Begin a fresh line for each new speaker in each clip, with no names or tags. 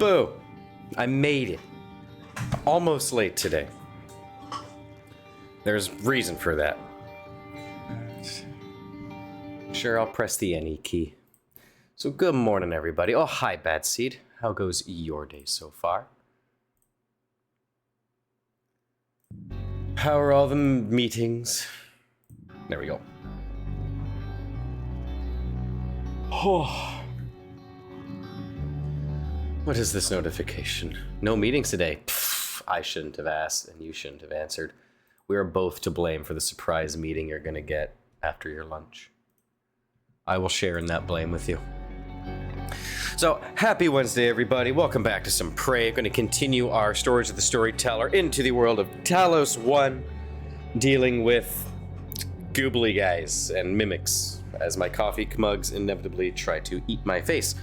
Boo! I made it. Almost late today. There's reason for that. Sure, I'll press the NE key. So good morning, everybody. Oh, hi, Bad Seed. How goes your day so far? How are all the meetings? There we go. Oh. What is this notification? No meetings today. Pfft, I shouldn't have asked, and you shouldn't have answered. We are both to blame for the surprise meeting you're gonna get after your lunch. I will share in that blame with you. So, happy Wednesday, everybody. Welcome back to some Prey. Going to continue our Stories of the Storyteller into the world of Talos 1, dealing with goobly guys and mimics, as my coffee mugs inevitably try to eat my face.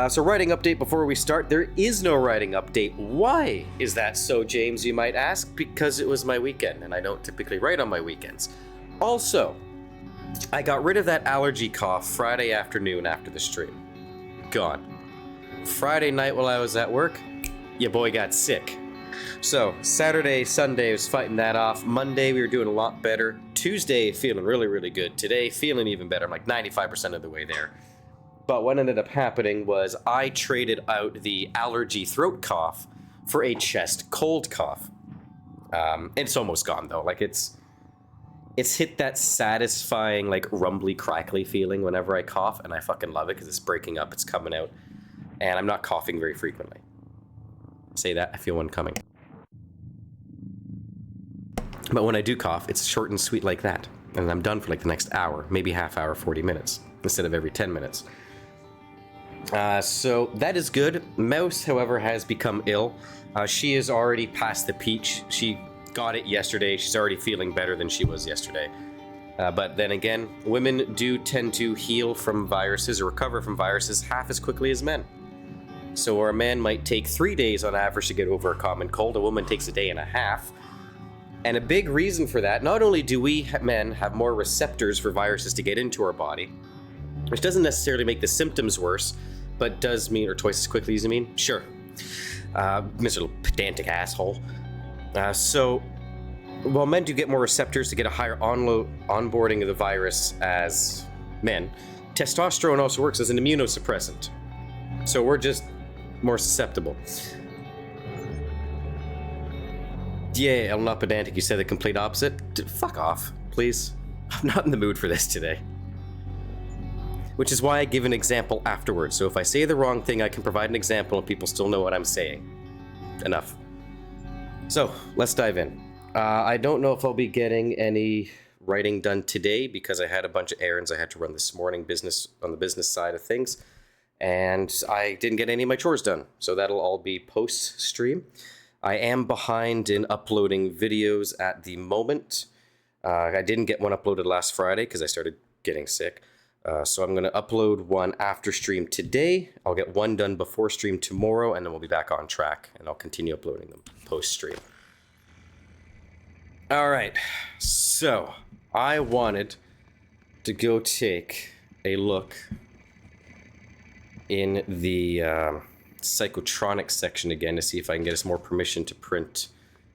So writing update before we start. There is no writing update. Why is that so, James, you might ask? Because it was my weekend, and I don't typically write on my weekends. Also, I got rid of that allergy cough Friday afternoon after the stream. Gone. Friday night while I was at work, your boy got sick. So, Saturday, Sunday, I was fighting that off. Monday, we were doing a lot better. Tuesday, feeling really, really good. Today, feeling even better. I'm like 95% of the way there. But what ended up happening was I traded out the allergy throat cough for a chest cold cough. It's almost gone, though. Like, it's hit that satisfying, like, rumbly, crackly feeling whenever I cough, and I fucking love it because it's breaking up, it's coming out, and I'm not coughing very frequently. Say that, I feel one coming. But when I do cough, it's short and sweet like that, and I'm done for like the next hour, maybe half hour, 40 minutes, instead of every 10 minutes. So that is good. Mouse, however, has become ill. She is already past the peach. She got it yesterday. She's already feeling better than she was yesterday. But then again, women do tend to heal from viruses or recover from viruses half as quickly as men. So where a man might take 3 days on average to get over a common cold, a woman takes a day and a half. And a big reason for that, not only do we men have more receptors for viruses to get into our body, which doesn't necessarily make the symptoms worse, but does mean, or twice as quickly as you mean? Sure. Mr. Little pedantic asshole. So, while men do get more receptors to get a higher onboarding of the virus as men, testosterone also works as an immunosuppressant. So we're just more susceptible. Yeah, I'm not pedantic. You said the complete opposite. Fuck off, please. I'm not in the mood for this today. Which is why I give an example afterwards. So if I say the wrong thing, I can provide an example and people still know what I'm saying. Enough. So, let's dive in. I don't know if I'll be getting any writing done today because I had a bunch of errands I had to run this morning, on the business side of things. And I didn't get any of my chores done. So that'll all be post-stream. I am behind in uploading videos at the moment. I didn't get one uploaded last Friday because I started getting sick. So I'm going to upload one after stream today. I'll get one done before stream tomorrow, and then we'll be back on track, and I'll continue uploading them post-stream. All right, so I wanted to go take a look in the psychotronics section again to see if I can get us more permission to print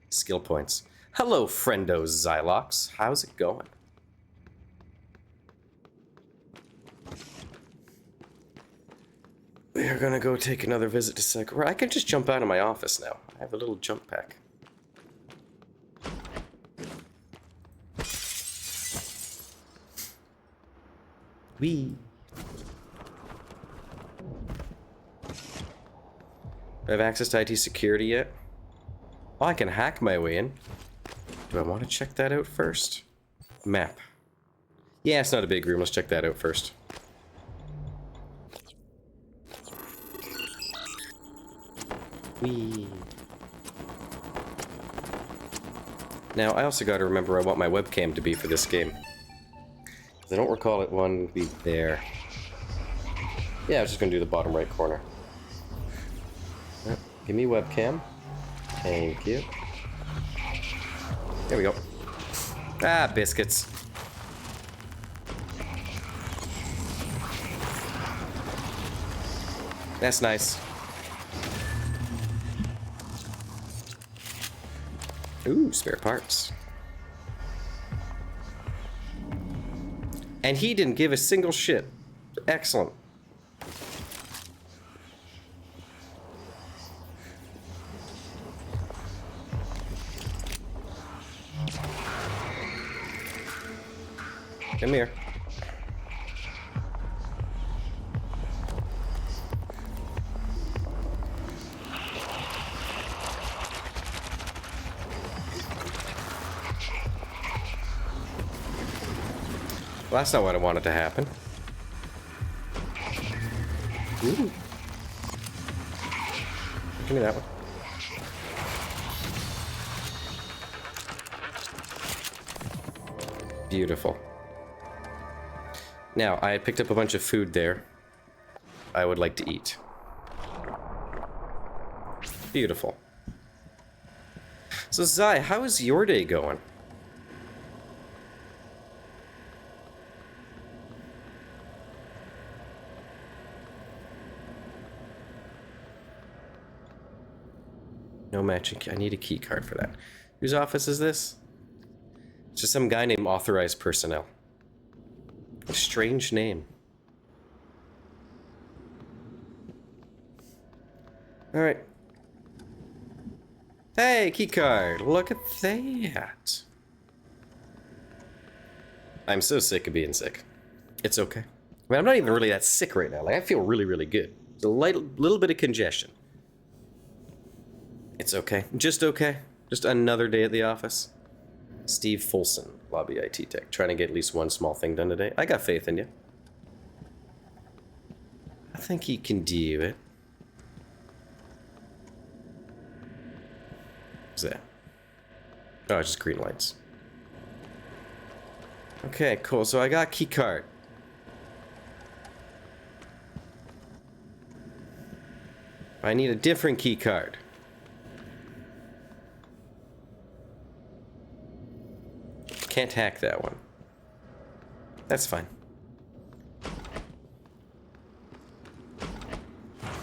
skill points. Hello, friendo Xylox. How's it going? We are gonna go take another visit to Psycho. I can just jump out of my office now. I have a little jump pack. Whee! Do I have access to IT security yet? Oh, I can hack my way in. Do I want to check that out first? Map. Yeah, it's not a big room. Let's check that out first. Whee. Now, I also gotta remember I want my webcam to be for this game. I don't recall it one be there. Yeah, I was just gonna do the bottom right corner. Yep. Give me webcam. Thank you. There we go. Ah, biscuits. That's nice. Ooh, spare parts. And he didn't give a single shit. Excellent. Come here. Well, that's not what I wanted to happen. Ooh. Give me that one. Beautiful. Now, I had picked up a bunch of food there. I would like to eat. Beautiful. So, Zai, how is your day going? No matching key. I need a key card for that. Whose office is this? It's just some guy named Authorized Personnel. A strange name. Alright. Hey, key card. Look at that. I'm so sick of being sick. It's okay. I mean, I'm not even really that sick right now. Like, I feel really, really good. It's a little bit of congestion. It's okay. Just okay. Just another day at the office. Steve Folson, Lobby IT Tech. Trying to get at least one small thing done today. I got faith in you. I think he can do it. What's that? Oh, it's just green lights. Okay, cool. So I got key card. I need a different key card. Can't hack that one. That's fine.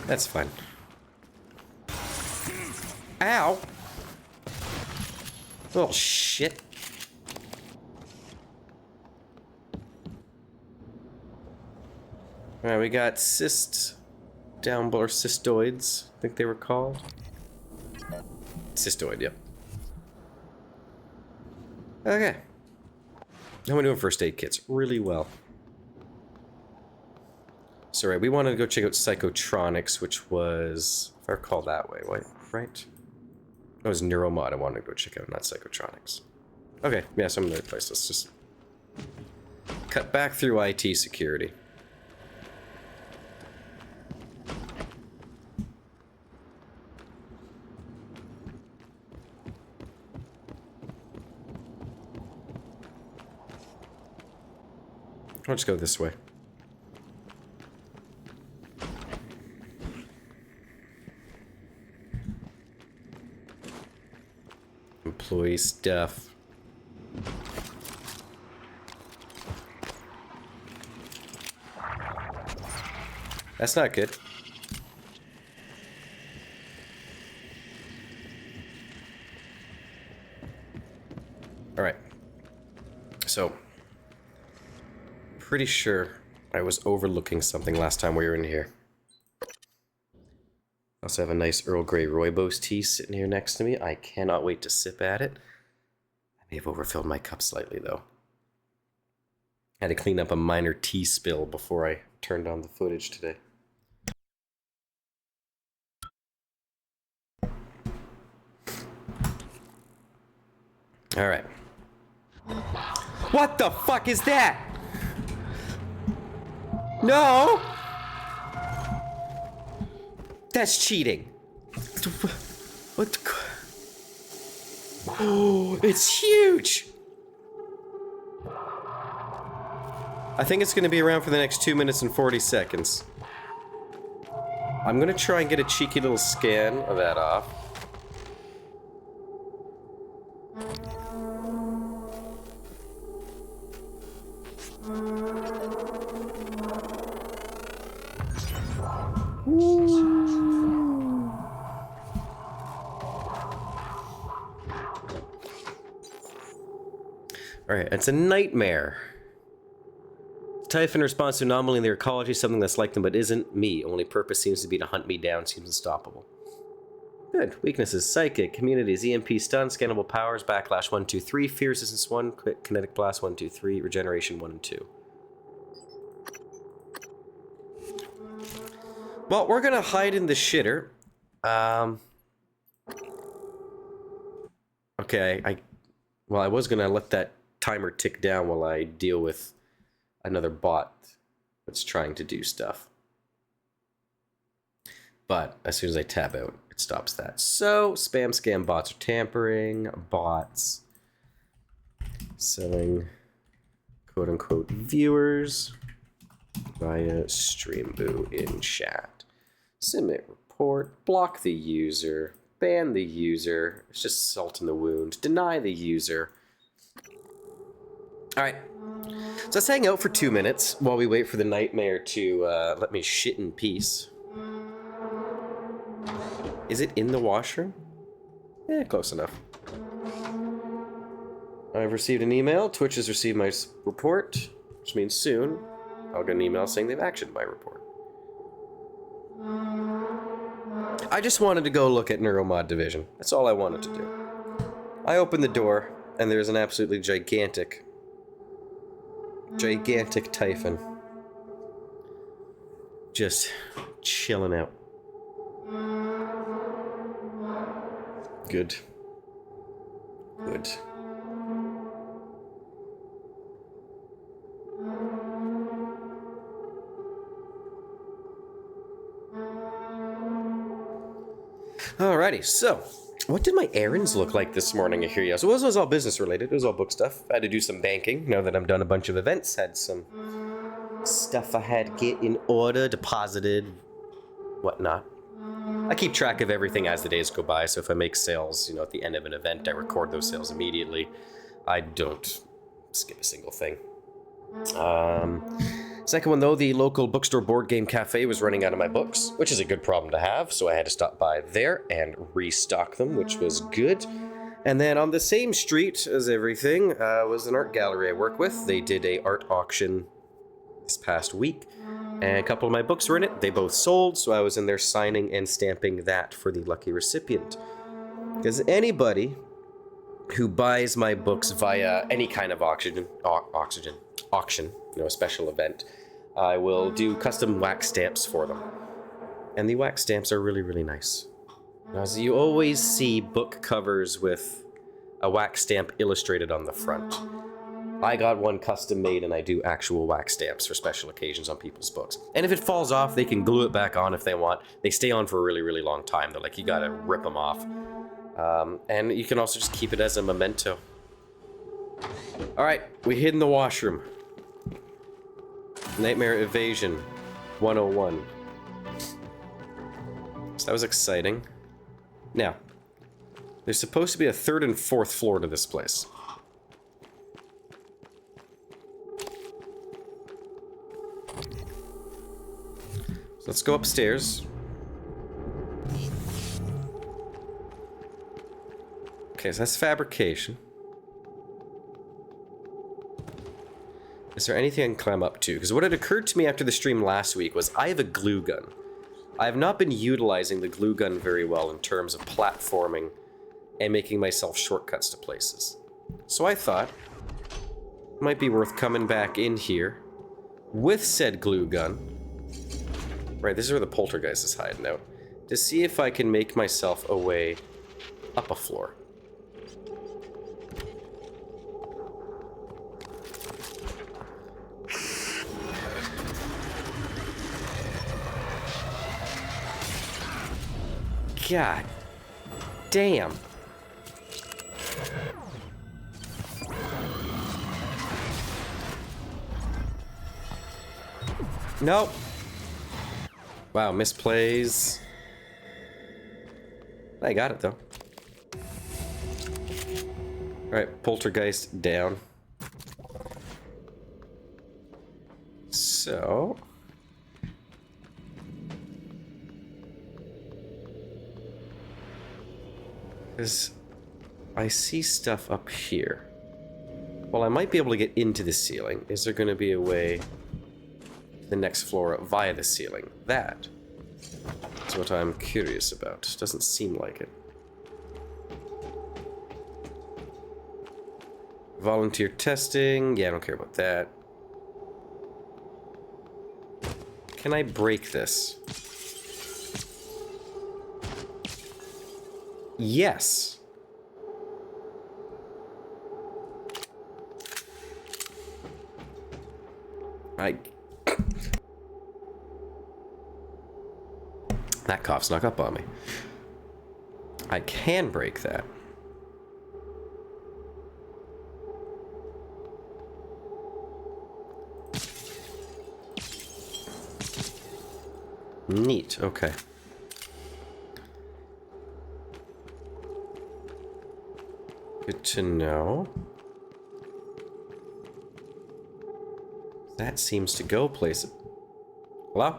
That's fine. Ow! Oh, shit. Alright, we got cysts down below, or cystoids, I think they were called. Cystoid, yep. Okay. How am I doing first aid kits? Really well. So, right, we wanted to go check out Psychotronics, which was, if I recall that way, right? That was Neuromod I wanted to go check out, not Psychotronics. Okay, yeah, some other place. Let's just cut back through IT security. Let's go this way. Employee stuff. That's not good. All right. So, pretty sure I was overlooking something last time we were in here. I also have a nice Earl Grey Rooibos tea sitting here next to me. I cannot wait to sip at it. I may have overfilled my cup slightly, though. I had to clean up a minor tea spill before I turned on the footage today. Alright. What the fuck is that? No! That's cheating. What the... Oh, it's huge! I think it's going to be around for the next 2 minutes and 40 seconds. I'm going to try and get a cheeky little scan of that off. Alright, it's a nightmare. Typhon responds to anomaly in their ecology, something that's like them but isn't me. Only purpose seems to be to hunt me down, seems unstoppable. Good. Weaknesses: Psychic, Communities, EMP, Stun, Scannable Powers, Backlash 1, 2, 3, Fear Resistance 1, Quick, Kinetic Blast 1, 2, 3, Regeneration 1 and 2. Well, we're gonna hide in the shitter. Okay, I was gonna let that timer tick down while I deal with another bot that's trying to do stuff. But as soon as I tab out, it stops that. So, spam scam bots are tampering, bots selling quote-unquote viewers via Streamboo in chat. Submit report, block the user, ban the user, it's just salt in the wound, deny the user. Alright, so let's hang out for 2 minutes while we wait for the nightmare to let me shit in peace. Is it in the washroom? Yeah, close enough. I've received an email. Twitch has received my report, which means soon I'll get an email saying they've actioned my report. I just wanted to go look at Neuromod Division. That's all I wanted to do. I opened the door, and there's an absolutely gigantic Typhon. Just chilling out. Good. Good. Alrighty, so what did my errands look like this morning? I hear you. So it was all business related. It was all book stuff. I had to do some banking now that I'm done a bunch of events. Had some stuff I had to get in order, deposited, whatnot. I keep track of everything as the days go by, so if I make sales, at the end of an event, I record those sales immediately. I don't skip a single thing. Second one, though, the local bookstore board game cafe was running out of my books, which is a good problem to have, so I had to stop by there and restock them, which was good. And then on the same street as everything was an art gallery I work with. They did a art auction this past week, and a couple of my books were in it. They both sold, so I was in there signing and stamping that for the lucky recipient. Because anybody who buys my books via any kind of auction, a special event, I will do custom wax stamps for them. And the wax stamps are really, really nice. Now, so you always see book covers with a wax stamp illustrated on the front. I got one custom made, and I do actual wax stamps for special occasions on people's books. And if it falls off, they can glue it back on if they want. They stay on for a really, really long time. They're like, you gotta rip them off. And you can also just keep it as a memento. Alright, we hid in the washroom. Nightmare Evasion 101. So that was exciting. Now, there's supposed to be a 3rd and 4th floor to this place. So let's go upstairs. Okay, so that's fabrication. Is there anything I can climb up to? Because what had occurred to me after the stream last week was I have a glue gun. I have not been utilizing the glue gun very well in terms of platforming and making myself shortcuts to places. So I thought it might be worth coming back in here with said glue gun. Right, this is where the poltergeist is hiding out. To see if I can make myself a way up a floor. God damn. Nope. Wow, misplays. I got it though. Alright, poltergeist down. So because I see stuff up here. Well, I might be able to get into the ceiling. Is there going to be a way to the next floor via the ceiling? That is what I'm curious about. Doesn't seem like it. Volunteer testing. Yeah, I don't care about that. Can I break this? Yes. That cough snuck up on me. I can break that. Neat, okay. Good to know. That seems to go places. Hello?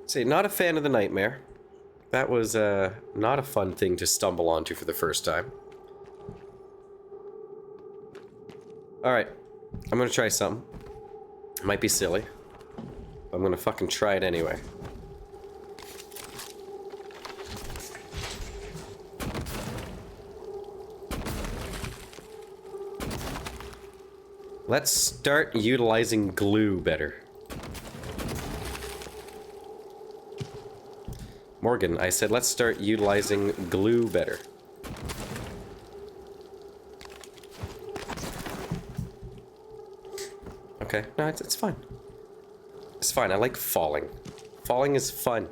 See, not a fan of the nightmare. That was not a fun thing to stumble onto for the first time. Alright, I'm gonna try something. It might be silly. I'm gonna fucking try it anyway. Let's start utilizing glue better. Morgan, I said let's start utilizing glue better. Okay, no, it's fine. It's fine, I like falling. Falling is fun.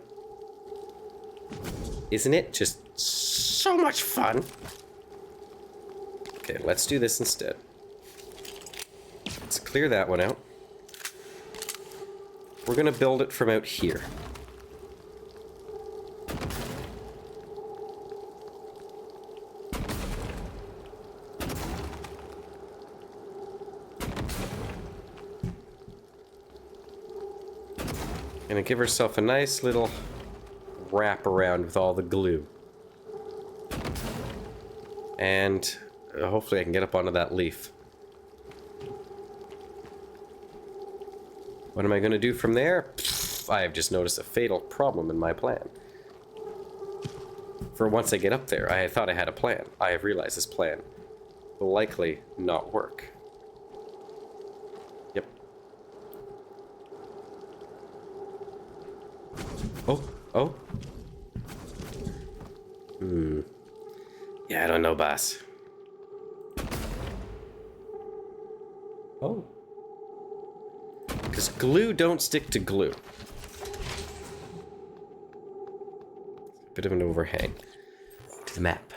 Isn't it? Just so much fun. Okay, let's do this instead. Let's clear that one out. We're gonna build it from out here. Gonna give herself a nice little wrap around with all the glue. And hopefully I can get up onto that leaf. What am I gonna do from there? I have just noticed a fatal problem in my plan. For once I get up there, I thought I had a plan. I have realized this plan will likely not work. Yep. Oh. Yeah, I don't know, boss. Oh. Because glue don't stick to glue. Bit of an overhang. To the map.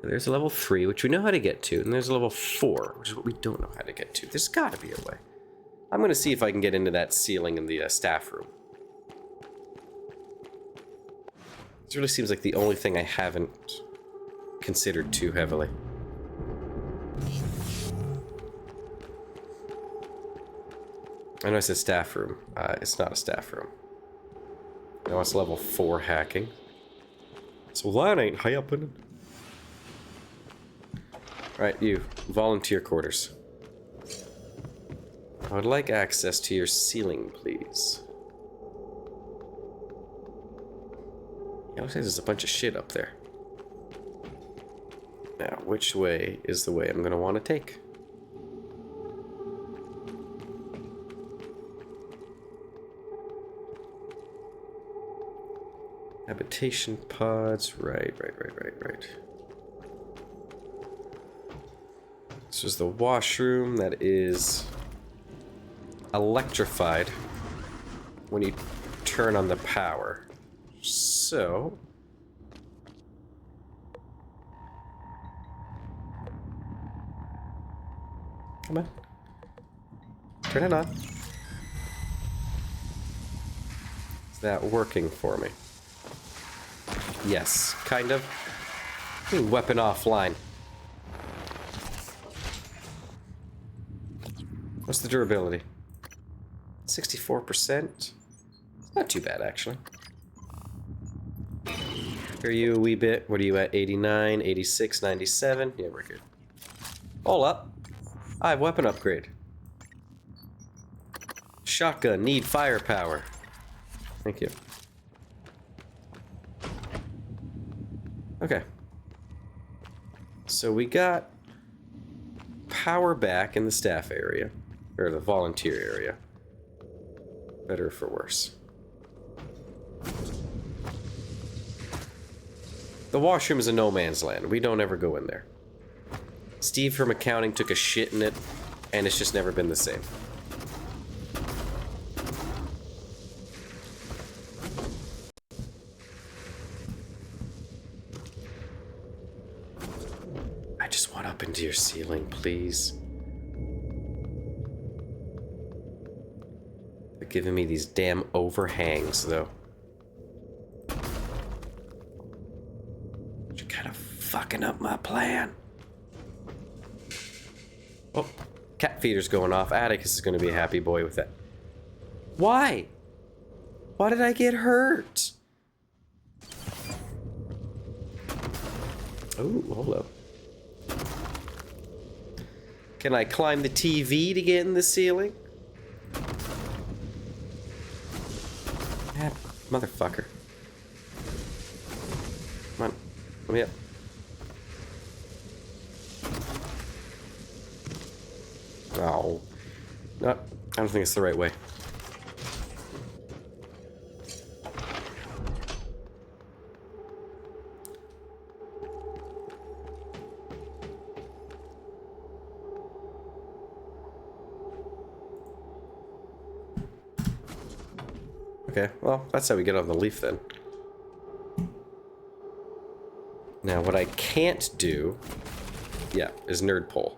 There's a level 3, which we know how to get to, and there's a level 4, which is what we don't know how to get to. There's gotta be a way. I'm gonna see if I can get into that ceiling in the staff room. This really seems like the only thing I haven't considered too heavily. I know I said staff room. It's not a staff room. No, it's level 4 hacking. So that ain't happening. Alright, you. Volunteer quarters. I would like access to your ceiling, please. Yeah, looks like there's a bunch of shit up there. Now, which way is the way I'm going to want to take? Habitation pods. Right. This is the washroom that is electrified when you turn on the power. So... come on. Turn it on. Is that working for me? Yes, kind of. Weapon offline. What's the durability? 64%? Not too bad, actually. Are you a wee bit? What are you at? 89, 86, 97? Yeah, we're good. Hold up. I have weapon upgrade. Shotgun, need firepower. Thank you. Okay. So we got power back in the staff area. Or the volunteer area. Better for worse. The washroom is a no man's land. We don't ever go in there. Steve from accounting took a shit in it, and it's just never been the same. I just want up into your ceiling, please. They're giving me these damn overhangs, though. You're kind of fucking up my plan. Oh, cat feeder's going off. Atticus is going to be a happy boy with that. Why? Why did I get hurt? Oh, hold up. Can I climb the TV to get in the ceiling? Ah, motherfucker. Come on. Let me up. Oh. No, I don't think it's the right way. Okay, well, that's how we get on the leaf then. Now, what I can't do, yeah, is nerd pole.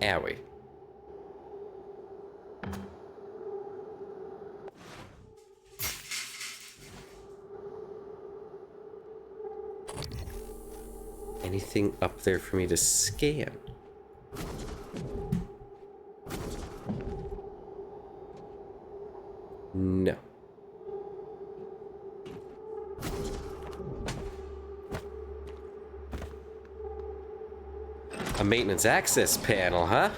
Owie. Anything up there for me to scan? No. A maintenance access panel, huh?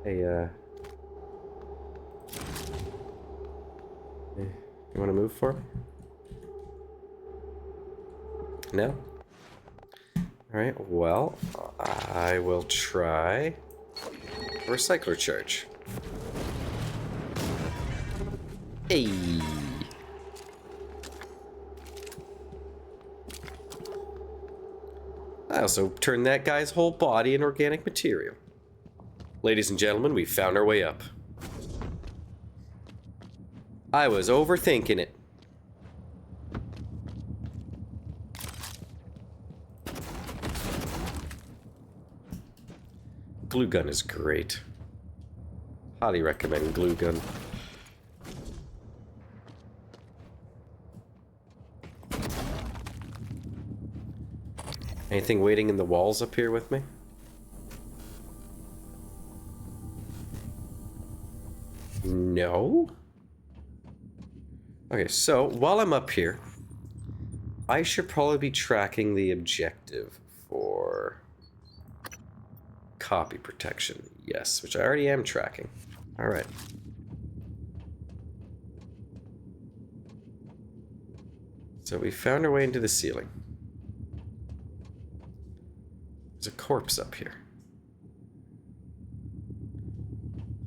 Hey, you want to move for me? No? Alright, well, I will try a recycler charge. Hey! I also turned that guy's whole body into organic material. Ladies and gentlemen, we found our way up. I was overthinking it. Glue gun is great. Highly recommend glue gun. Anything waiting in the walls up here with me? No? Okay, so while I'm up here, I should probably be tracking the objective for copy protection. Yes, which I already am tracking. Alright. So we found our way into the ceiling. There's a corpse up here.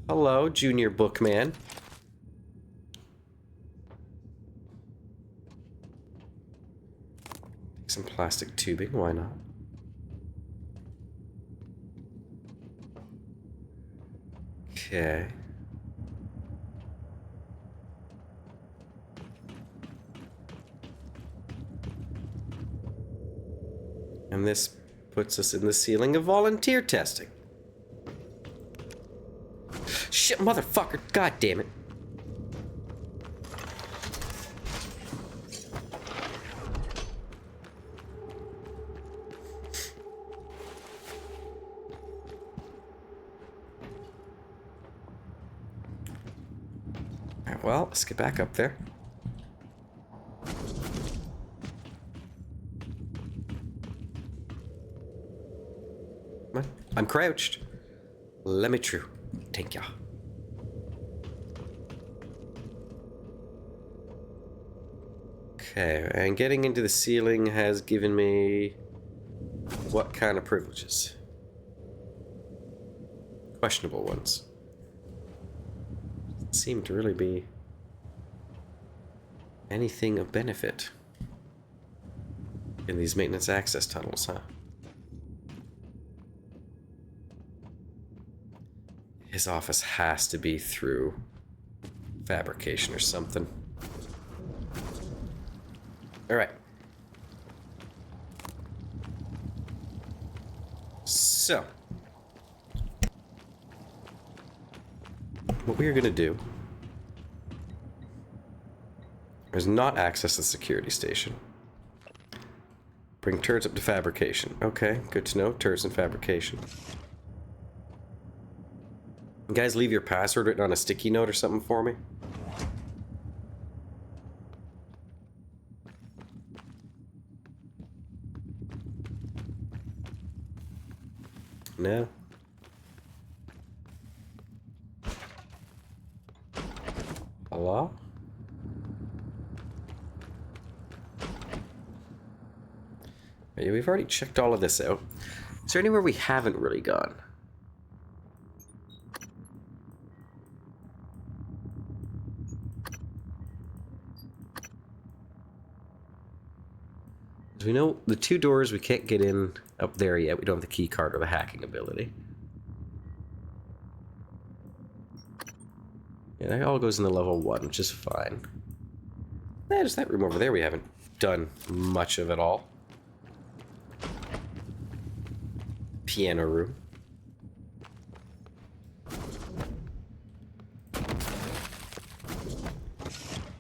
Hello, Junior Bookman. Take some plastic tubing, why not? Okay. And this puts us in the ceiling of volunteer testing. Shit, motherfucker. God damn it. Alright, well, let's get back up there. Come on. I'm crouched. Let me through. Thank ya. Okay, and getting into the ceiling has given me what kind of privileges? Questionable ones. Doesn't seem to really be anything of benefit in these maintenance access tunnels, huh? His office has to be through fabrication or something. Alright. So, what we are going to do is not access the security station. Bring turrets up to fabrication. Okay, good to know. Turrets and fabrication. You guys leave your password written on a sticky note or something for me? No. Hello? Yeah, we've already checked all of this out. Is there anywhere we haven't really gone? We know the two doors we can't get in up there yet. We don't have the key card or the hacking ability. Yeah, that all goes into level 1, which is fine. Yeah, just that room over there we haven't done much of at all. Piano room.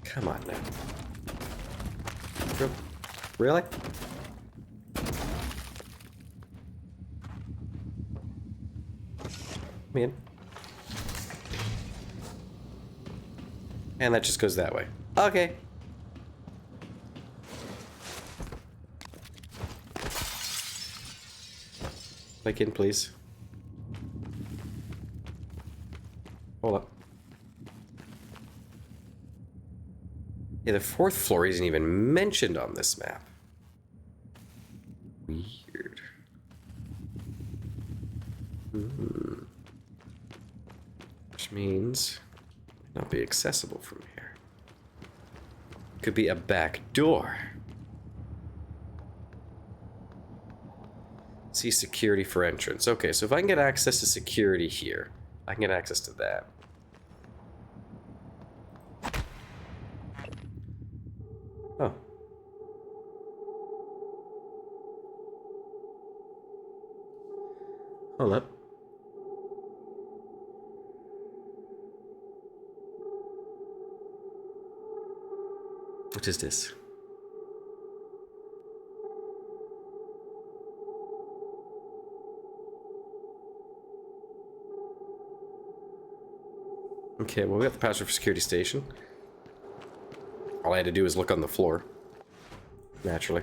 Come on now. Really? Man. And that just goes that way. Okay. Like in, please. Hold up. Yeah, the 4th floor isn't even mentioned on this map. Weird. Which means it might not be accessible from here. Could be a back door. See security for entrance. Okay, so if I can get access to security here, I can get access to that. Oh. Hold up. What is this? Okay, well, we got the password for security station. All I had to do was look on the floor. Naturally.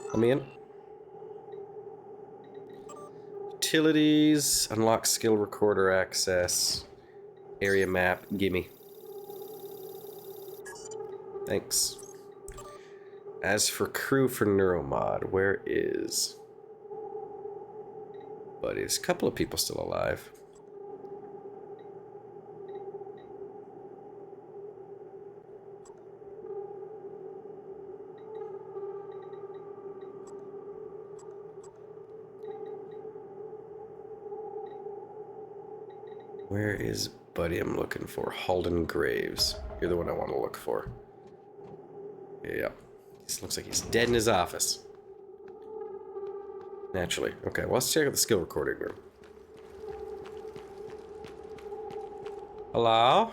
Let me in. Utilities, unlock skill recorder access, area map, gimme. Thanks. As for crew for Neuromod, where is... But there's a couple of people still alive. Where is Buddy I'm looking for? Halden Graves. You're the one I want to look for. Yeah. This looks like he's dead in his office. Naturally. Okay, well, let's check out the skill recording room. Hello?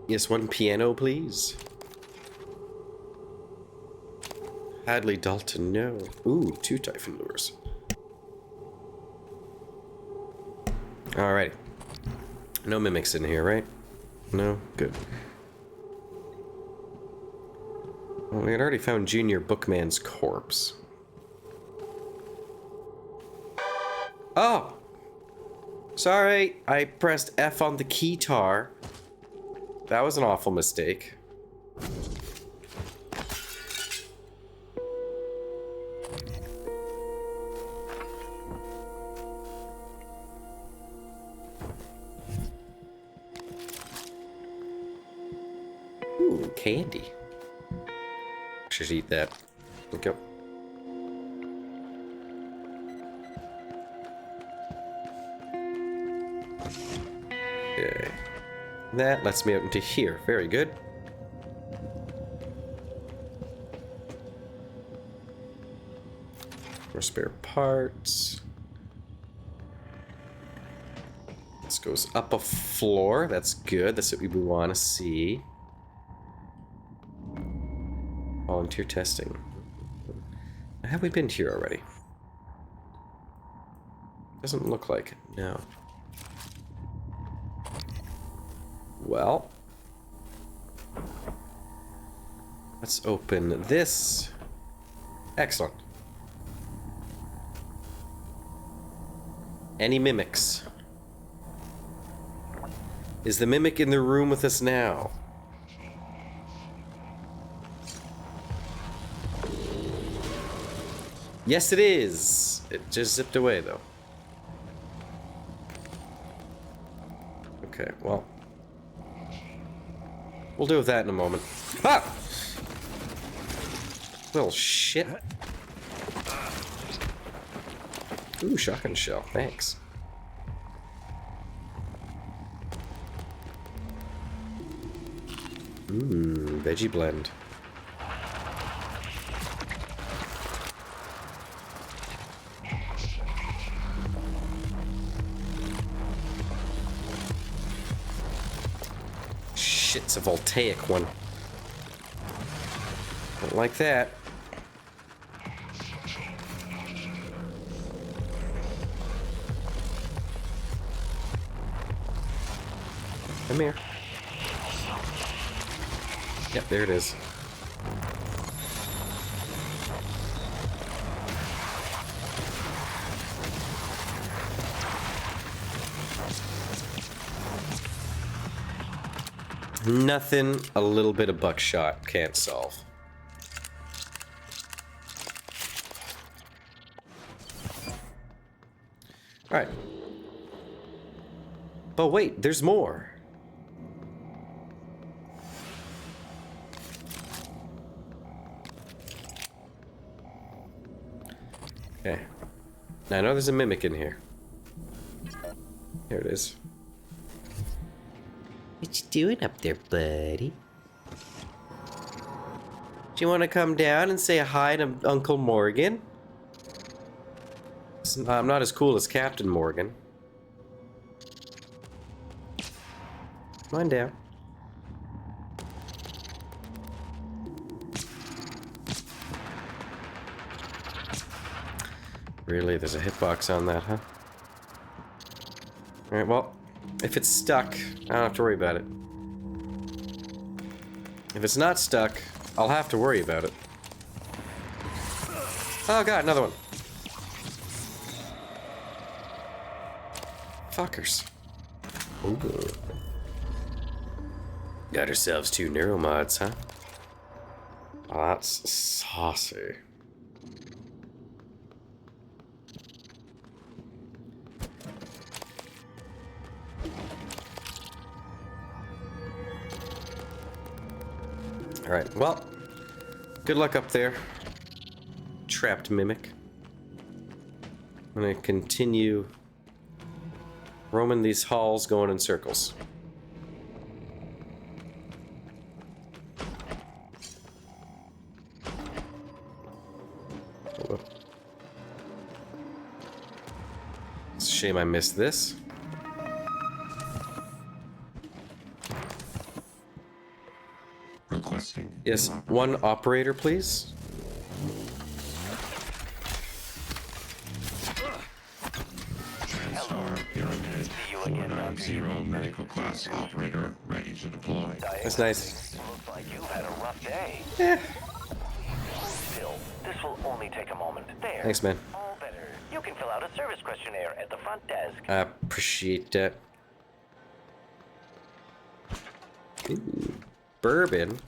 Yes, one piano, please. Hadley Dalton, no. Ooh, 2 Typhon lures. Alrighty. No mimics in here, right? No? Good. Well, we had already found Junior Bookman's corpse. Oh! Sorry, I pressed F on the keytar. That was an awful mistake. Ooh, candy. Should eat that. Okay. Okay. That lets me out into here. Very good. More spare parts. This goes up a floor. That's good. That's what we want to see. Volunteer testing. Have we been here already? Doesn't look like it. No. Well, let's open this. Excellent. Any mimics? Is the mimic in the room with us now? Yes, it is. It just zipped away, though. Okay, well. We'll deal with that in a moment. Ah! Little shit. Ooh, shotgun shell. Thanks. Veggie blend. Shit, it's a voltaic one. Don't like that. Come here. Yep, there it is. Nothing a little bit of buckshot can't solve. Alright. But wait, there's more. Okay. Now I know there's a mimic in here. Here it is. What you doing up there, buddy? Do you want to come down and say hi to Uncle Morgan? I'm not as cool as Captain Morgan. Come on down. Really? There's a hitbox on that, huh? Alright, well, if it's stuck, I don't have to worry about it. If it's not stuck, I'll have to worry about it. Oh god, another one. Fuckers. Ooh. Got ourselves 2 neuromods, huh? Oh, that's saucy. Alright, well, good luck up there, trapped mimic. I'm gonna continue roaming these halls, going in circles. Oh, it's a shame I missed this. Yes, 1 operator, please.
Vehicle class operator ready to deploy.
That's nice.
Looks like you've had a rough day.
Yeah.
Still, this will only take a moment. There.
Thanks, man.
All better. You can fill out a service questionnaire at the front desk.
I appreciate that. Ooh, bourbon.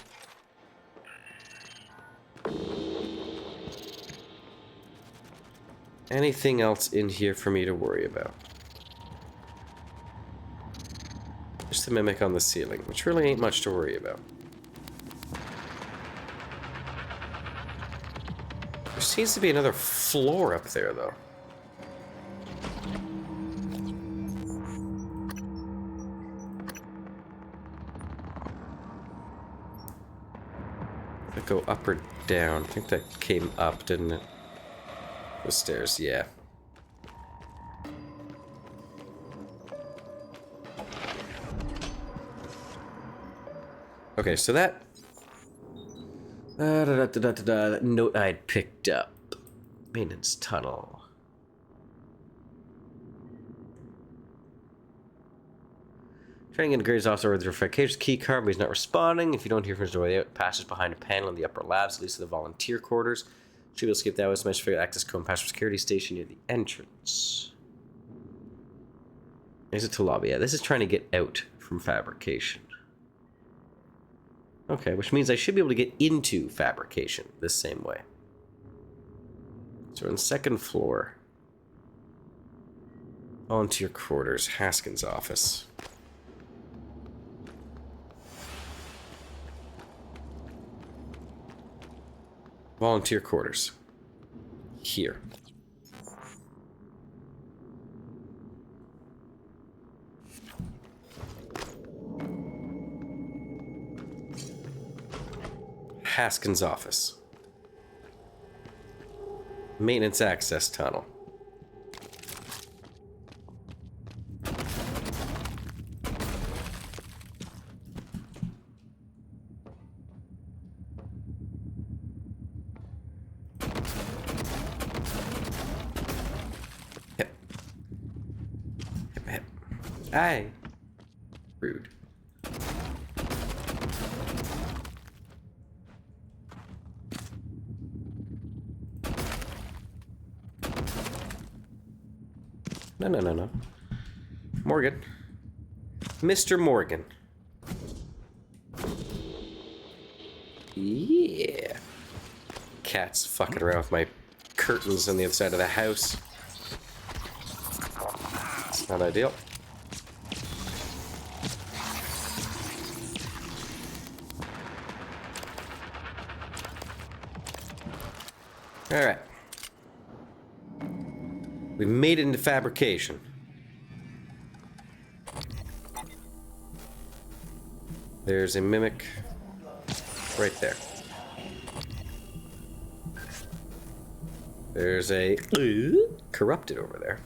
Anything else in here for me to worry about? Just the mimic on the ceiling, which really ain't much to worry about. There seems to be another floor up there, though. Does it go up or down? I think that came up, didn't it? The stairs, yeah. Okay, so that that note I had picked up. Maintenance tunnel. Trying to get Graves officer with verification key card, but he's not responding. If you don't hear from his way out, passes behind a panel in the upper labs, at least to the volunteer quarters. Should be able to skip that way. Smash figure access code and pass security station near the entrance. Exit to lobby. Yeah, this is trying to get out from fabrication. Okay, which means I should be able to get into fabrication this same way. So we're on the second floor. Volunteer quarters, Haskins' office. Volunteer quarters. Here. Haskins' office. Maintenance access tunnel. Hip. Hip, hip. Aye. Rude. No. Morgan. Mr. Morgan. Yeah. Cat's fucking around with my curtains on the other side of the house. It's not ideal. Alright. We made it into fabrication. There's a mimic right there. There's a corrupted over there.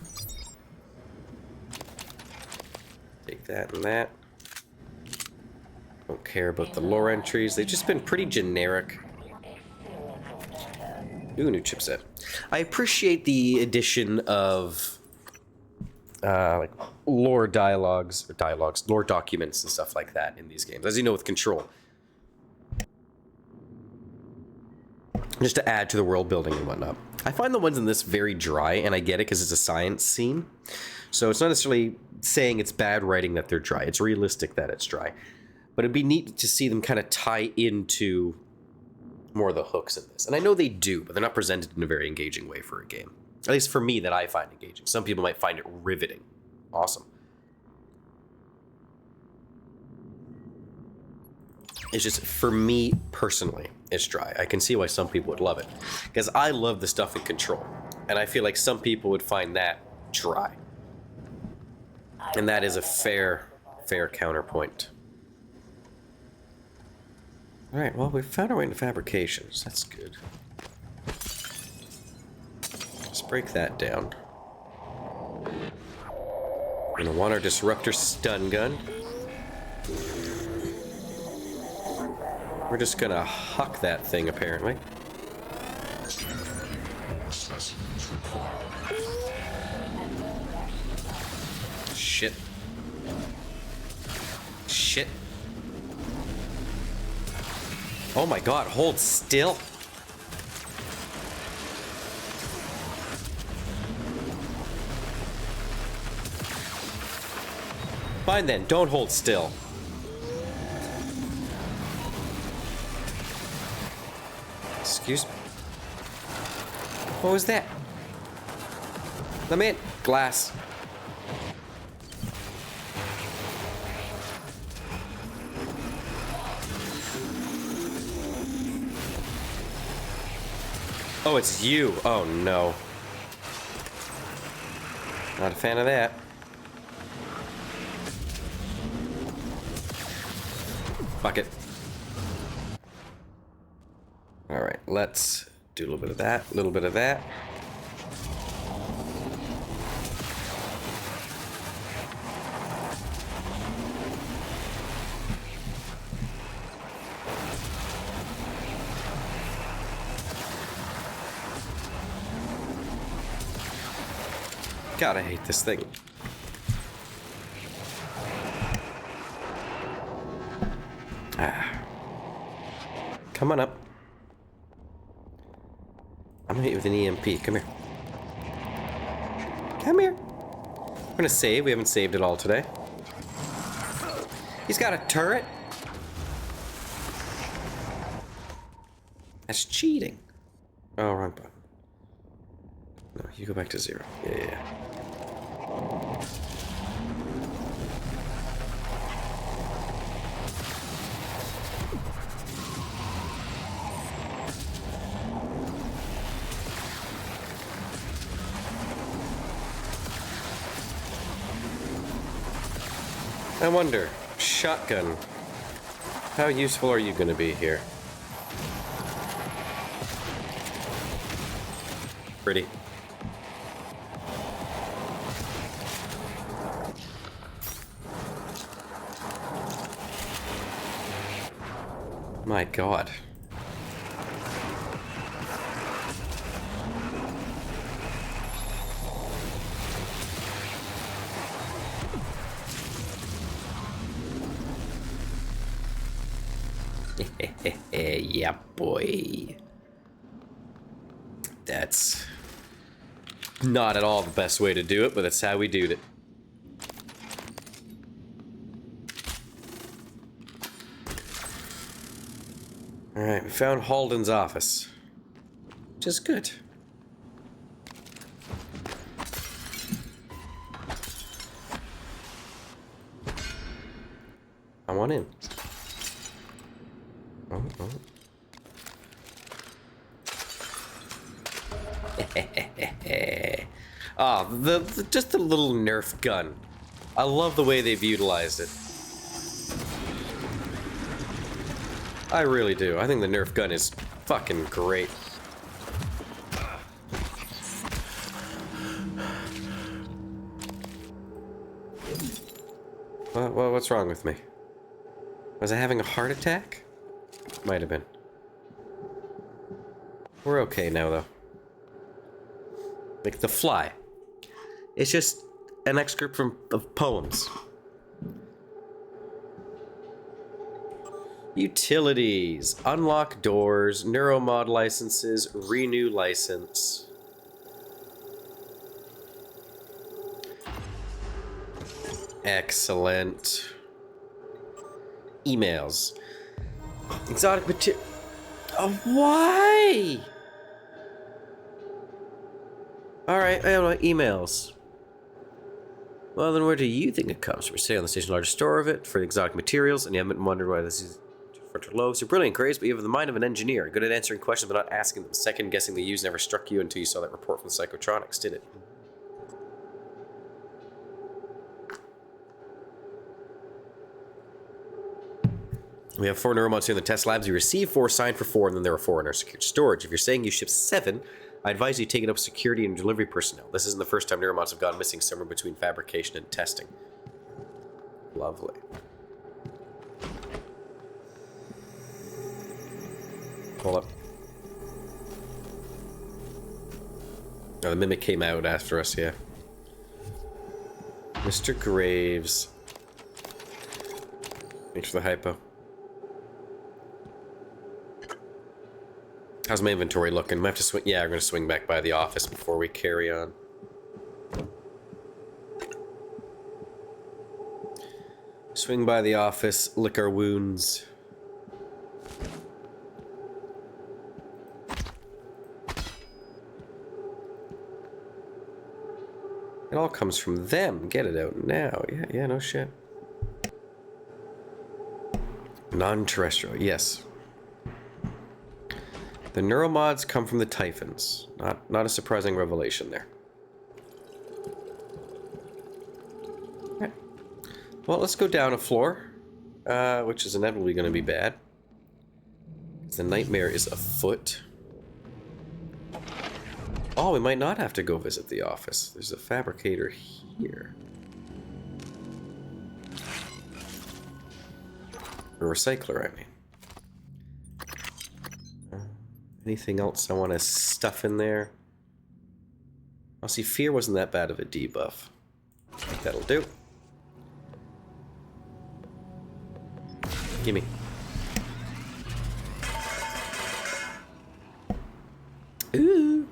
Take that and that. Don't care about the lore entries. They've just been pretty generic. Ooh, new chipset. I appreciate the addition of like lore lore documents and stuff like that in these games. As you know, with Control, just to add to the world building and whatnot. I find the ones in this very dry, and I get it because it's a science scene. So it's not necessarily saying it's bad writing that they're dry. It's realistic that it's dry. But it'd be neat to see them kind of tie into more of the hooks in this. And I know they do, but they're not presented in a very engaging way for a game. At least for me, that I find engaging. Some people might find it riveting. Awesome. It's just, for me personally, it's dry. I can see why some people would love it. Because I love the stuff in Control. And I feel like some people would find that dry. And that is a fair counterpoint. Alright, well, we've found our way into fabrications. That's good. Let's break that down. We're gonna want our disruptor stun gun. We're just gonna huck that thing, apparently. Shit. Oh my god, hold still. Fine then, don't hold still. Excuse me. What was that? Let me in. Glass. Oh, it's you. Oh, no. Not a fan of that. Fuck it. Alright, let's do a little bit of that, a little bit of that. God, I hate this thing. Ah. Come on up. I'm gonna hit you with an EMP. Come here. Come here. We're gonna save. We haven't saved at all today. He's got a turret. That's cheating. Oh, wrong button. No, you go back to 0. Yeah. I wonder, shotgun, how useful are you going to be here? Pretty. My God. Yeah, boy. That's not at all the best way to do it, but that's how we do it. Alright, we found Halden's office, which is good. I want in. Oh. Oh, just the little Nerf gun. I love the way they've utilized it. I really do. I think the Nerf gun is fucking great. What's wrong with me? Was I having a heart attack? Might have been. We're okay now, though. Like The Fly. It's just an excerpt of poems. Utilities. Unlock doors. Neuromod licenses. Renew license. Excellent. Emails. Exotic material. Oh, why? Alright, I don't know. Emails. Well, then where do you think it comes from? Stay on the station's largest store of it for the exotic materials, and you haven't wondered why this is frontal lobes. You're brilliant, Grace, but you have the mind of an engineer. Good at answering questions, but not asking them. Second guessing the use never struck you until you saw that report from the psychotronics, did it? We have 4 neuromods here in the test labs. You receive 4, signed for 4, and then there are 4 in our secured storage. If you're saying you ship 7, I advise you take it up with security and delivery personnel. This isn't the first time neuromods have gone missing somewhere between fabrication and testing. Lovely. Hold up. Oh, the Mimic came out after us, yeah. Mr. Graves. Thanks for the hypo. How's my inventory looking? Might have to swing. Yeah, we're gonna swing back by the office before we carry on. Swing by the office, lick our wounds. It all comes from them. Get it out now. Yeah, no shit. Non-terrestrial, yes. The neuromods come from the Typhons. Not a surprising revelation there. Okay. Well, let's go down a floor, which is inevitably going to be bad. The nightmare is afoot. Oh, we might not have to go visit the office. There's a fabricator here. A recycler, I mean. Anything else I want to stuff in there? I'll see, fear wasn't that bad of a debuff. I think that'll do. Gimme. Ooh.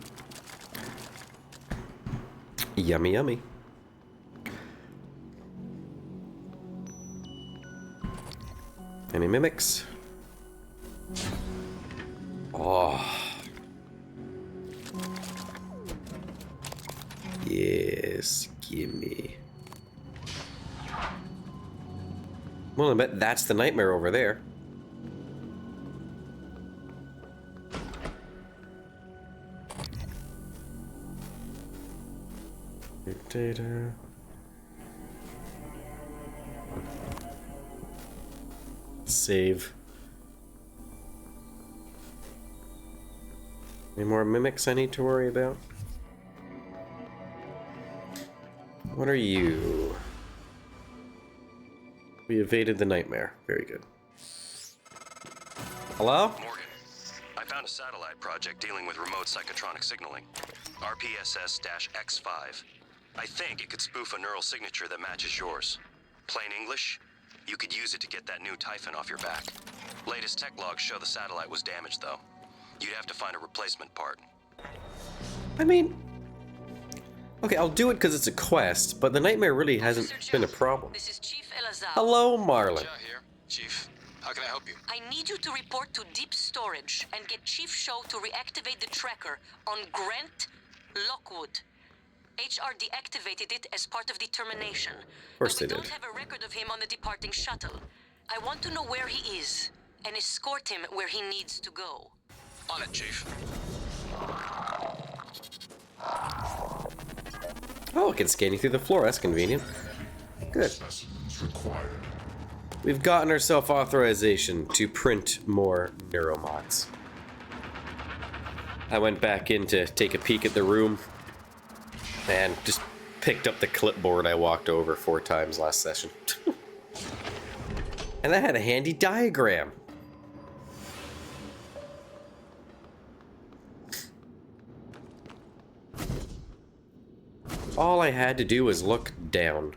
Yummy, yummy. Any mimics? Oh. Yes, gimme. Well, I bet that's the nightmare over there. Data. Save. Any more mimics I need to worry about? What are you? We evaded the nightmare. Very good. Hello?
Morgan, I found a satellite project dealing with remote psychotronic signaling. RPSS-X5. I think it could spoof a neural signature that matches yours. Plain English, you could use it to get that new Typhon off your back. Latest tech logs show the satellite was damaged, though. You'd have to find a replacement part.
I mean... Okay, I'll do it because it's a quest, but the nightmare really hasn't been a problem.
This is Chief Elazar.
Hello, Marlon.
Yeah, here. Chief, how can I help you?
I need you to report to Deep Storage and get Chief Show to reactivate the tracker on Grant Lockwood. HR deactivated it as part of the termination.
Of course
but we
they
don't
did.
have a record of him on the departing shuttle. I want to know where he is and escort him where he needs to go.
On it, Chief.
Oh, I can scan you through the floor. That's convenient. Good.
Specimens required.
We've gotten ourselves authorization to print more neuromods. I went back in to take a peek at the room and just picked up the clipboard I walked over 4 times last session. And that had a handy diagram. All I had to do was look down.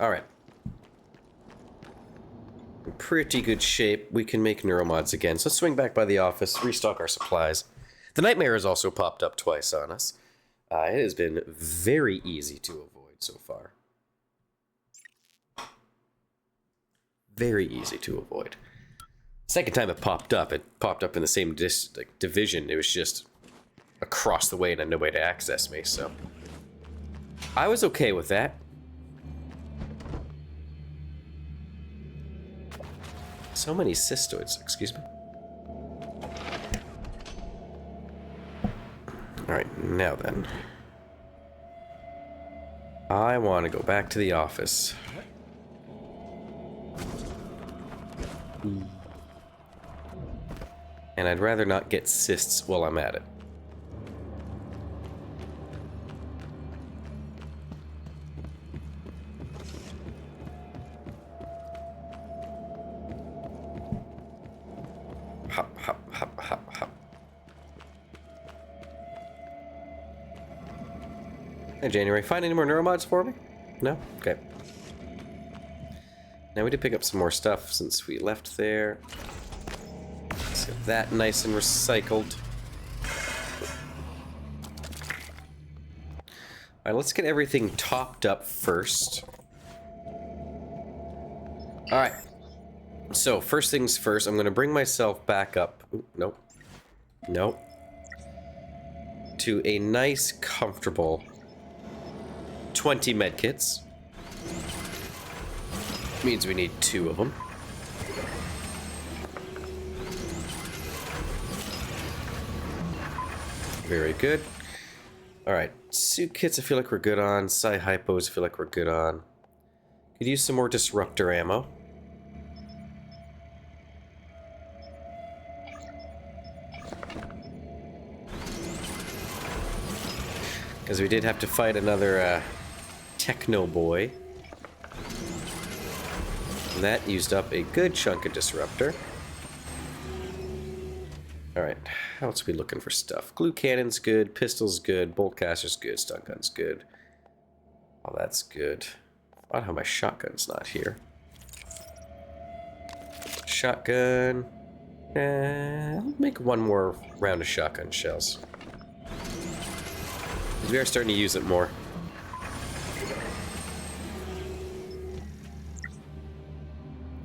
Alright. In pretty good shape. We can make neuromods again. So let's swing back by the office, restock our supplies. The nightmare has also popped up twice on us. It has been very easy to avoid so far. Very easy to avoid. Second time it popped up in the same division. It was just across the way and had no way to access me, so I was okay with that. So many cystoids, excuse me. Alright, now then. I want to go back to the office. And I'd rather not get cysts while I'm at it. Hop, hop, hop, hop, hop. Hey, January, find any more neuromods for me? No? Okay. Now we did pick up some more stuff since we left there. Let's get that nice and recycled. Alright, let's get everything topped up first. Alright. So, first things first, I'm going to bring myself back up. Ooh, nope. Nope. To a nice, comfortable 20 medkits. Means we need 2 of them. Very good. Alright, suit kits I feel like we're good on. Psi hypos I feel like we're good on. Could use some more disruptor ammo. Because we did have to fight another techno boy. And that used up a good chunk of disruptor. Alright, how else are we looking for stuff? Glue cannon's good, pistol's good, bolt caster's good, stun gun's good. Oh, that's good. Odd how my shotgun's not here. Shotgun. I'll make one more round of shotgun shells. We are starting to use it more.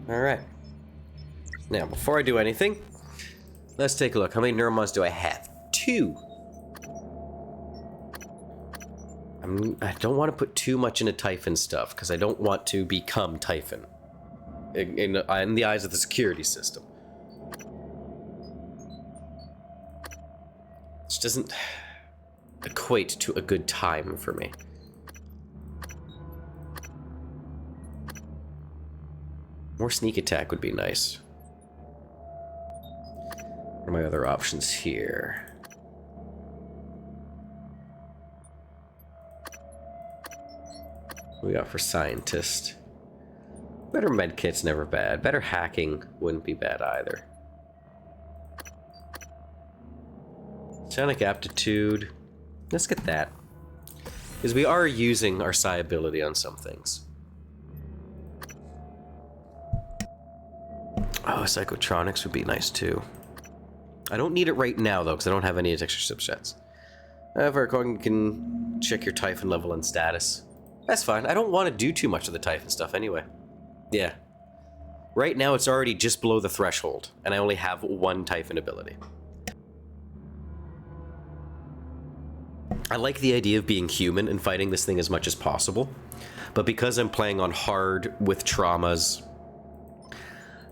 Alright. Now, before I do anything, let's take a look. How many neuromons do I have? 2. I don't want to put too much into Typhon stuff, because I don't want to become Typhon. In the eyes of the security system. This doesn't equate to a good time for me. More sneak attack would be nice. What are my other options here? What do we got for scientist? Better medkit's never bad. Better hacking wouldn't be bad either. Sonic aptitude. Let's get that. Because we are using our psi ability on some things. Oh, psychotronics would be nice too. I don't need it right now though, because I don't have any extra subsets. However, you can check your Typhon level and status. That's fine. I don't want to do too much of the Typhon stuff anyway. Yeah. Right now it's already just below the threshold, and I only have 1 Typhon ability. I like the idea of being human and fighting this thing as much as possible, but because I'm playing on hard with traumas,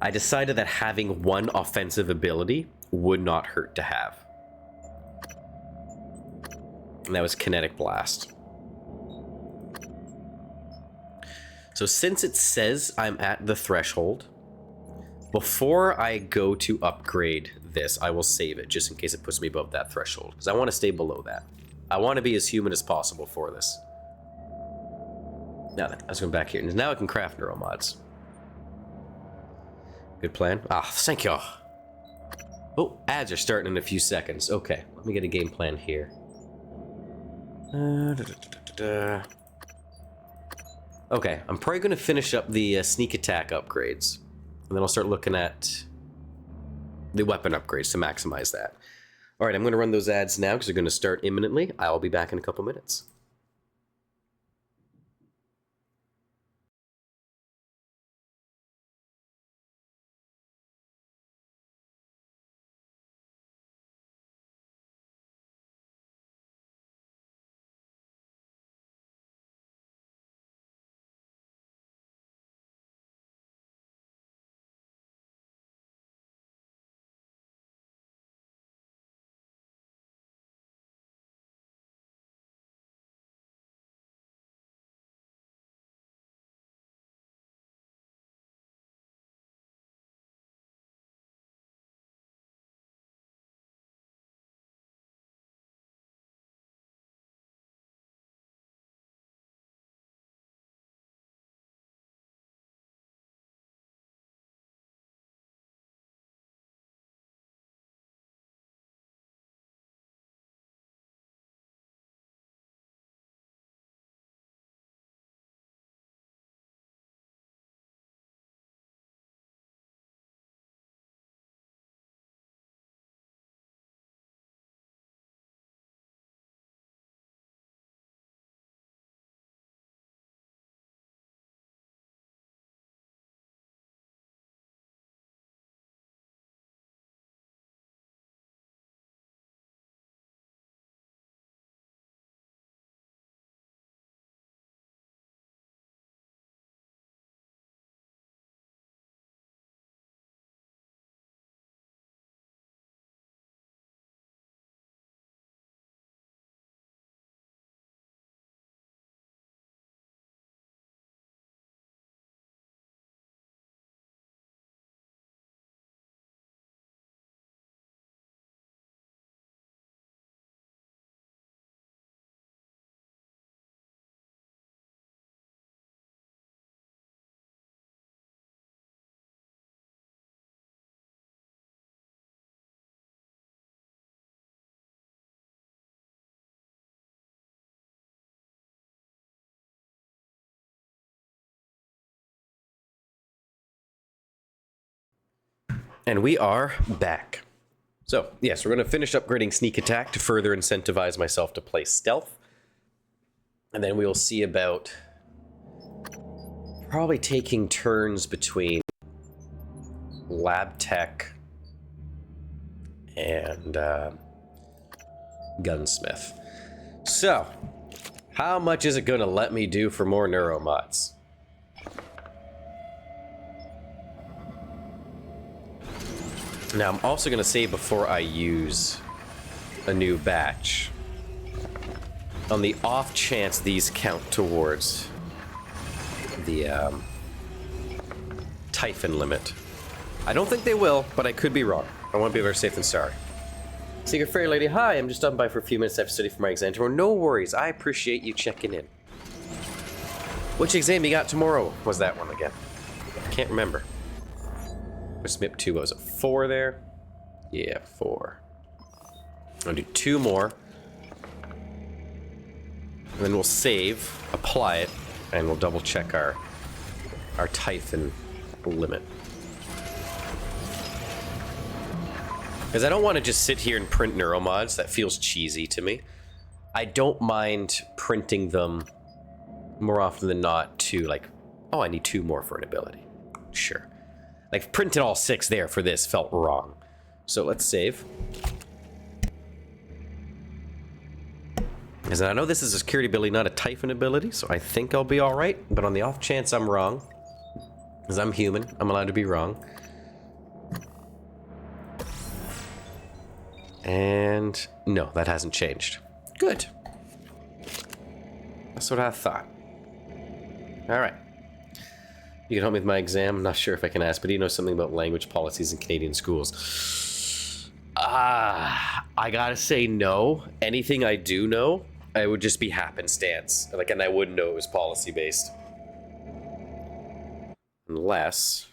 I decided that having 1 offensive ability would not hurt to have. And that was Kinetic Blast. So since it says I'm at the threshold, before I go to upgrade this, I will save it, just in case it puts me above that threshold, because I want to stay below that. I want to be as human as possible for this. Now then, let's go back here. Now I can craft neuromods. Good plan. Ah, thank you. Oh, ads are starting in a few seconds. Okay, let me get a game plan here. Okay, I'm probably going to finish up the sneak attack upgrades. And then I'll start looking at the weapon upgrades to maximize that. Alright, I'm going to run those ads now because they're going to start imminently. I'll be back in a couple minutes. And we are back. So, yes, we're going to finish upgrading Sneak Attack to further incentivize myself to play Stealth. And then we'll see about probably taking turns between Lab Tech and Gunsmith. So, how much is it going to let me do for more neuromods? Now, I'm also going to save before I use a new batch. On the off chance these count towards the Typhon limit. I don't think they will, but I could be wrong. I want to be better safe than sorry. Secret Fairy Lady, hi, I'm just stopping by for a few minutes to study for my exam tomorrow. No worries, I appreciate you checking in. Which exam you got tomorrow was that one again? I can't remember. SMIP 2, what was it, 4 there? Yeah, 4. I'll do 2 more. And then we'll save, apply it, and we'll double check our Typhon limit. Because I don't want to just sit here and print neuromods. That feels cheesy to me. I don't mind printing them more often than not to, like, oh, I need 2 more for an ability. Sure. Like, printing all 6 there for this felt wrong. So let's save. Because I know this is a security ability, not a Typhon ability, so I think I'll be alright. But on the off chance I'm wrong, because I'm human, I'm allowed to be wrong. And no, that hasn't changed. Good. That's what I thought. Alright. You can help me with my exam. I'm not sure if I can ask, but do you know something about language policies in Canadian schools? I gotta say no. Anything I do know, it would just be happenstance. Like, and I wouldn't know it was policy-based. Unless...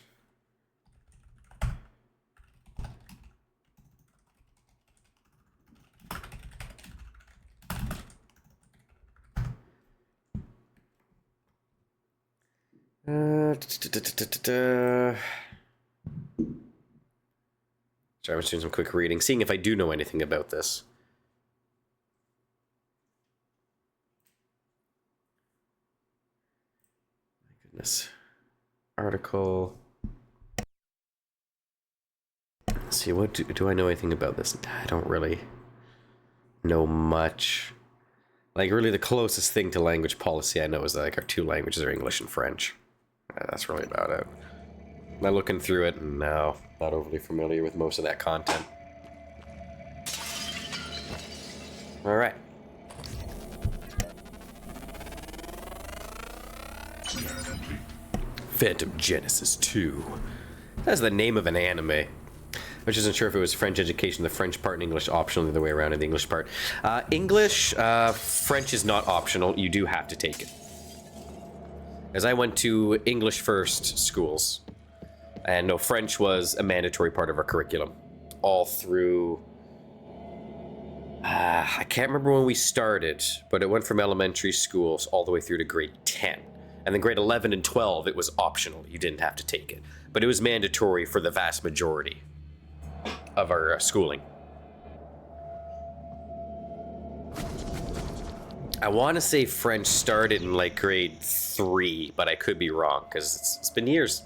Sorry, I'm just doing some quick reading, seeing if I do know anything about this. My goodness. Article. Let's see, what do I know anything about this? I don't really know much. Like, really the closest thing to language policy I know is that, like, our 2 languages are English and French. That's really about it. Am I looking through it? No, not overly familiar with most of that content. Alright. Phantom Genesis 2. That's the name of an anime. Which isn't sure if it was French education, the French part, and English optional, the other way around in the English part. French is not optional. You do have to take it. As I went to English first schools. And no, French was a mandatory part of our curriculum. All through... I can't remember when we started, but it went from elementary schools all the way through to grade 10. And then grade 11 and 12, it was optional. You didn't have to take it. But it was mandatory for the vast majority of our schooling. I want to say French started in like grade 3, but I could be wrong because it's been years.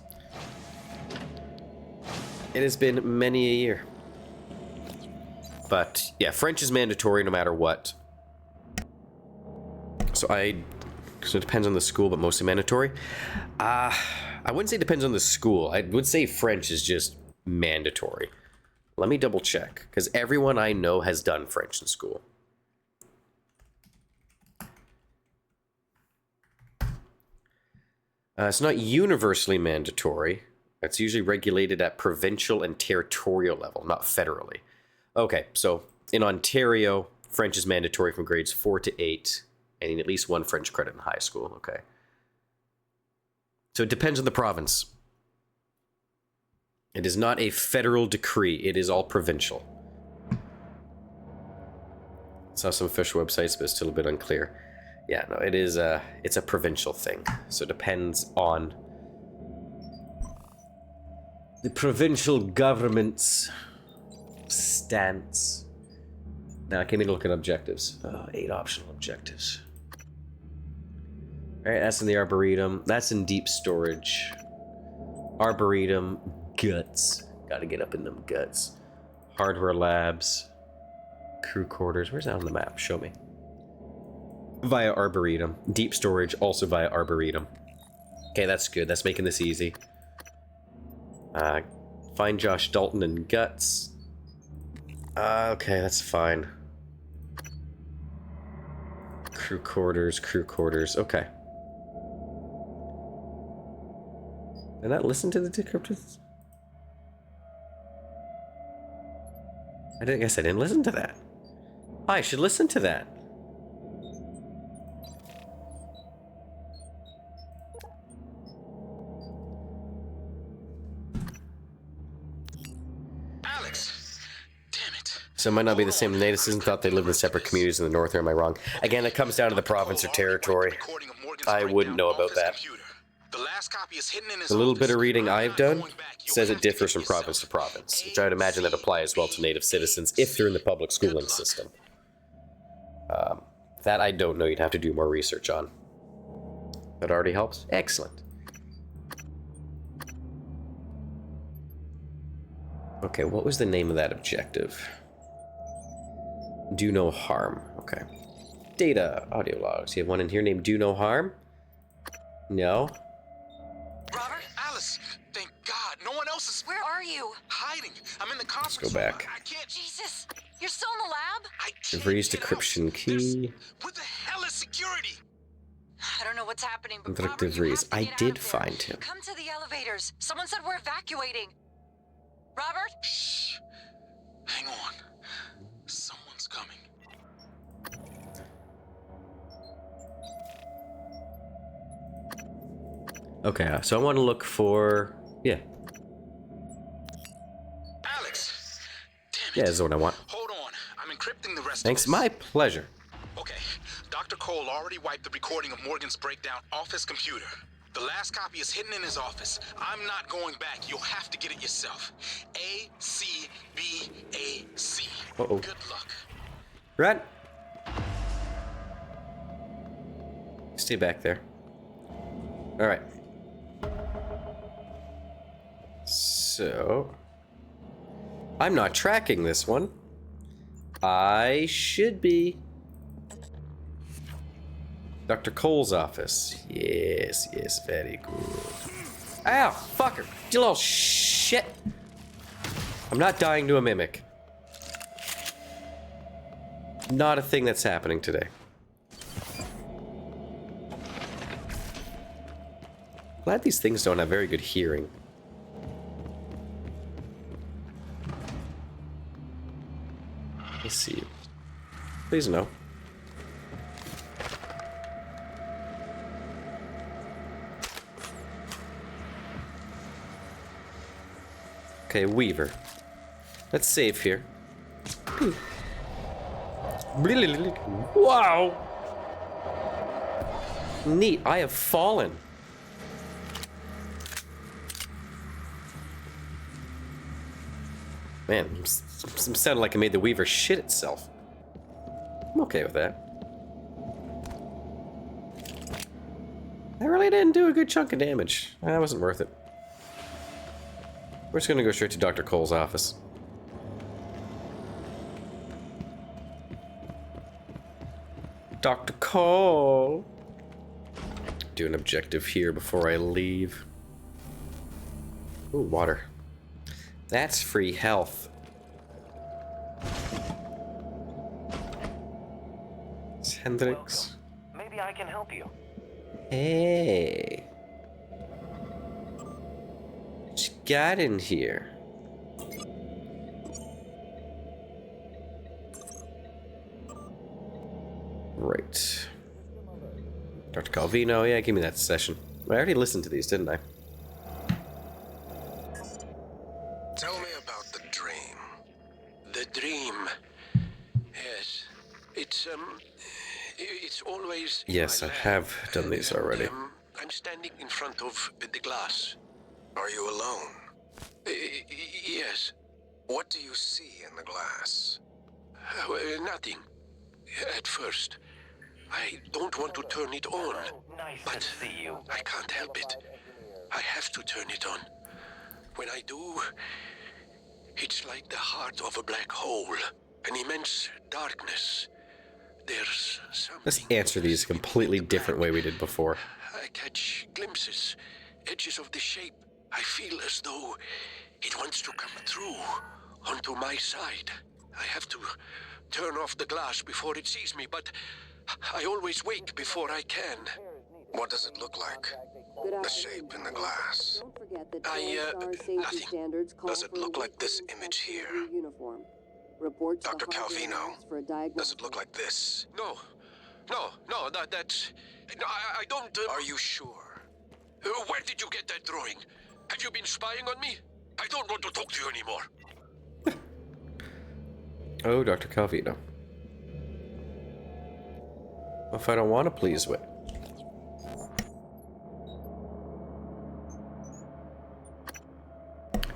It has been many a year. But yeah, French is mandatory no matter what. So it depends on the school, but mostly mandatory. I wouldn't say it depends on the school. I would say French is just mandatory. Let me double check, because everyone I know has done French in school. It's not universally mandatory. It's usually regulated at provincial and territorial level, not federally. Okay, so in Ontario, French is mandatory from grades 4 to 8, and in at least 1 French credit in high school. Okay. So it depends on the province. It is not a federal decree. It is all provincial. Saw some official websites, but it's still a bit unclear. Yeah, no, it is it's a provincial thing. So it depends on the provincial government's stance. Now I came in to look at objectives. 8 optional objectives. Alright, that's in the Arboretum. That's in deep storage. Arboretum, guts. Gotta get up in them guts. Hardware labs. Crew quarters. Where's that on the map? Show me. Via Arboretum. Deep storage, also via Arboretum. Okay, that's good. That's making this easy. Find Josh Dalton and guts. Okay, that's fine. Crew quarters, crew quarters. Okay. Did I not listen to the decryptors? I guess I didn't listen to that. Oh, I should listen to that.
Alex! Damn it.
So it might not be the same. The native citizens thought they lived in separate communities in the north, or am I wrong? Again, it comes down to the province or territory. I wouldn't know about that.
The last copy is hidden in his
The little bit of
office.
reading
I'm
I've
not
done
going back. You'll
says
have
it
to
differs
get
from
yourself.
province to province, which I would imagine that apply as well to native citizens if they're in the public schooling system. That I don't know. You'd have to do more research on. That already helps. Excellent. Okay, what was the name of that objective? Do no harm. Okay. Data, audio logs. You have one in here named Do No Harm? No.
Robert? Alice! Thank God! No one else is
Where are you?
hiding! I'm in the conference
Let's go
room.
back.
I can't...
Jesus, you're still in the lab?
I can't
Erase
get
decryption
out.
key.
What the hell is security?
I don't know what's happening, but
Interactive
Robert, you
Reese.
have to
I
get out
did
of there.
find him.
Come to the elevators. Someone said we're evacuating. Robert?
Shh. Hang on. Someone's coming.
Okay, so I want to look for... Yeah.
Alex! Damn it.
Yeah, this is what I want.
Hold on. I'm encrypting the rest
Thanks,
of this.
my pleasure.
Okay. Dr. Cole already wiped the recording of Morgan's breakdown off his computer. The last copy is hidden in his office. I'm not going back. You'll have to get it yourself. A-C-B-A-C.
Uh-oh.
Good luck.
Run! Stay back there. Alright. So... I'm not tracking this one. I should be. Dr. Cole's office. Yes, yes, very good. Ow, fucker! You little shit! I'm not dying to a mimic. Not a thing that's happening today. Glad these things don't have very good hearing. Let's see. Please no. Okay, Weaver. Let's save here. Wow! Neat, I have fallen. Man, I'm sounding like I made the Weaver shit itself. I'm okay with that. That really didn't do a good chunk of damage. That wasn't worth it. We're just gonna go straight to Dr. Cole's office. Dr. Cole! Do an objective here before I leave. Ooh, water. That's free health. It's Hendrix.
Welcome. Maybe I can help you.
Hey. What you got in here? Right. Dr. Calvino, yeah, give me that session. I already listened to these, didn't I?
Tell me about the dream. The dream. Yes. It's always. in
Yes,
my
I
lab,
have done these
and,
already.
I'm standing in front of the glass. Are you alone? Yes.
What do you see in the glass?
Nothing. At first. I don't want to turn it on.
Nice
But
to see you.
I can't help it. I have to turn it on. When I do, it's like the heart of a black hole. An immense darkness. There's something...
Let's answer these a completely different way we did before.
I catch glimpses, edges of the shape. I feel as though it wants to come through onto my side. I have to turn off the glass before it sees me, but I always wake before I can.
What does it look like? The shape in the glass.
Nothing.
Does it look like this image here? Dr. Calvino, does it look like this?
No, that's... No, I don't...
Are you sure?
Where did you get that drawing? Have you been spying on me? I don't want to talk to you anymore.
Oh, Dr. Calvino. If I don't want to please with.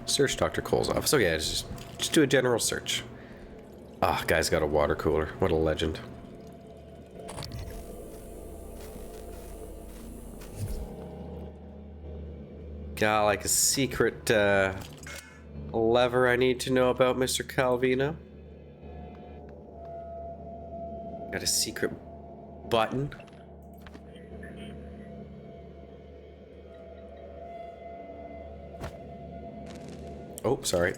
Search Dr. Cole's office. Okay, just do a general search. Ah, guy's got a water cooler. What a legend. Got like a secret lever I need to know about, Mr. Calvino. Got a secret button. Oh, sorry.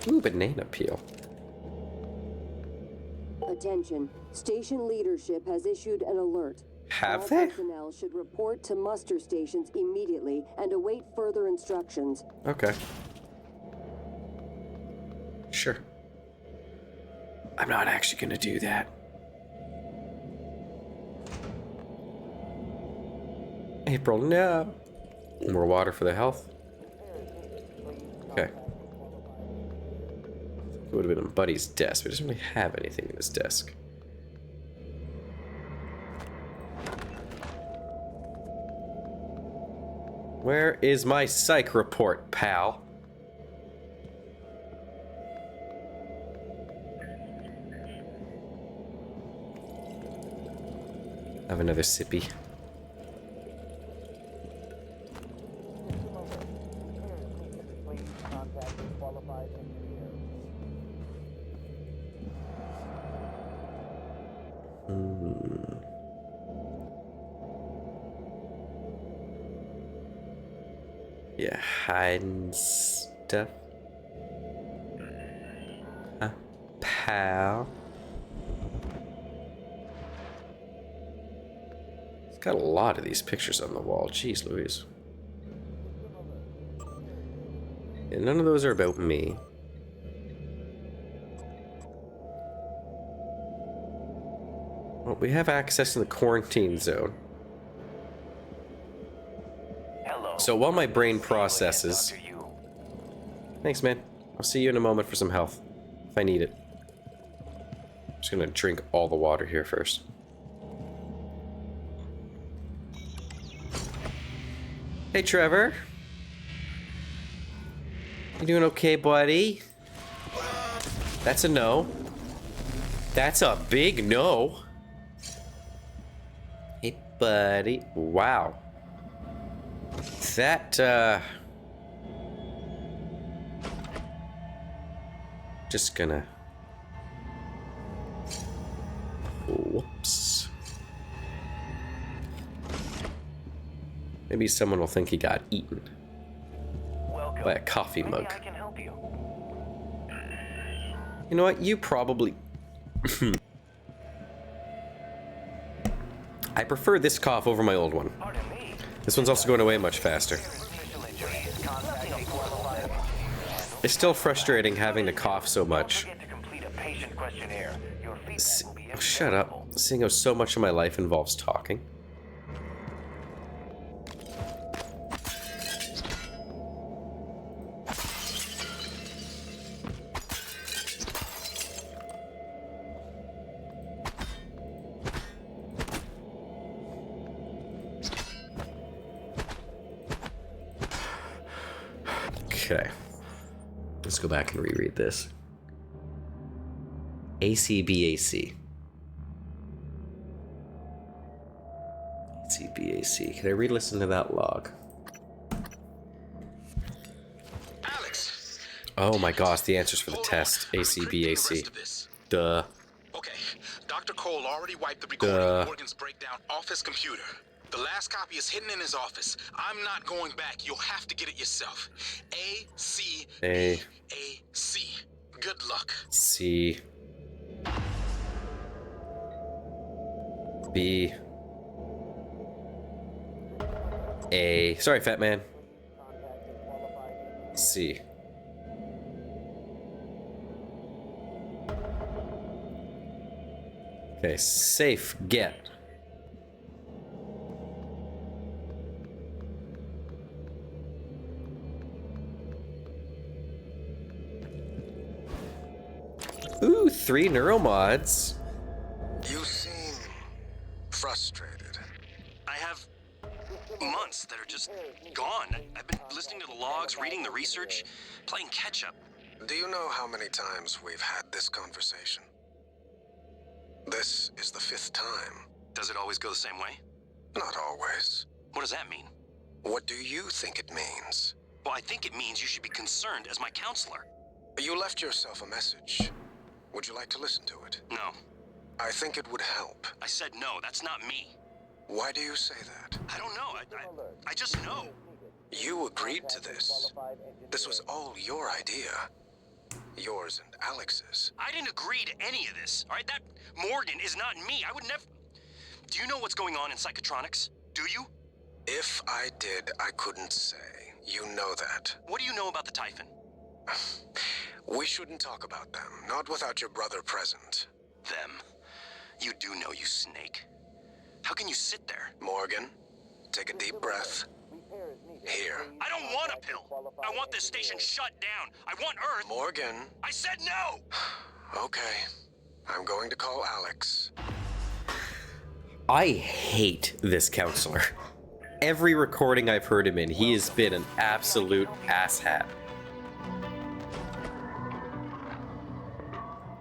Ooh, banana peel.
Attention. Station leadership has issued an alert.
Have
All
they?
personnel should report to muster stations immediately and await further instructions.
Okay. Sure. I'm not actually gonna do that. April, no. More water for the health. Okay. It would have been on Buddy's desk, but he doesn't really have anything in his desk. Where is my psych report, pal? Have another sippy. Yeah, hiding stuff. Huh, pal? It's got a lot of these pictures on the wall. Jeez Louise. Yeah, none of those are about me. Well, we have access to the quarantine zone.
Hello.
So while my brain processes...
Dr. Yu.
Thanks, man. I'll see you in a moment for some health. If I need it. I'm just gonna drink all the water here first. Hey, Trevor. You doing okay, buddy? That's a no. That's a big no. Hey, buddy. Wow. That, just gonna... Whoops. Maybe someone will think he got eaten
Welcome.
by a coffee
Maybe
mug.
I can help you.
You know what? You probably... I prefer this cough over my old one.
Pardon me.
This one's also going away much faster.
Official injuries. Contact a qualified.
It's still frustrating having to cough so
Don't
much.
forget to complete a patient questionnaire. Your feedback will be
Oh, shut up.
invaluable.
Seeing how so much of my life involves talking. Okay. Let's go back and reread this. ACBAC. ACBAC. Can I re-listen to that log?
Alex!
Oh my gosh, the answers for the
Hold
test.
on. I'm encrypting the rest
ACBAC.
of this.
Duh.
Okay, Dr. Cole already wiped the recording of Morgan's breakdown off his computer. The last copy is hidden in his office. I'm not going back. You'll have to get it yourself. A-C-B-A-C. Good luck.
C. B. A. Sorry, fat man. C. Okay, safe get. Ooh, 3 neuromods.
You seem frustrated.
I have months that are just gone. I've been listening to the logs, reading the research, playing catch-up.
Do you know how many times we've had this conversation? This is the 5th time.
Does it always go the same way?
Not always.
What does that mean?
What do you think it means?
Well, I think it means you should be concerned as my counselor.
You left yourself a message. Would you like to listen to it?
No.
I think it would help.
I said no, that's not me.
Why do you say that?
I don't know, I just know.
You agreed to this. This was all your idea. Yours and Alex's.
I didn't agree to any of this, all right? That Morgan is not me. I would never... Do you know what's going on in psychotronics? Do you?
If I did, I couldn't say. You know that.
What do you know about the Typhon?
We shouldn't talk about them, not without your brother present.
Them? You do know, you snake. How can you sit there?
Morgan, take a deep breath. Here.
I don't want a pill. I want this station shut down. I want Earth.
Morgan.
I said no!
Okay. I'm going to call Alex.
I hate this counselor. Every recording I've heard him in, he has been an absolute asshat.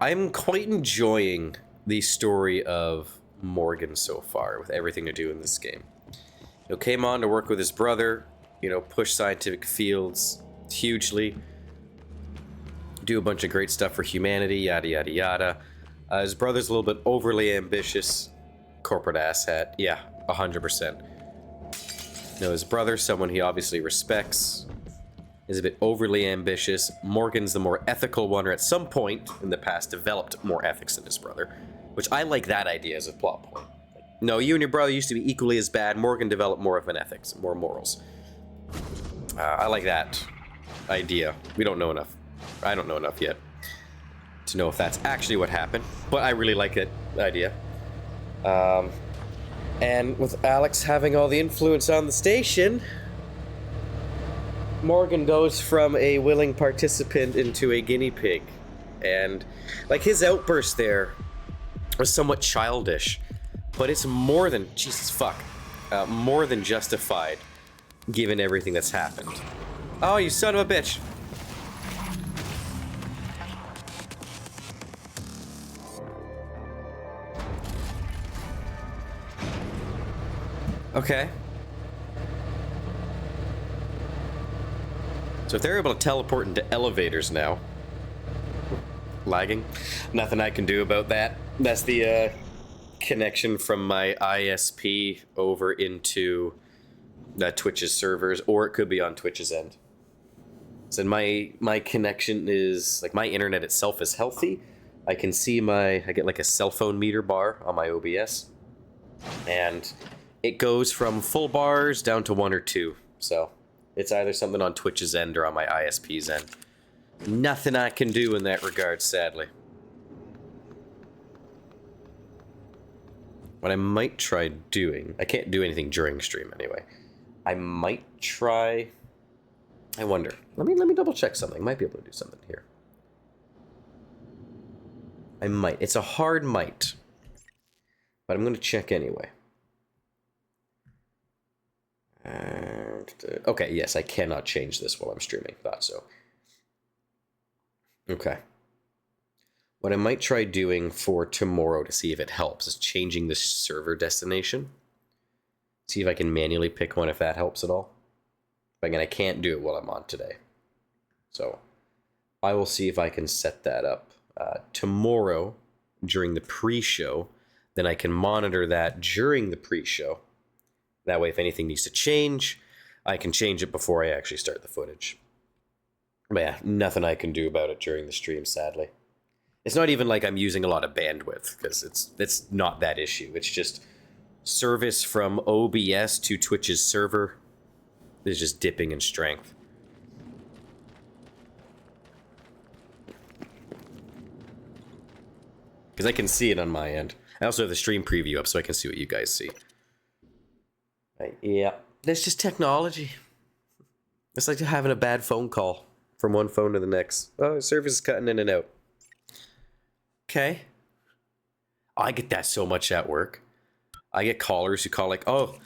I'm quite enjoying the story of Morgan so far, with everything to do in this game. You know, came on to work with his brother, you know, push scientific fields hugely, do a bunch of great stuff for humanity, yada yada yada. His brother's a little bit overly ambitious, corporate asshat, yeah, 100%. You know, his brother, someone he obviously respects, is a bit overly ambitious. Morgan's the more ethical one, or at some point in the past developed more ethics than his brother, which I like that idea as a plot point. Like, no, you and your brother used to be equally as bad. Morgan developed more of an ethics, more morals. I like that idea. We don't know enough. I don't know enough yet to know if that's actually what happened, but I really like that idea. And with Alex having all the influence on the station, Morgan goes from a willing participant into a guinea pig. And, like, his outburst there was somewhat childish, but it's more than, Jesus fuck, more than justified, given everything that's happened. Oh, you son of a bitch. Okay. So if they're able to teleport into elevators now, lagging, nothing I can do about that. That's the connection from my ISP over into Twitch's servers, or it could be on Twitch's end. So my connection is, like, my internet itself is healthy. I can see I get like a cell phone meter bar on my OBS, and it goes from full bars down to 1 or 2. So it's either something on Twitch's end or on my ISP's end. Nothing I can do in that regard, sadly. What I might try doing, I can't do anything during stream anyway. I might try, I wonder. Let me double check something. Might be able to do something here. I might. It's a hard might, but I'm going to check anyway. Okay, yes, I cannot change this while I'm streaming. Thought so. Okay. What I might try doing for tomorrow to see if it helps is changing the server destination. See if I can manually pick one if that helps at all. But again, I can't do it while I'm on today. So I will see if I can set that up tomorrow during the pre-show. Then I can monitor that during the pre-show. That way, if anything needs to change, I can change it before I actually start the footage. But yeah, nothing I can do about it during the stream, sadly. It's not even like I'm using a lot of bandwidth, because it's not that issue. It's just service from OBS to Twitch's server is just dipping in strength. Because I can see it on my end. I also have the stream preview up so I can see what you guys see. Yeah, that's just technology. It's like having a bad phone call from one phone to the next. Oh, service is cutting in and out. Okay. I get that so much at work. I get callers who call like, oh,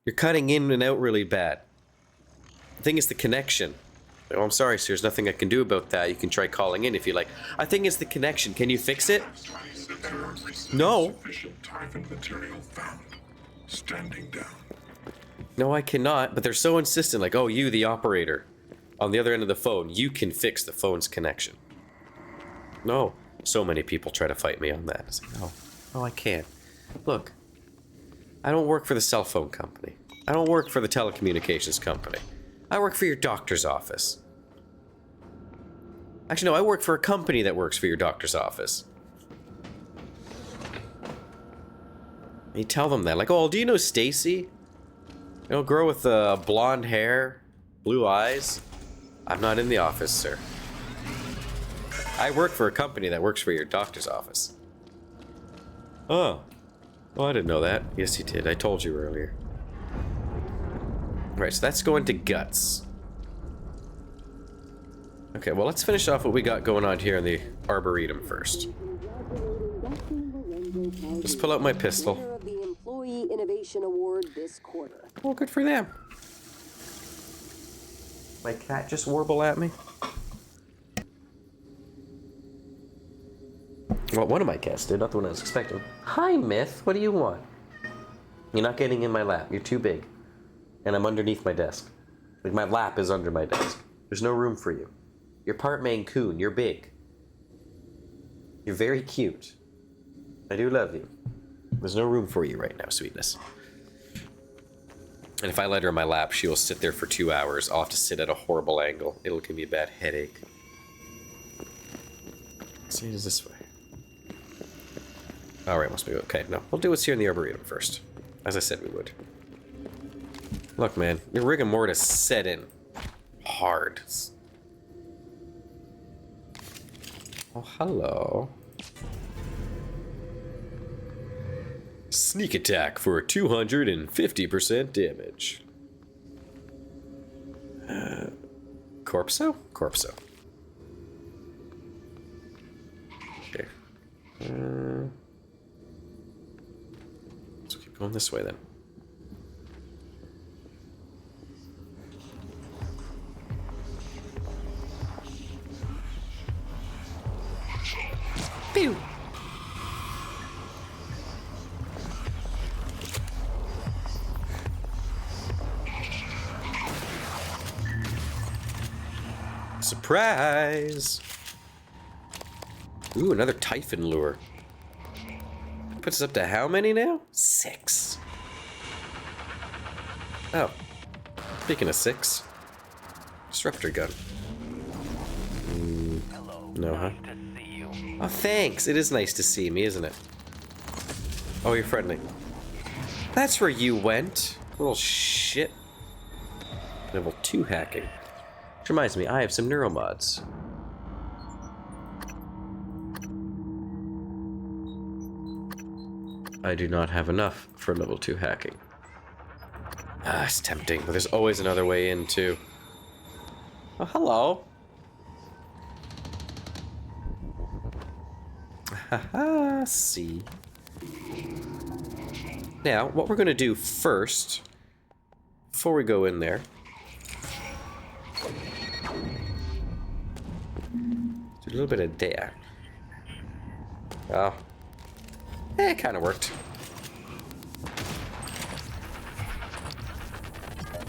you're cutting in and out really bad. The thing is the connection. Oh, I'm sorry, sir. There's nothing I can do about that. You can try calling in if you like. I think it's the connection. Can you fix it? No.
Standing down.
No, I cannot, but they're so insistent, like, oh, you, the operator, on the other end of the phone, you can fix the phone's connection. No. So many people try to fight me on that. It's like, no, I can't. Look, I don't work for the cell phone company. I don't work for the telecommunications company. I work for your doctor's office. Actually, no, I work for a company that works for your doctor's office. You tell them that, like, oh, do you know Stacy? You know, girl with blonde hair, blue eyes. I'm not in the office, sir. I work for a company that works for your doctor's office. Oh. Oh, I didn't know that. Yes, you did. I told you earlier. Right, so that's going to Guts. Okay, well, let's finish off what we got going on here in the Arboretum first. Just pull out my pistol.
Winner of the Employee Innovation Award this quarter.
Well, good for them. My cat just warble at me. Well, one of my cats did, not the one I was expecting. Hi, Myth. What do you want? You're not getting in my lap. You're too big. And I'm underneath my desk. Like, my lap is under my desk. There's no room for you. You're part Maine Coon. You're big. You're very cute. I do love you. There's no room for you right now, sweetness. And if I let her in my lap, she will sit there for 2 hours. I'll have to sit at a horrible angle. It'll give me a bad headache. See, it is this way. Alright, must be okay. No, we'll do what's here in the Arboretum first. As I said we would. Look, man, your rigor mortis set in hard. Oh, hello. Sneak attack for 250% damage. Corpso? Corpso. Okay. Let's keep going this way then. Pew! Surprise! Ooh, another Typhon lure. Puts us up to how many now? 6. Oh. Speaking of 6. Disruptor gun. No, huh? Oh, thanks. It is nice to see me, isn't it? Oh, you're friendly. That's where you went. Little shit. Level 2 hacking. Which reminds me, I have some neuromods. I do not have enough for level 2 hacking. Ah, it's tempting, but there's always another way in, too. Oh, hello. Haha, see. Now, what we're going to do first, before we go in there, Do a little bit of there. Oh. It kind of worked.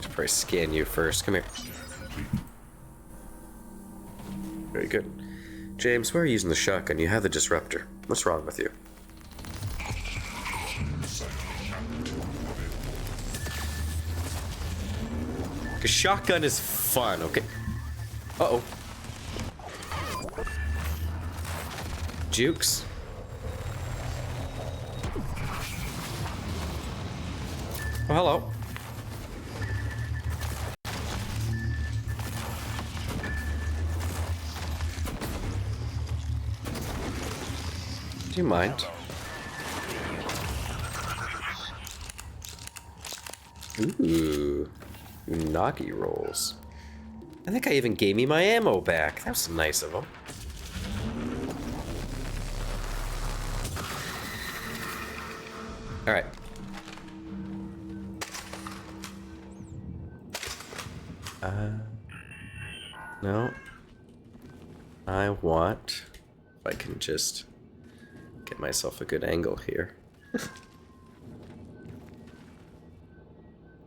Should probably scan you first. Come here. Very good. James, why are you using the shotgun? You have the disruptor. What's wrong with you? The shotgun is fun, okay? Uh-oh. Jukes. Oh, hello. Do you mind? Ooh. Unagi rolls. I think I even gave me my ammo back. That was nice of him. Alright. No. I want... If I can just get myself a good angle here.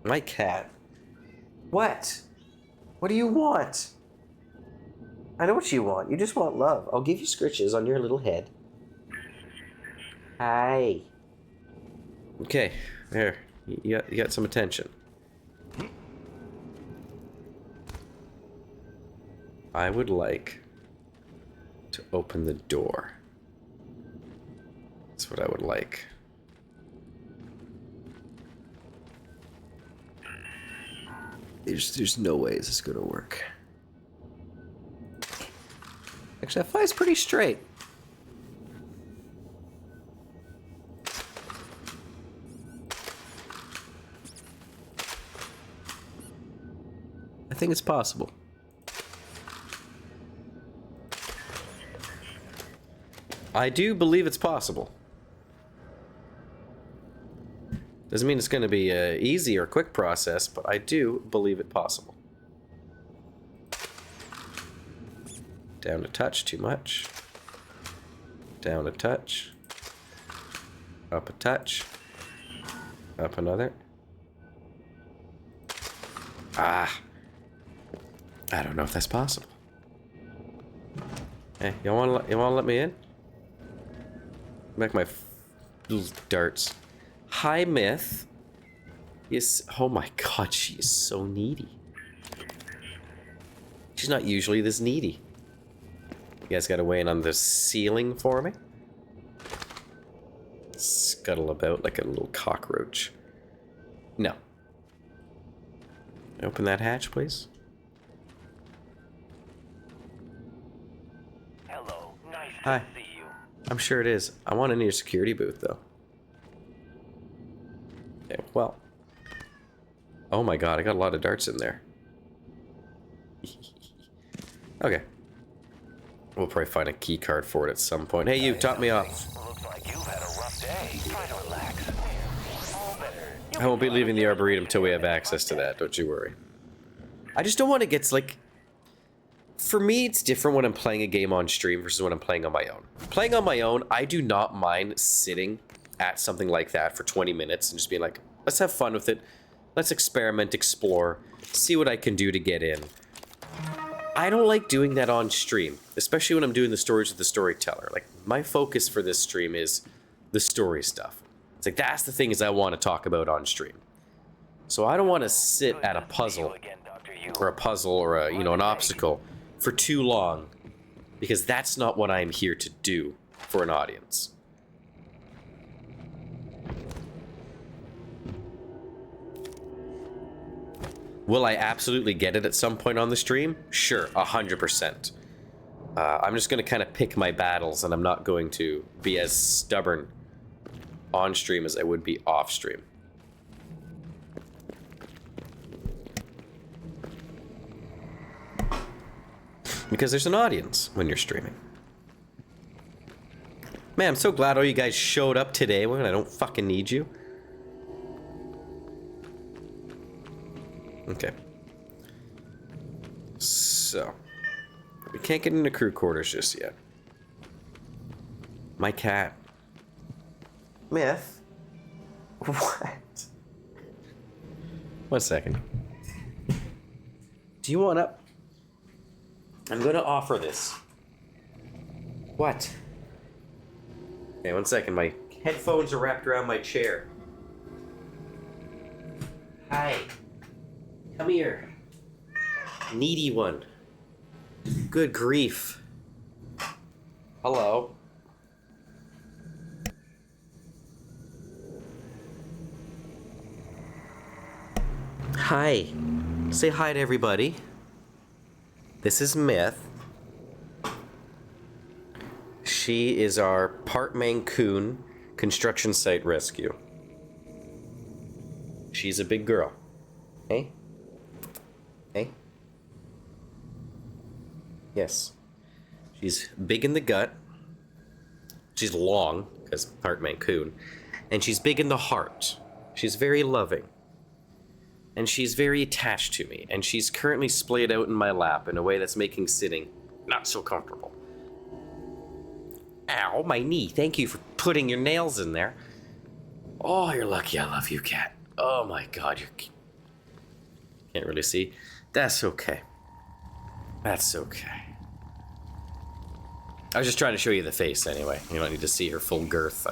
My cat. What? What do you want? I know what you want. You just want love. I'll give you scritches on your little head. Hi. Okay, there. You got some attention. I would like to open the door. That's what I would like. There's no way this is gonna work. Actually, that fly's pretty straight. I think it's possible. I do believe it's possible. Doesn't mean it's going to be an easy or quick process, but I do believe it possible. Down a touch, too much. Down a touch. Up a touch. Up another. Ah. I don't know if that's possible. Hey, you wanna let me in? Make my little darts. Hi, Myth. Yes. Oh my God, she is so needy. She's not usually this needy. You guys got to weigh in on the ceiling for me. Scuttle about like a little cockroach. No. Open that hatch, please.
Hello, nice
Hi.
to see you.
I'm sure it is. I want in your security booth, though. Okay, well. Oh my God, I got a lot of darts in there. Okay. We'll probably find a key card for it at some point. Hey, you, top me off.
Looks like you've had a rough day. Try to relax. All better.
I won't be leaving the Arboretum till we have access to that, don't you worry. I just don't want to get, like... For me, it's different when I'm playing a game on stream versus when I'm playing on my own. Playing on my own, I do not mind sitting at something like that for 20 minutes and just being like, let's have fun with it. Let's experiment, explore, see what I can do to get in. I don't like doing that on stream, especially when I'm doing the stories with the Storyteller. Like, my focus for this stream is the story stuff. It's like, that's the things I want to talk about on stream. So I don't want to sit at a puzzle, or a, you know, an obstacle for too long, because that's not what I'm here to do for an audience. Will I absolutely get it at some point on the stream? Sure, 100%. I'm just going to kind of pick my battles, and I'm not going to be as stubborn on stream as I would be off stream. Because there's an audience when you're streaming. Man, I'm so glad all you guys showed up today when I don't fucking need you. Okay. So, We can't get into crew quarters just yet. My cat. Myth? What? 1 second. Do you want to... I'm going to offer this. What? Okay, 1 second. My headphones are wrapped around my chair. Hi. Come here. Needy one. Good grief. Hello. Hi. Say hi to everybody. This is Myth. She is our part Mancoon construction site rescue. She's a big girl. Hey? Hey? Yes. She's big in the gut. She's long, because part Mancoon. And she's big in the heart. She's very loving. And she's very attached to me. And she's currently splayed out in my lap in a way that's making sitting not so comfortable. Ow, my knee. Thank you for putting your nails in there. Oh, you're lucky I love you, cat. Oh my god, you can't really see. That's okay. That's okay. I was just trying to show you the face anyway. You don't need to see her full girth.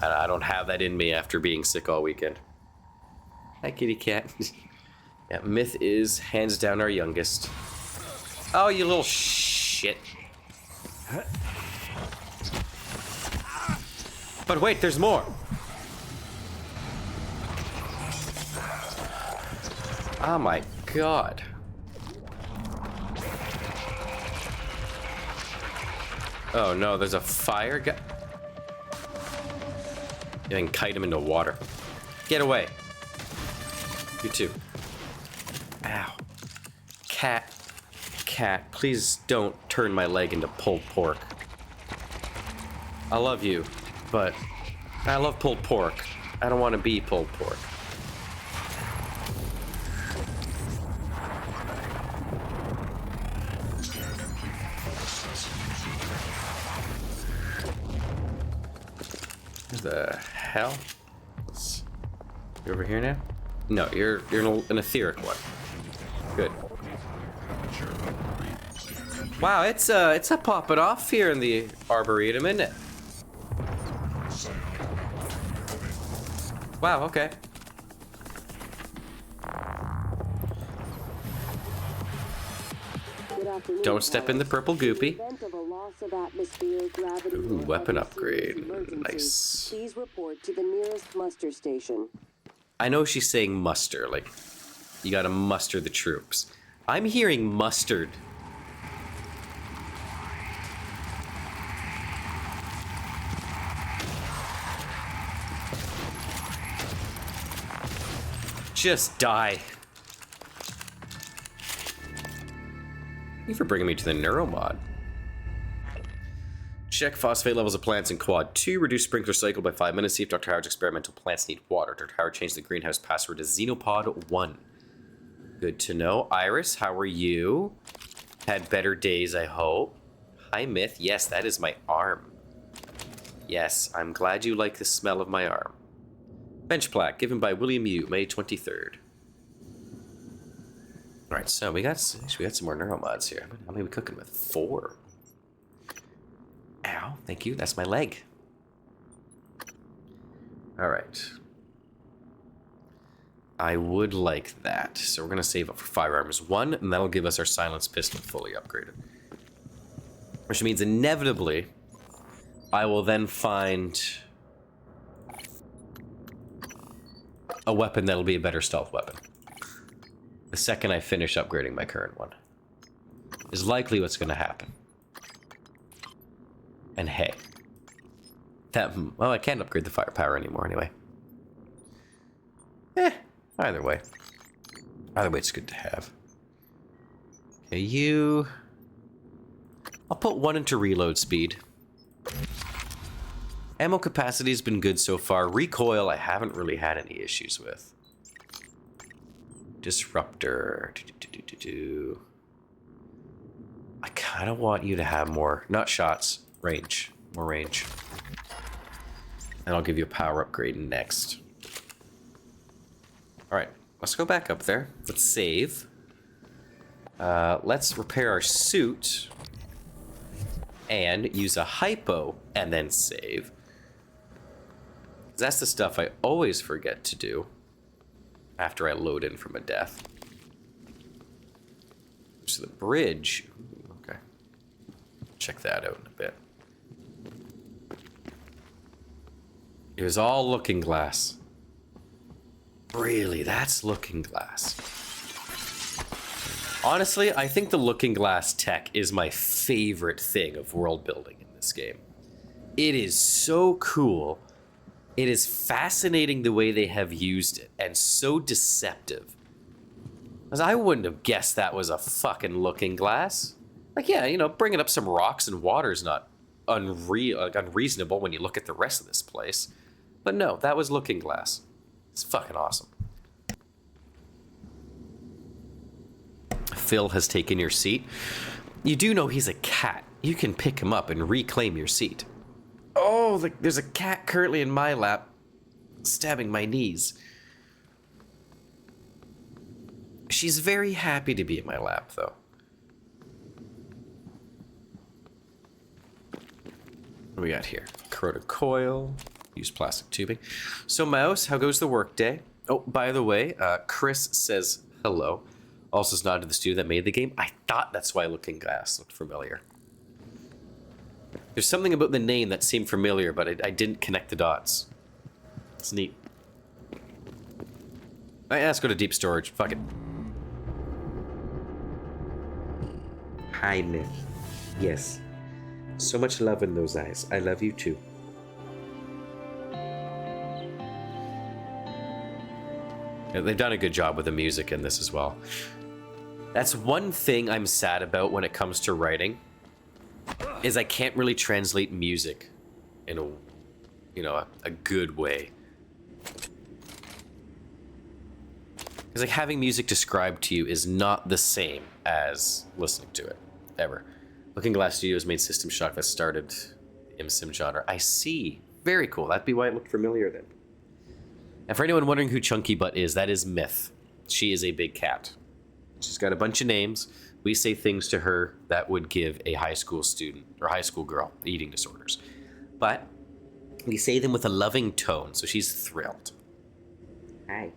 I don't have that in me after being sick all weekend. Hi, kitty cat. Yeah, Myth is hands down our youngest. Oh, you little shit. But wait, there's more. Oh my god. Oh no, there's a fire guy. You can kite him into water. Get away. You too. Ow. Cat. Cat, please don't turn my leg into pulled pork. I love you, but I love pulled pork. I don't want to be pulled pork. What the hell? You over here now? No, you're an etheric one. Good. Wow, it's a popping off here in the Arboretum, isn't it? Wow, okay. Don't step in the purple goopy. Ooh, weapon upgrade. Nice.
Please report to the nearest muster station.
I know she's saying muster, like, you gotta muster the troops. I'm hearing mustard. Just die. Thank you for bringing me to the neuromod. Check phosphate levels of plants in quad 2. Reduce sprinkler cycle by 5 minutes. See if Dr. Howard's experimental plants need water. Dr. Howard changed the greenhouse password to Xenopod 1. Good to know. Iris, how are you? Had better days, I hope. Hi, Myth. Yes, that is my arm. Yes, I'm glad you like the smell of my arm. Bench plaque given by William Yu, May 23rd. Alright, so we got some more neuromods here. How many are we cooking with? 4. Ow, thank you. That's my leg. Alright. I would like that. So we're going to save up for firearms 1, and that'll give us our silenced pistol fully upgraded. Which means inevitably, I will then find a weapon that'll be a better stealth weapon. The second I finish upgrading my current one. Is likely what's going to happen. And hey. Well, I can't upgrade the firepower anymore anyway. Either way. Either way, it's good to have. Okay, you... I'll put 1 into reload speed. Ammo capacity's been good so far. Recoil, I haven't really had any issues with. Disruptor. I don't want you to have more, not shots, range, more range. And I'll give you a power upgrade next. All right, let's go back up there. Let's save. Let's repair our suit and use a hypo and then save. That's the stuff I always forget to do after I load in from a death. So the bridge. Okay. Check that out in a bit. It was all looking glass. Really, that's looking glass. Honestly, I think the looking glass tech is my favorite thing of world building in this game. It is so cool. It is fascinating the way they have used it, and so deceptive. Because I wouldn't have guessed that was a fucking looking glass. Like, yeah, you know, bringing up some rocks and water is not unreasonable when you look at the rest of this place. But no, that was looking glass. It's fucking awesome. Phil has taken your seat. You do know he's a cat. You can pick him up and reclaim your seat. Oh, there's a cat currently in my lap, stabbing my knees. She's very happy to be in my lap, though. What do we got here? Corroded coil. Use plastic tubing. So, Mouse, how goes the workday? Oh, by the way, Chris says hello. Also, is nodded to the studio that made the game. I thought that's why Looking Glass looked familiar. There's something about the name that seemed familiar, but I didn't connect the dots. It's neat. Let's go to deep storage. Fuck it. Hi, Myth. Yes. So much love in those eyes. I love you too. Yeah, they've done a good job with the music in this as well. That's one thing I'm sad about when it comes to writing. Is I can't really translate music in a good way. Because like having music described to you is not the same as listening to it, ever. Looking Glass Studios made System Shock that started the sim genre. I see. Very cool. That'd be why it looked familiar then. And for anyone wondering who Chunky Butt is, that is Myth. She is a big cat. She's got a bunch of names. We say things to her that would give a high school student or high school girl eating disorders. But we say them with a loving tone, so she's thrilled. Hi.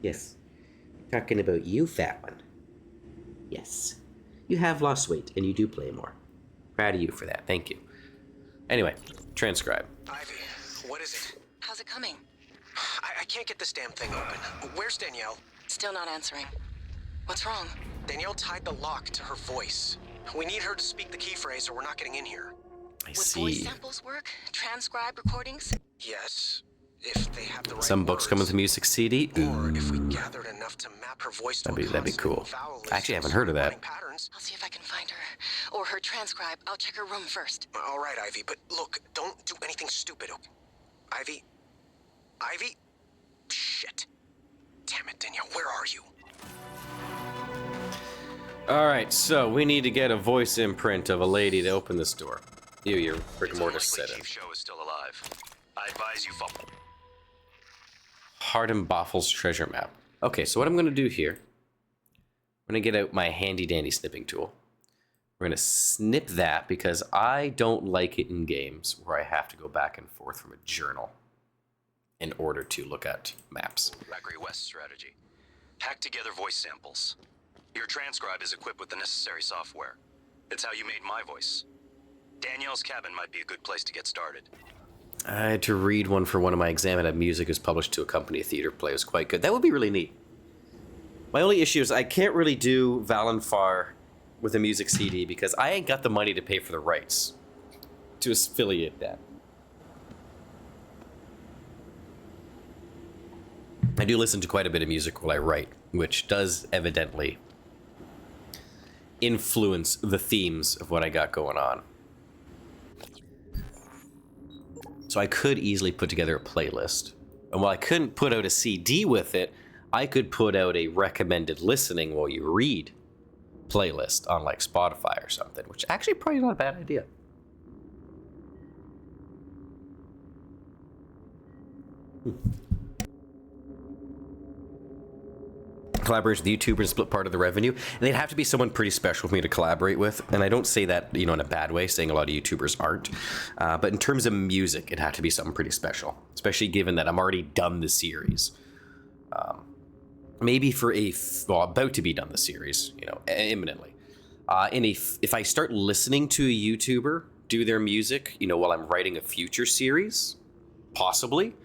Yes. Talking about you, fat one. Yes. You have lost weight, and you do play more. Proud of you for that. Thank you. Anyway, transcribe.
Ivy, what is it?
How's it coming?
I can't get this damn thing open. Where's Danielle?
Still not answering. What's wrong?
Danielle tied the lock to her voice. We need her to speak the key phrase or we're not getting in here.
I
Would
see.
voice samples work? Transcribe recordings?
Yes, if they have the right
Some books come with a music CD.
Or if we gathered enough to map her voice to
That'd be cool.
vowel
I actually
list
haven't heard of that.
running patterns.
I'll see if I can find her. Or her transcribe. I'll check her room first.
All right, Ivy, but look, don't do anything stupid. Ivy? Ivy? Shit. Damn it, Danielle, where are you?
Alright, so we need to get a voice imprint of a lady to open this door. Your brick and mortar set in.
Chief Show is still alive. I advise you follow.
Hardin Boffel's treasure map. Okay, so what I'm going to do here, I'm going to get out my handy dandy snipping tool. We're going to snip that because I don't like it in games where I have to go back and forth from a journal in order to look at maps.
Rackery West strategy. Hack together voice samples. Your transcribe is equipped with the necessary software. It's how you made my voice. Danielle's cabin might be a good place to get started.
I had to read one for one of my exam and had music is published to accompany a theater play. It was quite good. That would be really neat. My only issue is I can't really do Valenfar with a music CD because I ain't got the money to pay for the rights to affiliate that. I do listen to quite a bit of music while I write, which does evidently influence the themes of what I got going on. So I could easily put together a playlist. And while I couldn't put out a CD with it, I could put out a recommended listening while you read playlist on like Spotify or something, which actually probably not a bad idea. Collaboration with YouTubers split part of the revenue, and they'd have to be someone pretty special for me to collaborate with. And I don't say that, you know, in a bad way, saying a lot of YouTubers aren't. But in terms of music, it'd have to be something pretty special, especially given that I'm already done the series. Maybe for about to be done the series, you know, imminently. If I start listening to a YouTuber do their music, you know, while I'm writing a future series, possibly.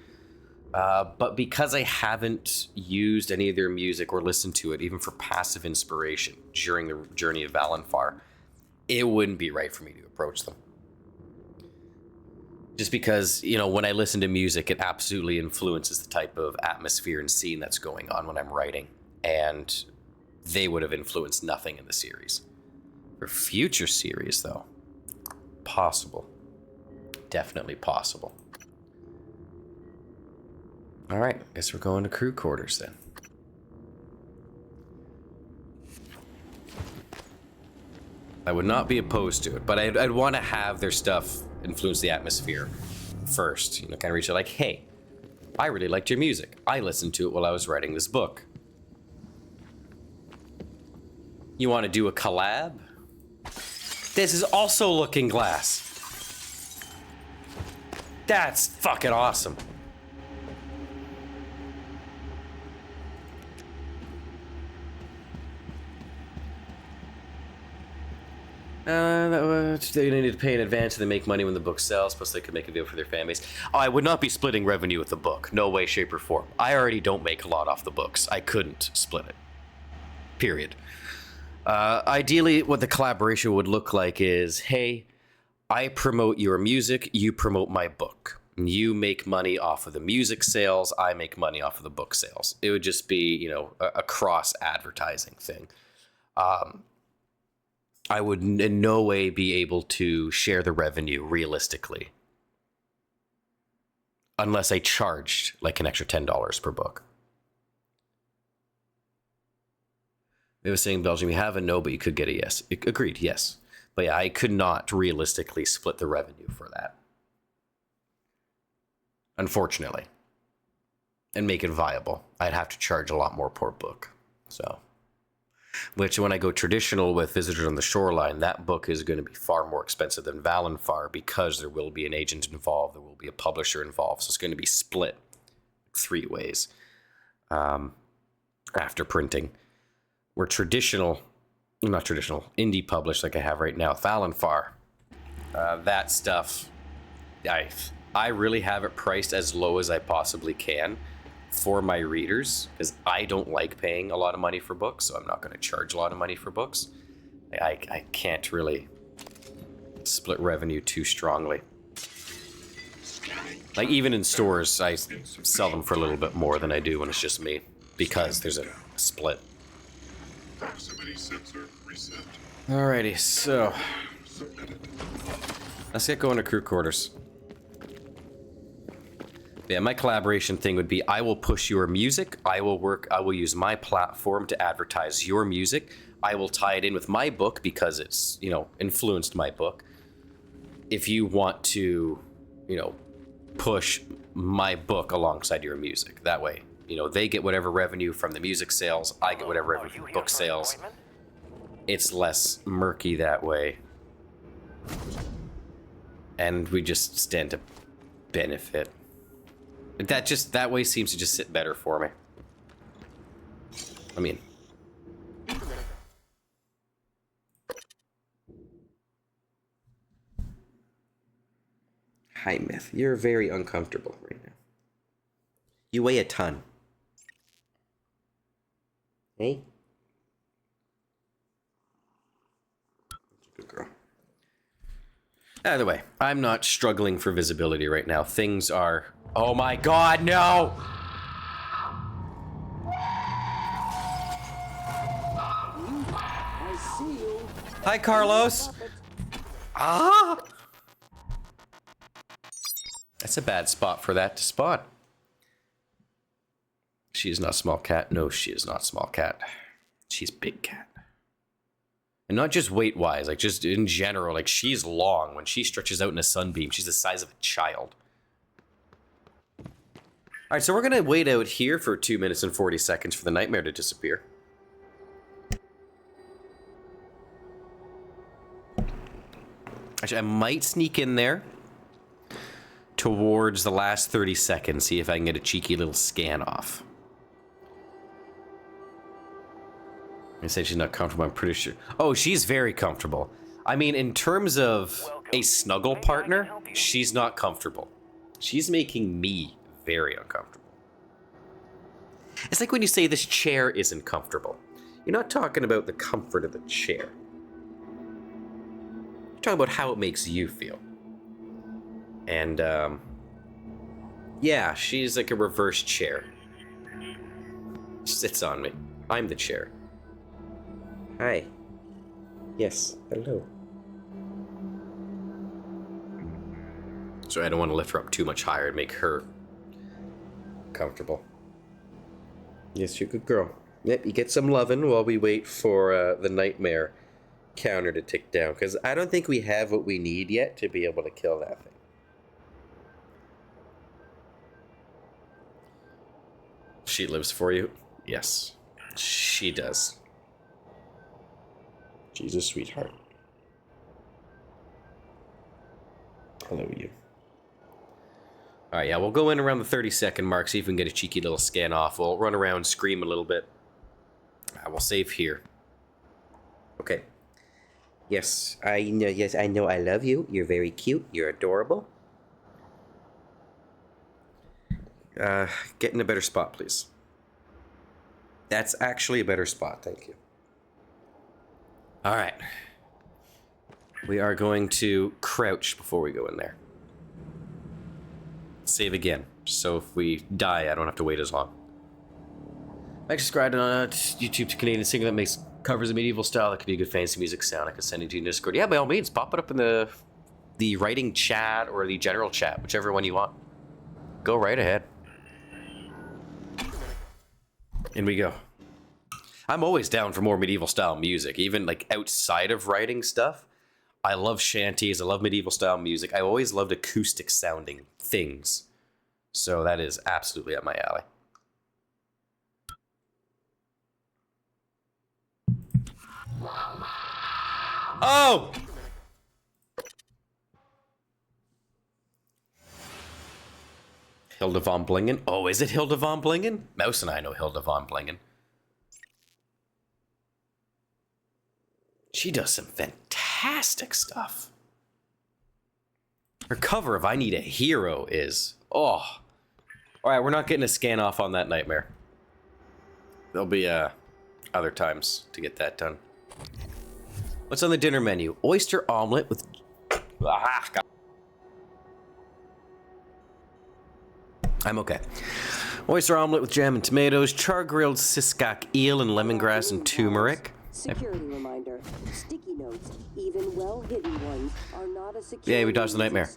But because I haven't used any of their music or listened to it, even for passive inspiration during the journey of Valenfar, it wouldn't be right for me to approach them. Just because, you know, when I listen to music, it absolutely influences the type of atmosphere and scene that's going on when I'm writing. And they would have influenced nothing in the series. For future series, though, possible. Definitely possible. All right, guess we're going to crew quarters then. I would not be opposed to it, but I'd want to have their stuff influence the atmosphere first. You know, kind of reach out like, hey, I really liked your music. I listened to it while I was writing this book. You want to do a collab? This is also Looking Glass. That's fucking awesome. They need to pay in advance and they make money when the book sells, plus they could make a deal for their families. Oh, I would not be splitting revenue with the book. No way, shape, or form. I already don't make a lot off the books. I couldn't split it. Period. Ideally, what the collaboration would look like is, hey, I promote your music, you promote my book. You make money off of the music sales, I make money off of the book sales. It would just be, you know, a cross-advertising thing. I would in no way be able to share the revenue realistically. Unless I charged like an extra $10 per book. They were saying Belgium, you have a no, but you could get a yes. Agreed, yes. But yeah, I could not realistically split the revenue for that. Unfortunately. And make it viable. I'd have to charge a lot more per book. So. Which, when I go traditional with Visitors on the Shoreline, that book is going to be far more expensive than Valenfar because there will be an agent involved, there will be a publisher involved, so it's going to be split 3 ways after printing. Where indie published like I have right now, Valenfar, that stuff, I really have it priced as low as I possibly can for my readers, because I don't like paying a lot of money for books, so I'm not going to charge a lot of money for books. I can't really split revenue too strongly. Like, even in stores, I sell them for a little bit more than I do when it's just me, because there's a split. Alrighty, so let's get going to crew quarters. Yeah, my collaboration thing would be, I will push your music, I will use my platform to advertise your music, I will tie it in with my book because it's, you know, influenced my book. If you want to, you know, push my book alongside your music, that way, you know, they get whatever revenue from the music sales, I get whatever revenue from book sales. It's less murky that way. And we just stand to benefit. That way seems to just sit better for me. I mean... Hi, Myth. You're very uncomfortable right now. You weigh a ton. Hey? Good girl. Either way, I'm not struggling for visibility right now. Things are... Oh my god, no!
I see you.
Hi, Carlos! Ah! That's a bad spot for that to spot. She is not small cat. No, she is not small cat. She's big cat. And not just weight-wise, like just in general, like she's long. When she stretches out in a sunbeam, she's the size of a child. Alright, so we're gonna wait out here for 2 minutes and 40 seconds for the nightmare to disappear. Actually, I might sneak in there towards the last 30 seconds, see if I can get a cheeky little scan off. I say she's not comfortable, I'm pretty sure. Oh, she's very comfortable. I mean, in terms of a snuggle partner, she's not comfortable. She's making me very uncomfortable. It's like when you say this chair isn't comfortable. You're not talking about the comfort of the chair. You're talking about how it makes you feel. And, yeah, she's like a reverse chair. She sits on me. I'm the chair. Hi. Yes, hello. So I don't want to lift her up too much higher and make her comfortable. Yes, you're a good girl. Yep, you get some loving while we wait for the nightmare counter to tick down, because I don't think we have what we need yet to be able to kill that thing. She lives for you? Yes, she does. She's a sweetheart. Hello, you. Alright, yeah, we'll go in around the 30-second mark, see if we can get a cheeky little scan off. We'll run around, scream a little bit. We'll save here. Okay. Yes, I know. Yes, I know. I love you. You're very cute. You're adorable. Get in a better spot, please. That's actually a better spot. Thank you. All right. We are going to crouch before we go in there. Save again, so if we die, I don't have to wait as long. I subscribed on YouTube to Canadian singer that makes covers of medieval style. That could be a good fantasy music sound. I could send it to you in Discord. Yeah, by all means, pop it up in the writing chat or the general chat, whichever one you want. Go right ahead. In we go. I'm always down for more medieval style music, even like outside of writing stuff. I love shanties, I love medieval style music. I always loved acoustic sounding things. So that is absolutely up my alley. Oh! Hilda von Blingen? Oh, is it Hilda von Blingen? Mouse and I know Hilda von Blingen. She does some fantastic stuff. Her cover of I Need a Hero is... Oh. Alright, we're not getting a scan off on that nightmare. There'll be other times to get that done. What's on the dinner menu? Oyster omelet with... Ah, God. I'm okay. Oyster omelet with jam and tomatoes, char-grilled siskak eel and lemongrass and turmeric.
Security reminder. Sticky notes, even well-hidden ones, are not a security.
Yeah, we dodged the nightmare.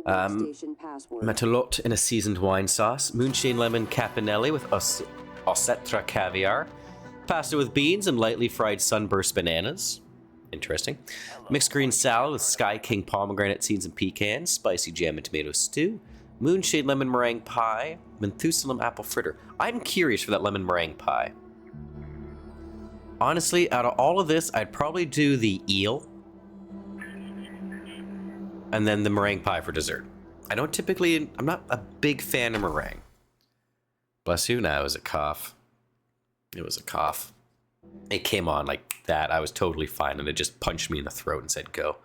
Matelote in a seasoned wine sauce, moonshine lemon caponelli with ossetra caviar, pasta with beans and lightly fried sunburst bananas. Interesting. Mixed green salad with Sky King pomegranate seeds and pecans, spicy jam and tomato stew, moonshade lemon meringue pie, Methusalem apple fritter. I'm curious for that lemon meringue pie. Honestly, out of all of this, I'd probably do the eel and then the meringue pie for dessert. I don't typically, I'm not a big fan of meringue. Bless you. No, it was a cough. It was a cough. It came on like that. I was totally fine, and it just punched me in the throat and said, go.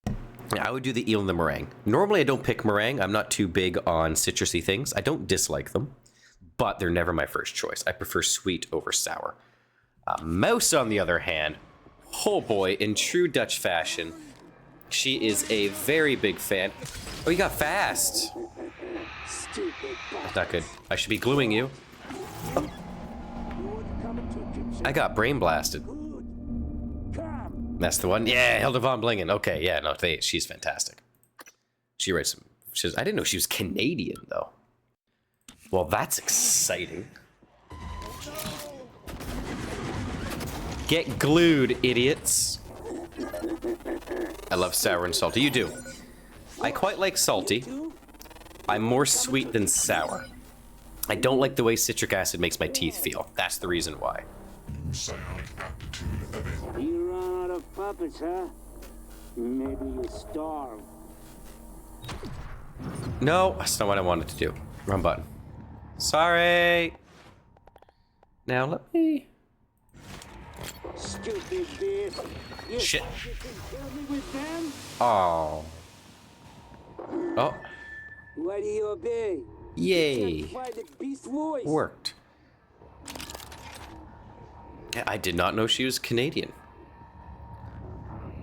Yeah, I would do the eel and the meringue. Normally, I don't pick meringue. I'm not too big on citrusy things. I don't dislike them, but they're never my first choice. I prefer sweet over sour. Mouse, on the other hand, oh boy, in true Dutch fashion, she is a very big fan. Oh, you got fast. That's not good. I should be gluing you. Oh. I got brain blasted. That's the one. Yeah, Hilda von Blingen. Okay, yeah, no, she's fantastic. She writes some. I didn't know she was Canadian though. Well, that's exciting. Get glued, idiots. I love sour and salty. You do. I quite like salty. I'm more sweet than sour. I don't like the way citric acid makes my teeth feel. That's the reason why.
You run out of puppets, huh? Maybe you starve.
No, that's not what I wanted to do. Wrong button. Sorry. Now let me...
Stupid bitch. You
Shit.
thought you could kill me with them?
Oh. Oh.
Why do you obey?
Yay.
Can't find the beast voice.
Worked. Yeah, I did not know she was Canadian.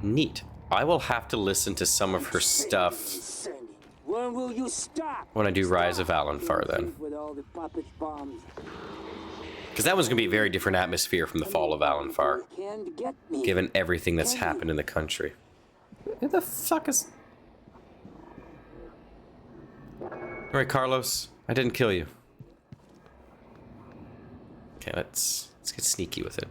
Neat. I will have to listen to some of her stuff
When will you stop?
when I do Rise of Alanfar then.
With all the puppet bombs.
Because that one's going to be a very different atmosphere from the Fall of Alanfar,
Can't get me.
given everything that's happened in the country. Who the fuck is... Alright, Carlos. I didn't kill you. Okay, let's get sneaky with it.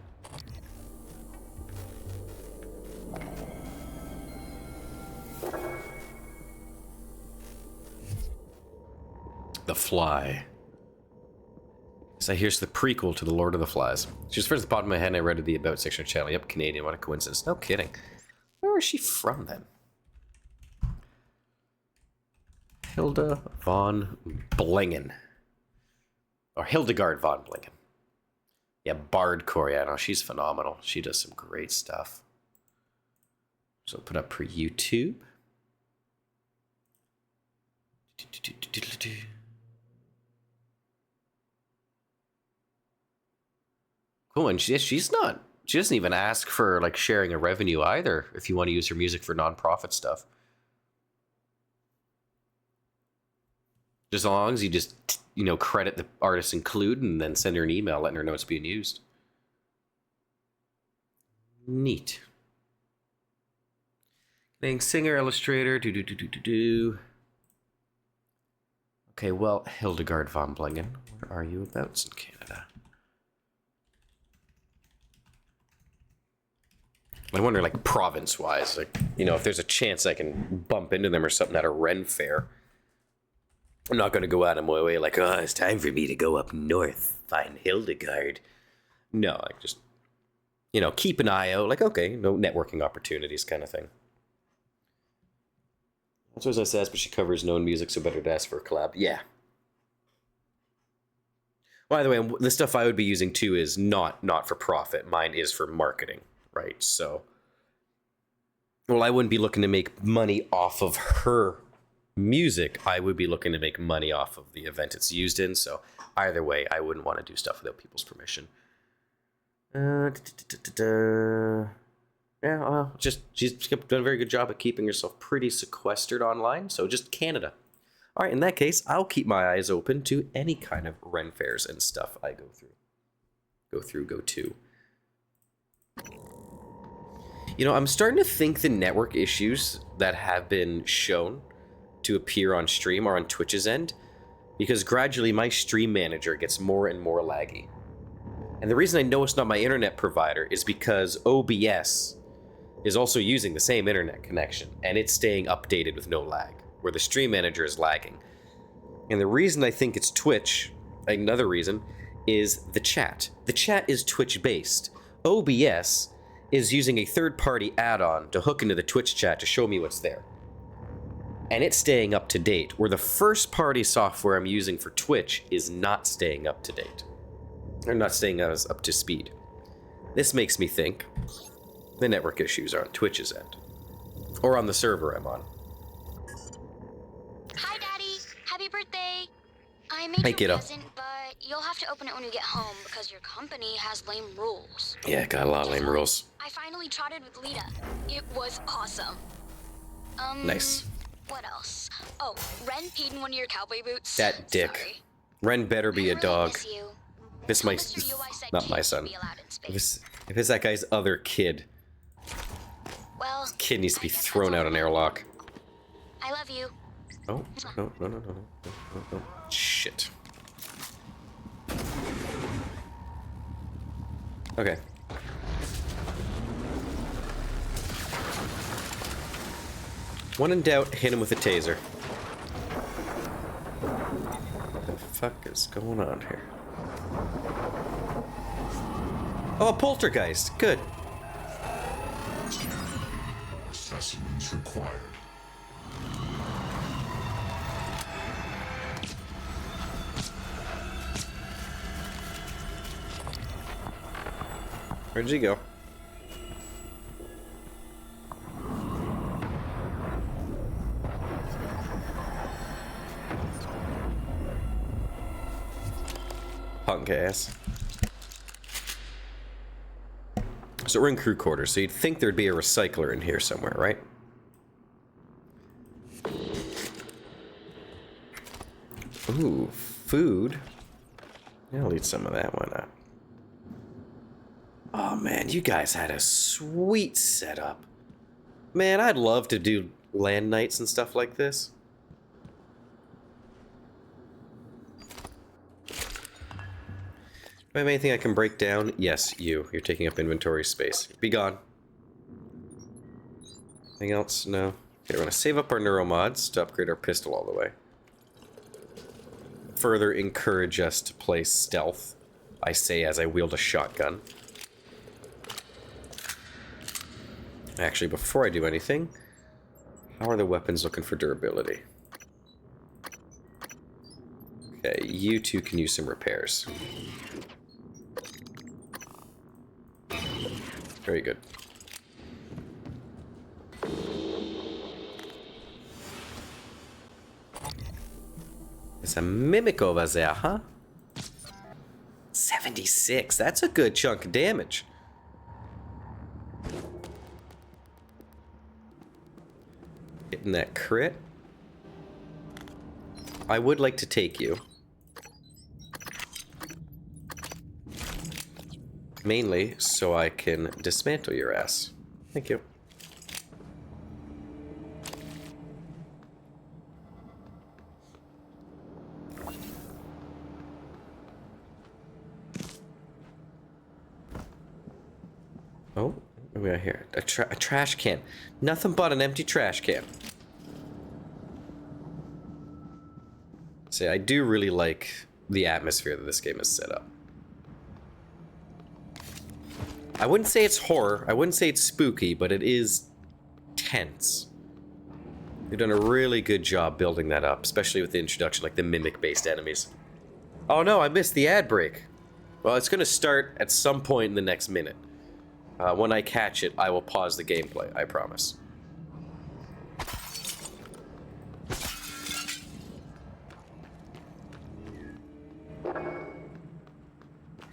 The Fly. So here's the prequel to The Lord of the Flies. She was first at the bottom of my head and I read the About section channel. Yep, Canadian, what a coincidence. No kidding. Where is she from then? Hilda von Blingen. Or Hildegard von Blingen. Yeah, Bardcore, yeah, no, she's phenomenal. She does some great stuff. So put up her YouTube. Cool, and she's not, she doesn't even ask for like sharing a revenue either if you want to use her music for non-profit stuff. Just as long as you just, you know, credit the artist include and then send her an email letting her know it's being used. Neat. Being singer, illustrator, Okay, well, Hildegard von Blingen, where are you abouts in Canada? I wonder, like, province-wise, like, you know, if there's a chance I can bump into them or something at a Ren fair. I'm not going to go out of my way like, oh, it's time for me to go up north, find Hildegard. No, like, just, you know, keep an eye out, like, okay, no networking opportunities kind of thing. That's what I says, but she covers known music, so better to ask for a collab. Yeah. By the way, the stuff I would be using too is not for profit. Mine is for marketing, right? So, well, I wouldn't be looking to make money off of her music. I would be looking to make money off of the event it's used in. So, either way, I wouldn't want to do stuff without people's permission. Yeah, well, just she's done a very good job at keeping herself pretty sequestered online. So just Canada. All right, in that case, I'll keep my eyes open to any kind of Ren fairs and stuff I go to. You know, I'm starting to think the network issues that have been shown to appear on stream are on Twitch's end, because gradually my stream manager gets more and more laggy. And the reason I know it's not my internet provider is because OBS is also using the same internet connection, and it's staying updated with no lag, where the stream manager is lagging. And the reason I think it's Twitch, another reason, is the chat. The chat is Twitch-based. OBS is using a third-party add-on to hook into the Twitch chat to show me what's there. And it's staying up to date, where the first-party software I'm using for Twitch is not staying up to date. Or not staying as up to speed. This makes me think the network issues are on Twitch's end. Or on the server I'm on.
Hi, Daddy. Happy birthday. I made
Hey,
you a
kiddo.
present, but you'll have to open it when you get home because your company has lame rules.
Yeah, got a lot of lame rules.
I finally trotted with Lita. It was awesome.
Nice.
What else? Oh, Ren peed in one of your cowboy boots.
That dick.
Sorry.
Ren better be
I
a
really
dog.
miss you.
This
Tell
my,
Mr. UI said
not my
kids should
son.
be allowed in space.
If it's that guy's other kid,
Well,
kid needs to be
I guess that's
thrown
all
out an
for now.
airlock.
I love you.
Oh, no. Shit. When in doubt, hit him with a taser. What the fuck is going on here? Oh, a poltergeist. Good.
Specimens required.
Where'd you go? Punk ass. So we're in crew quarters, so you'd think there'd be a recycler in here somewhere, right? Ooh, food. Yeah, I'll eat some of that, why not? Oh man, you guys had a sweet setup. Man, I'd love to do land nights and stuff like this. Do I have anything I can break down? Yes, you. You're taking up inventory space. Be gone. Anything else? No. Okay, we're gonna save up our neuromods to upgrade our pistol all the way. Further encourage us to play stealth. I say as I wield a shotgun. Actually, before I do anything, how are the weapons looking for durability? Okay, you two can use some repairs. Very good. It's a mimic over there, huh? 76, that's a good chunk of damage. Hitting that crit. I would like to take you. Mainly so I can dismantle your ass. Thank you. Oh, what do we got here? A trash can. Nothing but an empty trash can. See, I do really like the atmosphere that this game is set up. I wouldn't say it's horror, I wouldn't say it's spooky, but it is tense. They've done a really good job building that up, especially with the introduction, like the mimic-based enemies. Oh no, I missed the ad break. Well, it's gonna start at some point in the next minute. When I catch it, I will pause the gameplay, I promise.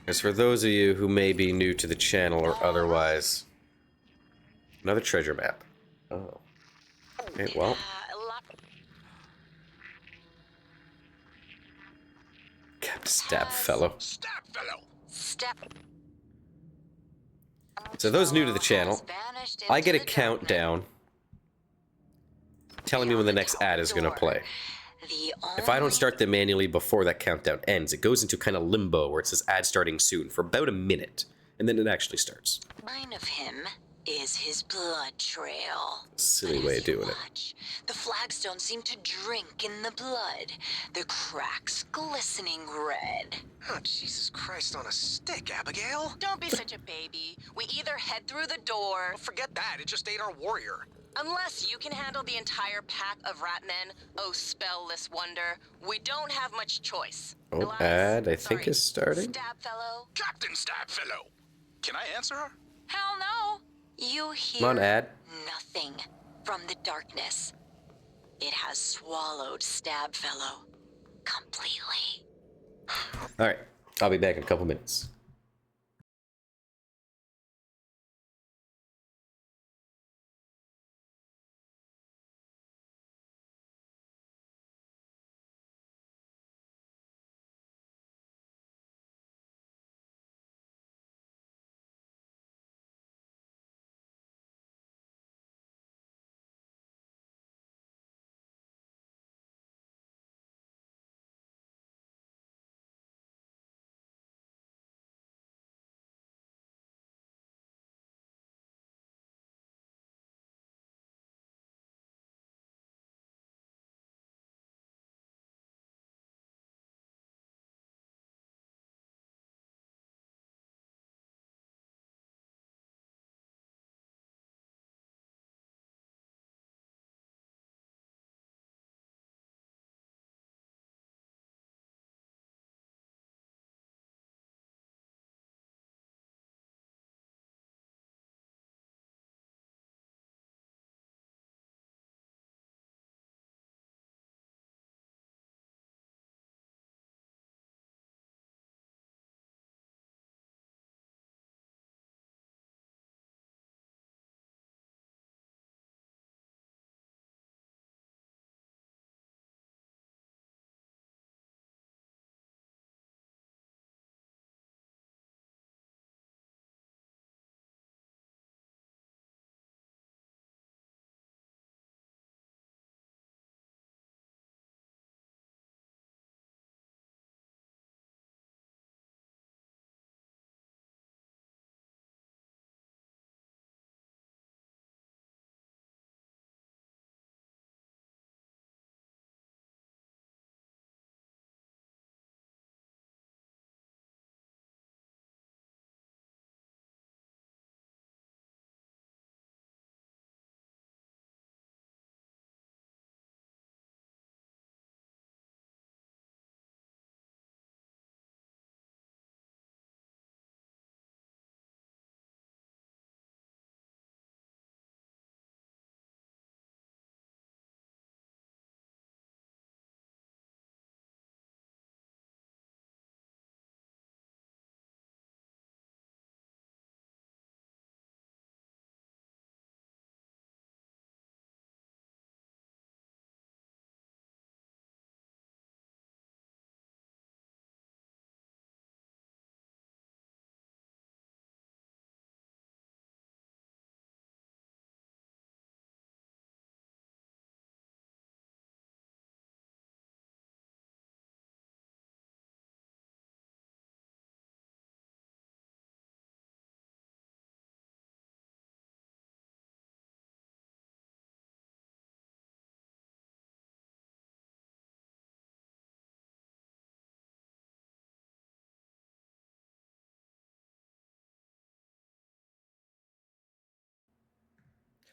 As for those of you who may be new to the channel or otherwise, another treasure map. Oh. Okay, well. Captain Stab Fellow.
Stab fellow.
Step.
So those new to the channel, I get a countdown telling me when the next ad is going to play. If I don't start them manually before that countdown ends, it goes into kind of limbo where it says ad starting soon for about a minute, and then it actually starts.
Mine of him is his blood trail.
Silly way of doing it.
The flagstones seem to drink in the blood, the cracks glistening red.
Oh, Jesus Christ on a stick, Abigail.
Don't be such a baby. We either head through the door...
Well, forget that. It just ate our warrior.
Unless you can handle the entire pack of rat men, oh spellless wonder, we don't have much choice.
Oh,
Elias,
ad, I think, is starting.
Stab fellow.
Captain Stab fellow. Can I answer her?
Hell no. You hear
Come on, ad.
nothing from the darkness. It has swallowed Stab fellow completely.
Alright, I'll be back in a couple minutes.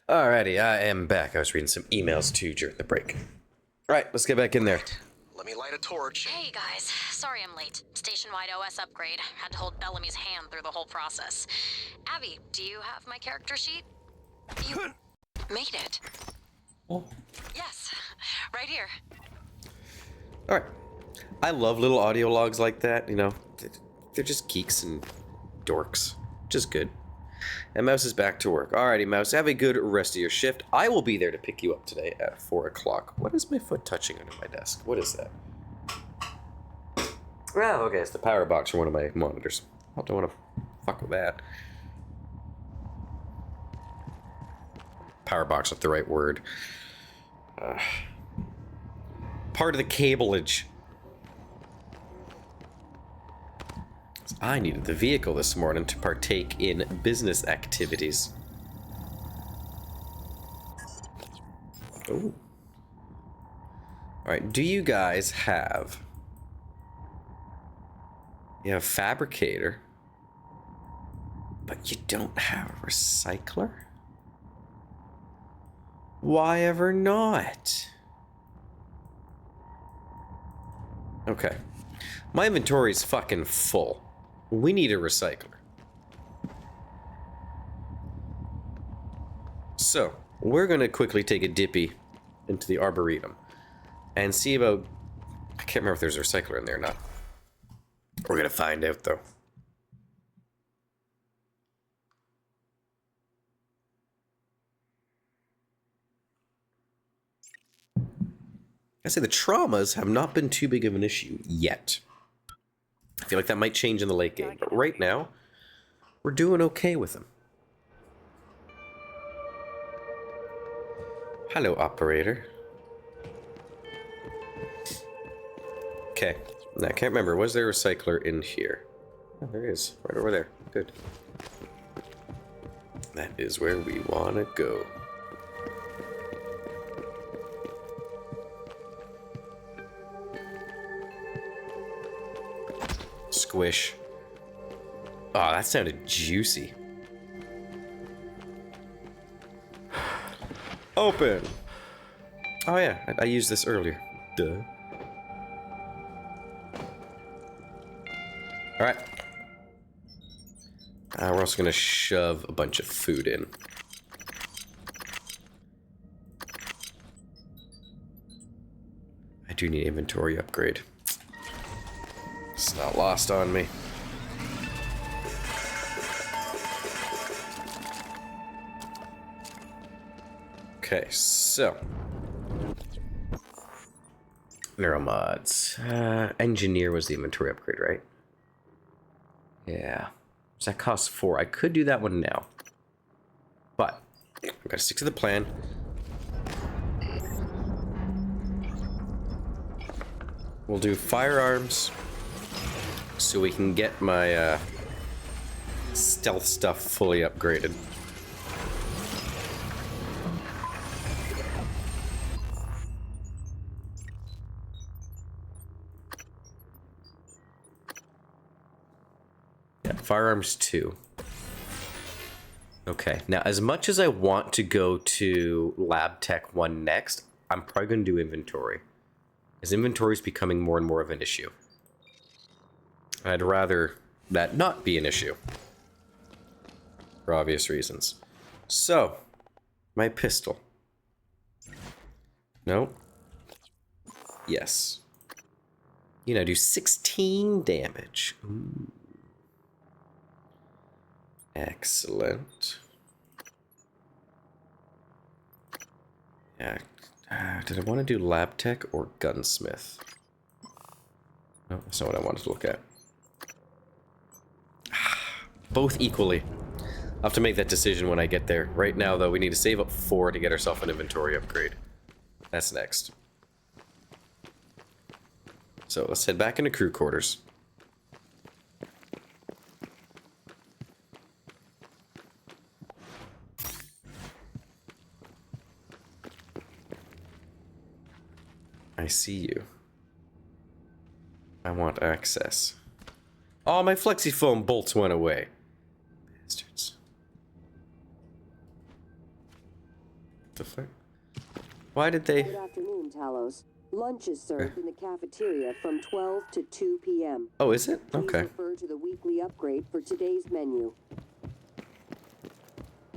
Alrighty, I am back. I was reading some emails too during the break. Alright, let's get back in there.
Let me light a torch.
Hey guys, sorry I'm late. Station-wide OS upgrade. Had to hold Bellamy's hand through the whole process. Abby, do you have my character sheet?
You made it.
Oh.
Yes, right here.
Alright. I love little audio logs like that, you know. They're just geeks and dorks. Just good. And Mouse is back to work. Alrighty, Mouse, have a good rest of your shift. I will be there to pick you up today at 4 o'clock. What is my foot touching under my desk? What is that? Oh, okay, it's the power box for one of my monitors. I don't want to fuck with that. Power box, not the right word. Part of the cableage. I needed the vehicle this morning to partake in business activities. Ooh. Alright, do you guys have... You have a fabricator, but you don't have a recycler? Why ever not? Okay. My inventory's fucking full. We need a recycler. So, we're gonna quickly take a dippy into the Arboretum and see about... I can't remember if there's a recycler in there or not. We're gonna find out, though. I say the traumas have not been too big of an issue yet. I feel like that might change in the late game, but right now, we're doing okay with them. Hello, operator. Okay, now I can't remember, was there a recycler in here? Oh, there is, right over there. Good. That is where we want to go. Squish. Oh, that sounded juicy. Open! Oh yeah, I used this earlier. Duh. Alright. We're also gonna shove a bunch of food in. I do need inventory upgrade. It's not lost on me. Okay, so neuromods. Engineer was the inventory upgrade, right? Yeah. So that costs 4. I could do that one now, but I'm gonna stick to the plan. We'll do firearms, so we can get my stealth stuff fully upgraded. Yeah, firearms 2. Okay, now as much as I want to go to Lab Tech 1 next, I'm probably going to do inventory. As inventory is becoming more and more of an issue. I'd rather that not be an issue. For obvious reasons. So, my pistol. No. Yes. You know, do 16 damage. Ooh. Excellent. Yeah. Did I want to do lab tech or gunsmith? No, that's not what I wanted to look at. Both equally. I'll have to make that decision when I get there. Right now, though, we need to save up 4 to get ourselves an inventory upgrade. That's next. So let's head back into crew quarters. I see you. I want access. Oh, my flexifoam bolts went away. Bastards. the fuck? Why did they...
Good afternoon, Talos. Lunch is served in the cafeteria from 12 to 2 p.m.
Oh, is it?
Please
Okay.
refer to the weekly upgrade for today's menu.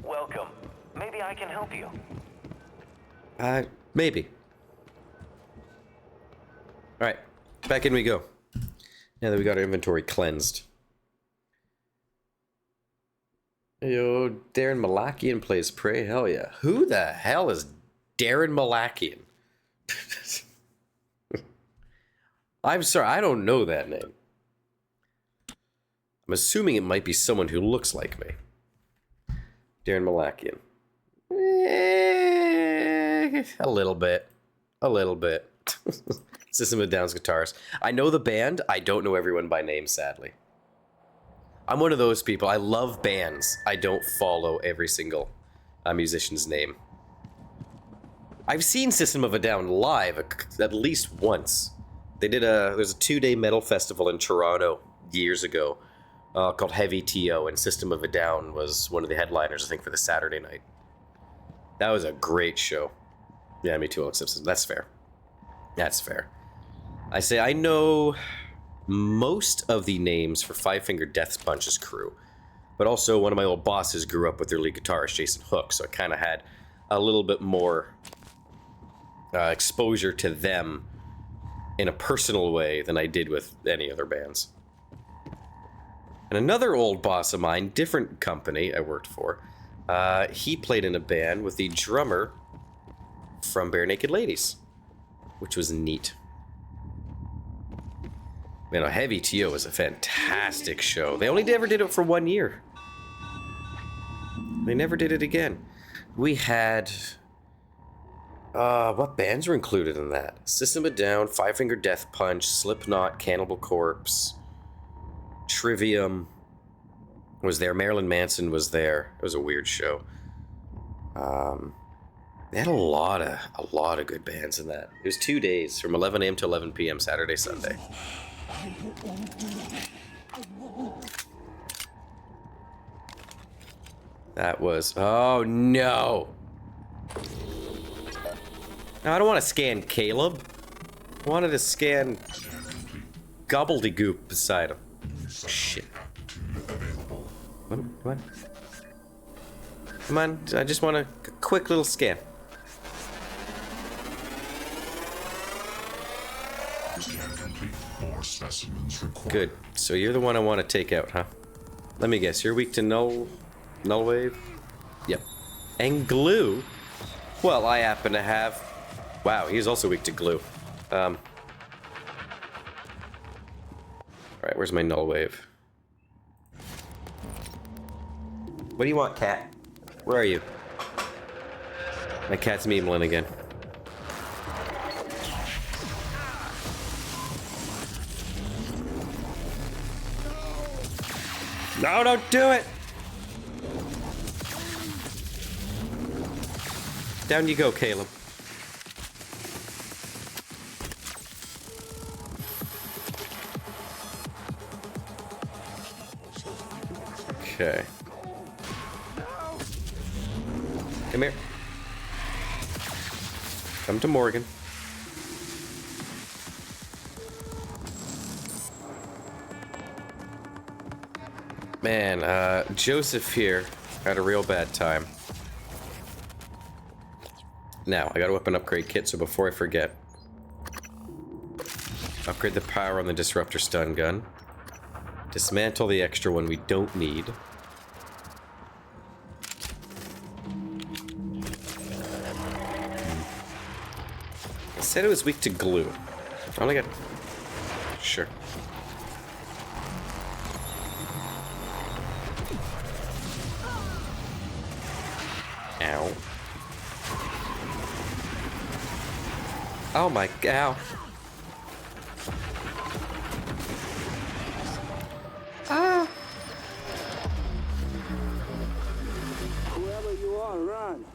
Welcome. Maybe I can help you.
Maybe. Alright, back in we go. Now that we got our inventory cleansed. Yo, Darren Malakian plays Prey. Hell yeah. Who the hell is Darren Malakian? I'm sorry, I don't know that name. I'm assuming it might be someone who looks like me. Darren Malakian. A little bit. A little bit. System of Down's guitarist. I know the band. I don't know everyone by name, sadly. I'm one of those people. I love bands. I don't follow every single musician's name. I've seen System of a Down live at least once. They did there's a 2-day metal festival in Toronto years ago called Heavy T.O. and System of a Down was one of the headliners, I think, for the Saturday night. That was a great show. Yeah, me too, except that's fair. That's fair. I say I know most of the names for Five Finger Death Punch's crew, but also one of my old bosses grew up with their lead guitarist, Jason Hook, so I kind of had a little bit more exposure to them in a personal way than I did with any other bands. And another old boss of mine, different company I worked for, he played in a band with the drummer from Bare Naked Ladies, which was neat. Man, a Heavy T.O. was a fantastic show. They only ever did it for 1 year. They never did it again. We had... what bands were included in that? System of a Down, Five Finger Death Punch, Slipknot, Cannibal Corpse, Trivium was there. Marilyn Manson was there. It was a weird show. They had a lot of good bands in that. It was 2 days, from 11 a.m. to 11 p.m. Saturday, Sunday. That was... Oh, no! No, I don't want to scan Caleb. I wanted to scan gobbledygook beside him. Shit. Come on. Come on, I just want a quick little scan.
More specimens required.
Good. So you're the one I want to take out, huh? Let me guess. You're weak to null wave? Yep. And glue? Well, I happen to have... Wow, he's also weak to glue. Alright, where's my null wave? What do you want, cat? Where are you? My cat's memeling again. No, don't do it! Down you go, Caleb. Okay. Come here. Come to Morgan. Man, Joseph here had a real bad time. Now, I got a weapon upgrade kit, so before I forget, upgrade the power on the disruptor stun gun. Dismantle the extra one we don't need. I said it was weak to glue. I only got... Sure. Ow. Oh my... Ow. Ah!
Whoever you are, run.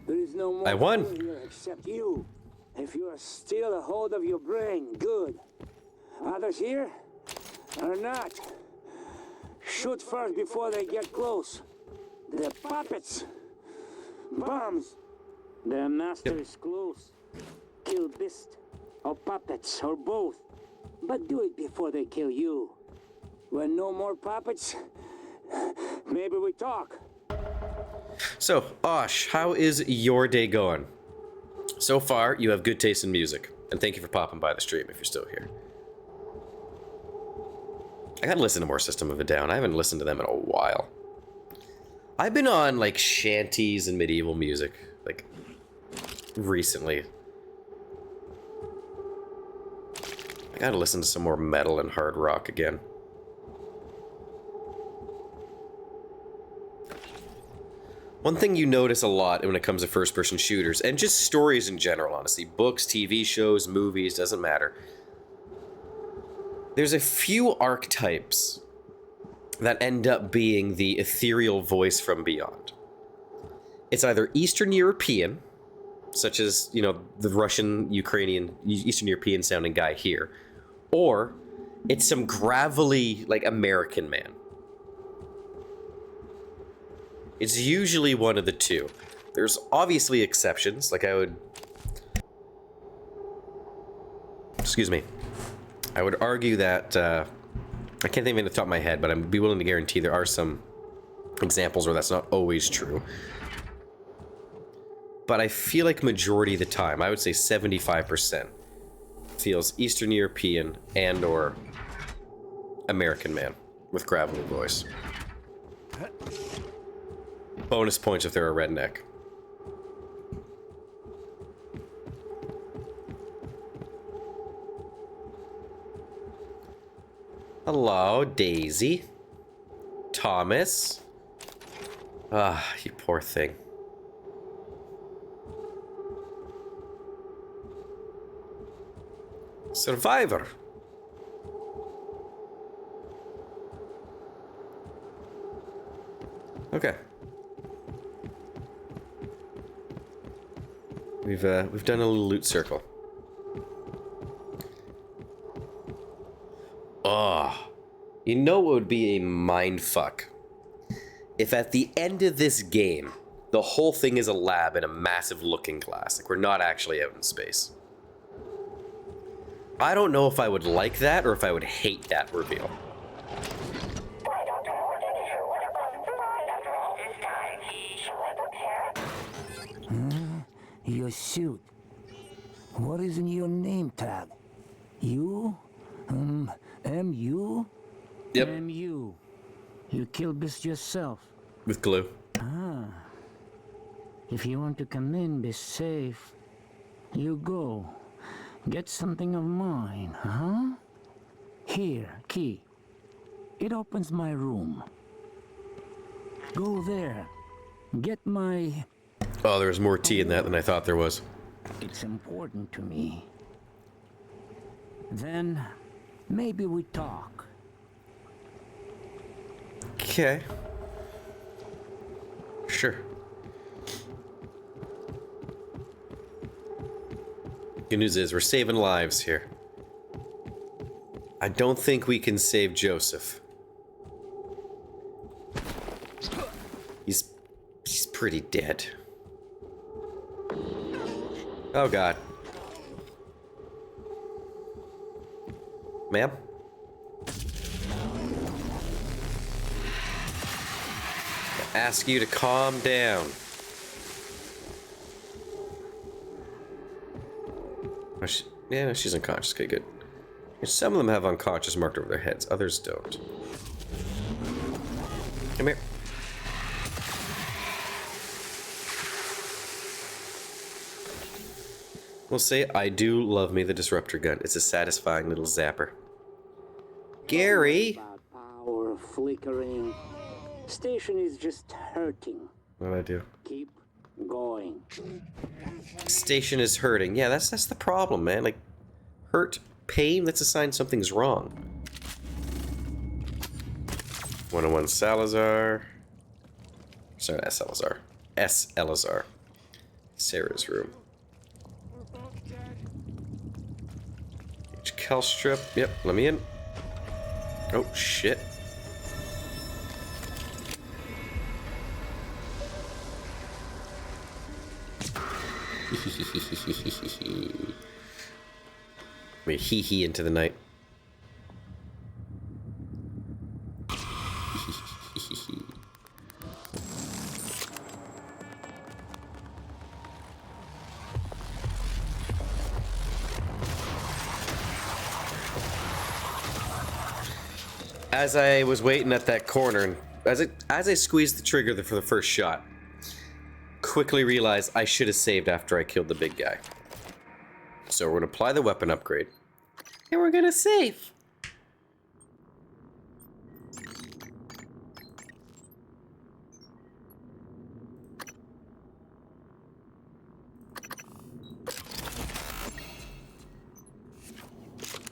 There is no more
I won.
here except you. If you are still a hold of your brain, good. Others here are not. Shoot first before they get close. They're puppets. Bombs. The master is close. Kill beast, or puppets, or both. But do it before they kill you. When no more puppets, maybe we talk.
So, Osh, how is your day going? So far, you have good taste in music. And thank you for popping by the stream if you're still here. I gotta listen to more System of a Down. I haven't listened to them in a while. I've been on, like, shanties and medieval music, like, recently. I gotta listen to some more metal and hard rock again. One thing you notice a lot when it comes to first-person shooters, and just stories in general, honestly, books, TV shows, movies, doesn't matter. There's a few archetypes that end up being the ethereal voice from beyond. It's either Eastern European, such as, you know, the Russian, Ukrainian, Eastern European sounding guy here, or it's some gravelly, like, American man. It's usually one of the two. There's obviously exceptions, like I would... Excuse me. I would argue that, I can't think of it off the top of my head, but I'd be willing to guarantee there are some examples where that's not always true. But I feel like majority of the time, I would say 75%, feels Eastern European and or American man with gravelly voice. Bonus points if they're a redneck. Hello, Daisy. Thomas. Ah, you poor thing. Survivor. Okay. We've done a little loot circle. Oh, you know what would be a mindfuck? If at the end of this game, the whole thing is a lab in a massive looking glass. Like, we're not actually out in space. I don't know if I would like that or if I would hate that reveal.
Your suit. What is in your name tag? You? M.U.?
Yep.
M.U. You killed this yourself.
With glue.
Ah. If you want to come in, be safe. You go. Get something of mine, huh? Here, key. It opens my room. Go there. Get my...
Oh, there was more tea in that than I thought there was.
It's important to me. Then, maybe we talk.
Okay. Sure. Good news is we're saving lives here. I don't think we can save Joseph. He's pretty dead. Oh god. Ma'am? I ask you to calm down. Oh, yeah, no, she's unconscious. Okay, good. Some of them have unconscious marked over their heads, others don't. Come here. We'll say, I do love me the disruptor gun. It's a satisfying little zapper. Gary!
Power flickering. Station is just hurting.
What'd I do?
Keep going.
Station is hurting. Yeah, that's the problem, man. Like, hurt, pain, that's a sign something's wrong. 101 Salazar. Sorry, not Salazar. S. Elazar. Sarah's room. H. Kelstrip. Yep, let me in. Oh, shit. We hee into the night. As I was waiting at that corner, and as I squeezed the trigger for the first shot, quickly realized I should have saved after I killed the big guy. So we're going to apply the weapon upgrade. And we're going to save.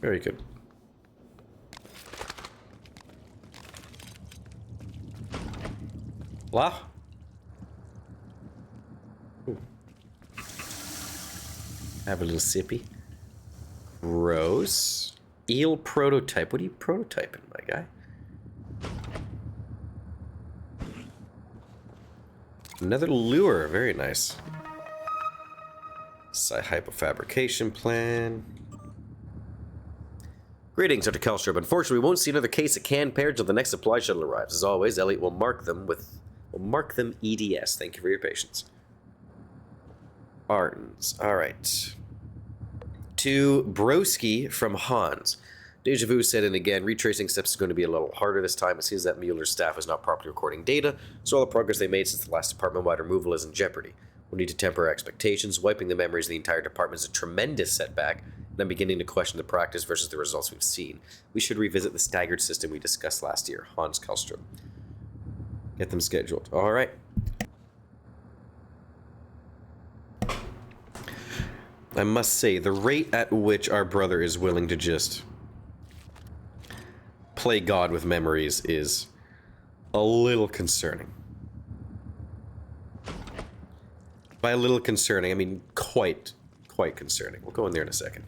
Very good. Wow. Ooh. Have a little sippy. Gross. Eel prototype. What are you prototyping, my guy? Another lure. Very nice. Site hypofabrication plan. Greetings, Dr. Kelstrup. Unfortunately, we won't see another case of canned pear until the next supply shuttle arrives. As always, Elliot will mark them EDS. Thank you for your patience. Artens. Alright. To Broski from Hans. Deja Vu said, and again, retracing steps is going to be a little harder this time. It seems that Mueller's staff was not properly recording data, so all the progress they made since the last department-wide removal is in jeopardy. We'll need to temper our expectations. Wiping the memories of the entire department is a tremendous setback, and I'm beginning to question the practice versus the results we've seen. We should revisit the staggered system we discussed last year. Hans Kellstrom. Get them scheduled. Alright. I must say, the rate at which our brother is willing to just play God with memories is a little concerning. By a little concerning, I mean quite concerning. We'll go in there in a second.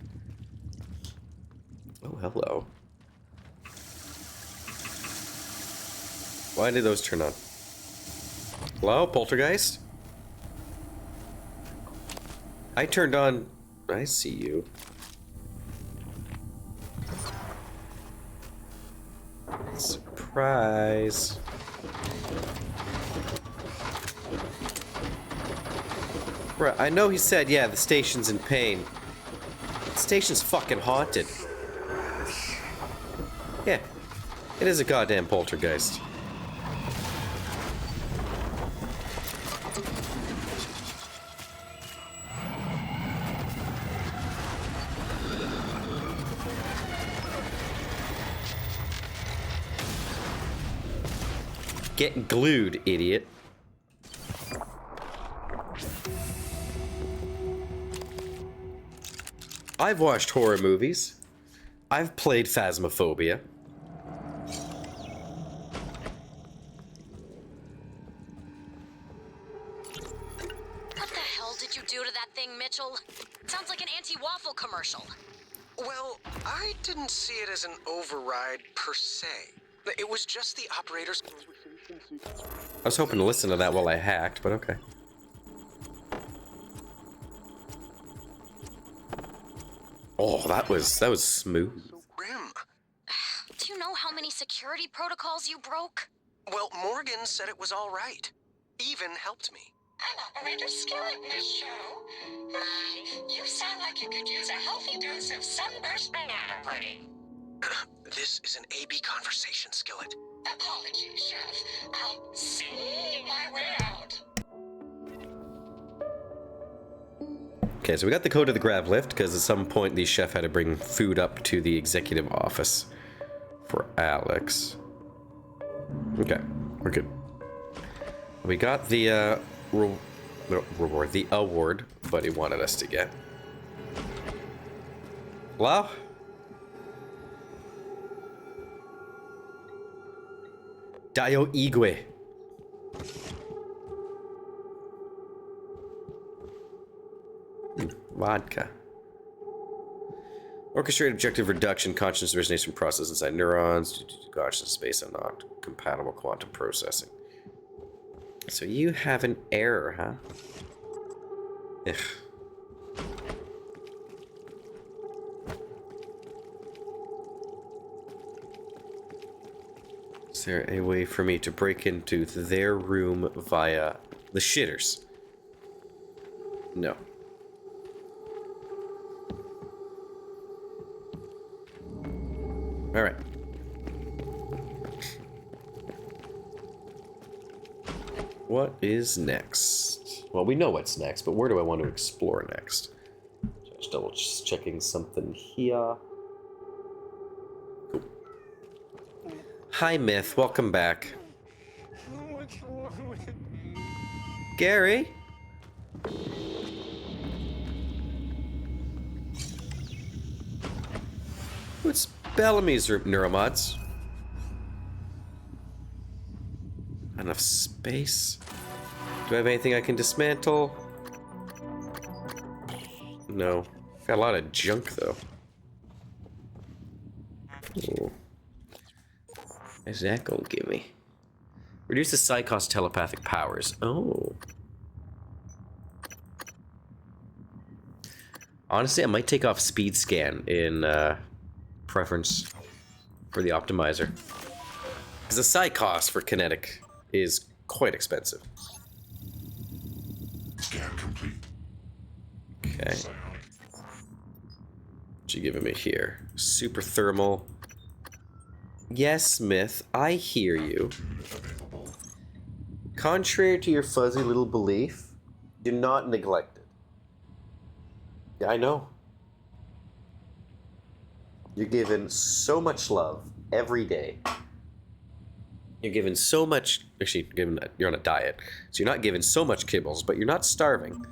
Oh, hello. Why did those turn on? Hello, poltergeist? I turned on... I see you. Surprise. Right, I know he said, yeah, the station's in pain. The station's fucking haunted. Yeah, it is a goddamn poltergeist. Get glued, idiot. I've watched horror movies. I've played Phasmophobia.
What the hell did you do to that thing, Mitchell? Sounds like an anti-waffle commercial.
Well, I didn't see it as an override per se. It was just the operator's...
I was hoping to listen to that while I hacked, but okay. Oh, that was smooth.
Grim.
Do you know how many security protocols you broke?
Well, Morgan said it was all right. Even helped me.
An operator skillet in this show? My, you sound like you could use a healthy dose of sunburst banana pudding.
This is an AB conversation, Skillet.
Apologies, Chef. I'll see my way out.
Okay, so we got the code of the grav lift, because at some point the chef had to bring food up to the executive office for Alex. Okay, we're good. We got the reward, the award Buddy wanted us to get. Hello? Dio Igwe. Vodka. Orchestrated objective reduction, consciousness origination process inside neurons, consciousness based on not compatible quantum processing. So you have an error, huh? Ugh. Is there a way for me to break into their room via the shitters? No. Alright. What is next? Well, we know what's next, but where do I want to explore next? Just double checking something here. Cool. Hi, Myth. Welcome back. Gary? What's Bellamy's neuromods? Enough space? Do I have anything I can dismantle? No. Got a lot of junk, though. Ooh. What's that gonna give me? Reduce the Psychos telepathic powers. Oh. Honestly, I might take off speed scan in preference for the optimizer. Because the Psychos for kinetic is quite expensive.
Scan complete.
Okay. What you giving me here? Super thermal. Yes, Smith, I hear you. Contrary to your fuzzy little belief, do not neglect it. Yeah, I know. You're given so much love every day. You're given so much... Actually, you're on a diet. So you're not given so much kibbles, but you're not starving.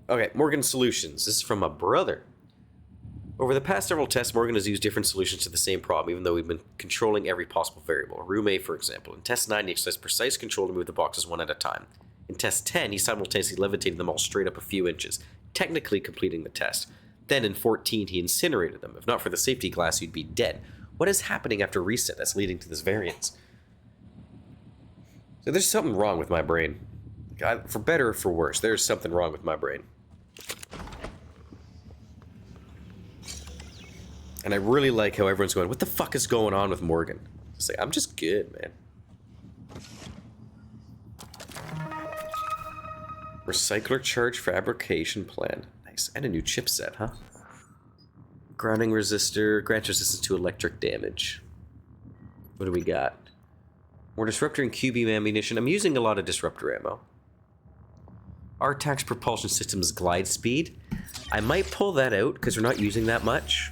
Okay, Morgan Solutions. This is from a brother. Over the past several tests, Morgan has used different solutions to the same problem, even though we've been controlling every possible variable. Room A, for example. In test 9, he exercised precise control to move the boxes one at a time. In test 10, he simultaneously levitated them all straight up a few inches, technically completing the test. Then in 14, he incinerated them. If not for the safety glass, you'd be dead. What is happening after reset that's leading to this variance? So there's something wrong with my brain. For better or for worse, there's something wrong with my brain. And I really like how everyone's going, what the fuck is going on with Morgan? It's like, I'm just good, man. Recycler charge fabrication plan. Nice. And a new chipset, huh? Grounding resistor. Grants resistance to electric damage. What do we got? More disruptor and Q-beam ammunition. I'm using a lot of disruptor ammo. RTAC's propulsion system's glide speed. I might pull that out because we're not using that much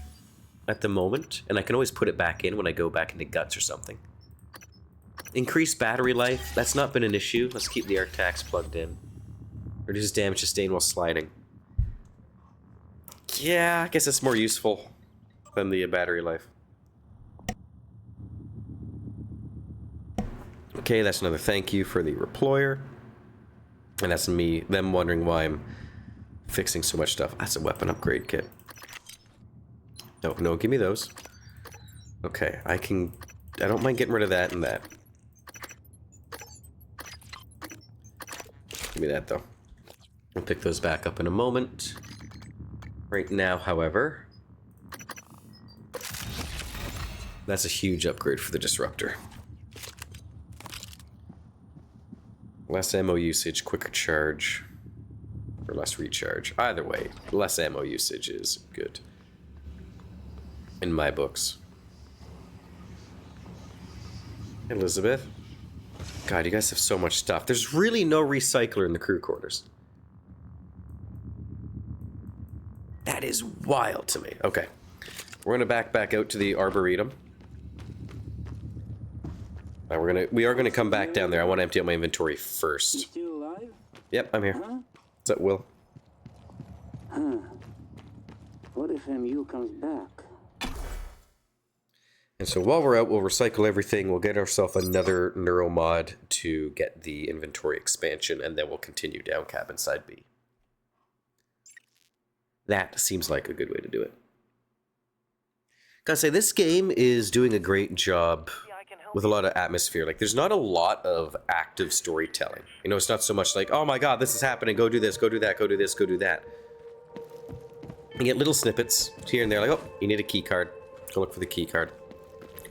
at the moment. And I can always put it back in when I go back into guts or something. Increased battery life. That's not been an issue. Let's keep the RTACs plugged in. Reduces damage sustained while sliding. Yeah, I guess it's more useful than the battery life. Okay, that's another thank you for the reployer. And that's them wondering why I'm fixing so much stuff. That's a weapon upgrade kit. No, give me those. Okay, I don't mind getting rid of that and that. Give me that, though. I'll pick those back up in a moment. Right now, however, that's a huge upgrade for the disruptor. Less ammo usage, quicker charge, or less recharge. Either way, less ammo usage is good. In my books. Elizabeth. God, you guys have so much stuff. There's really no recycler in the crew quarters. That is wild to me. Okay. We're gonna back out to the Arboretum. We are gonna come back down there. I want to empty out my inventory first.
You still alive?
Yep, I'm here.
Huh?
Is that Will?
Huh. What if MU comes back?
And so while we're out, we'll recycle everything. We'll get ourselves another neuromod to get the inventory expansion, and then we'll continue down cabin side B. That seems like a good way to do it. Gotta say, this game is doing a great job with a lot of atmosphere. Like, there's not a lot of active storytelling. You know, it's not so much like, oh my god, this is happening, go do this, go do that, go do this, go do that. You get little snippets here and there, like, oh, you need a key card. Go look for the key card.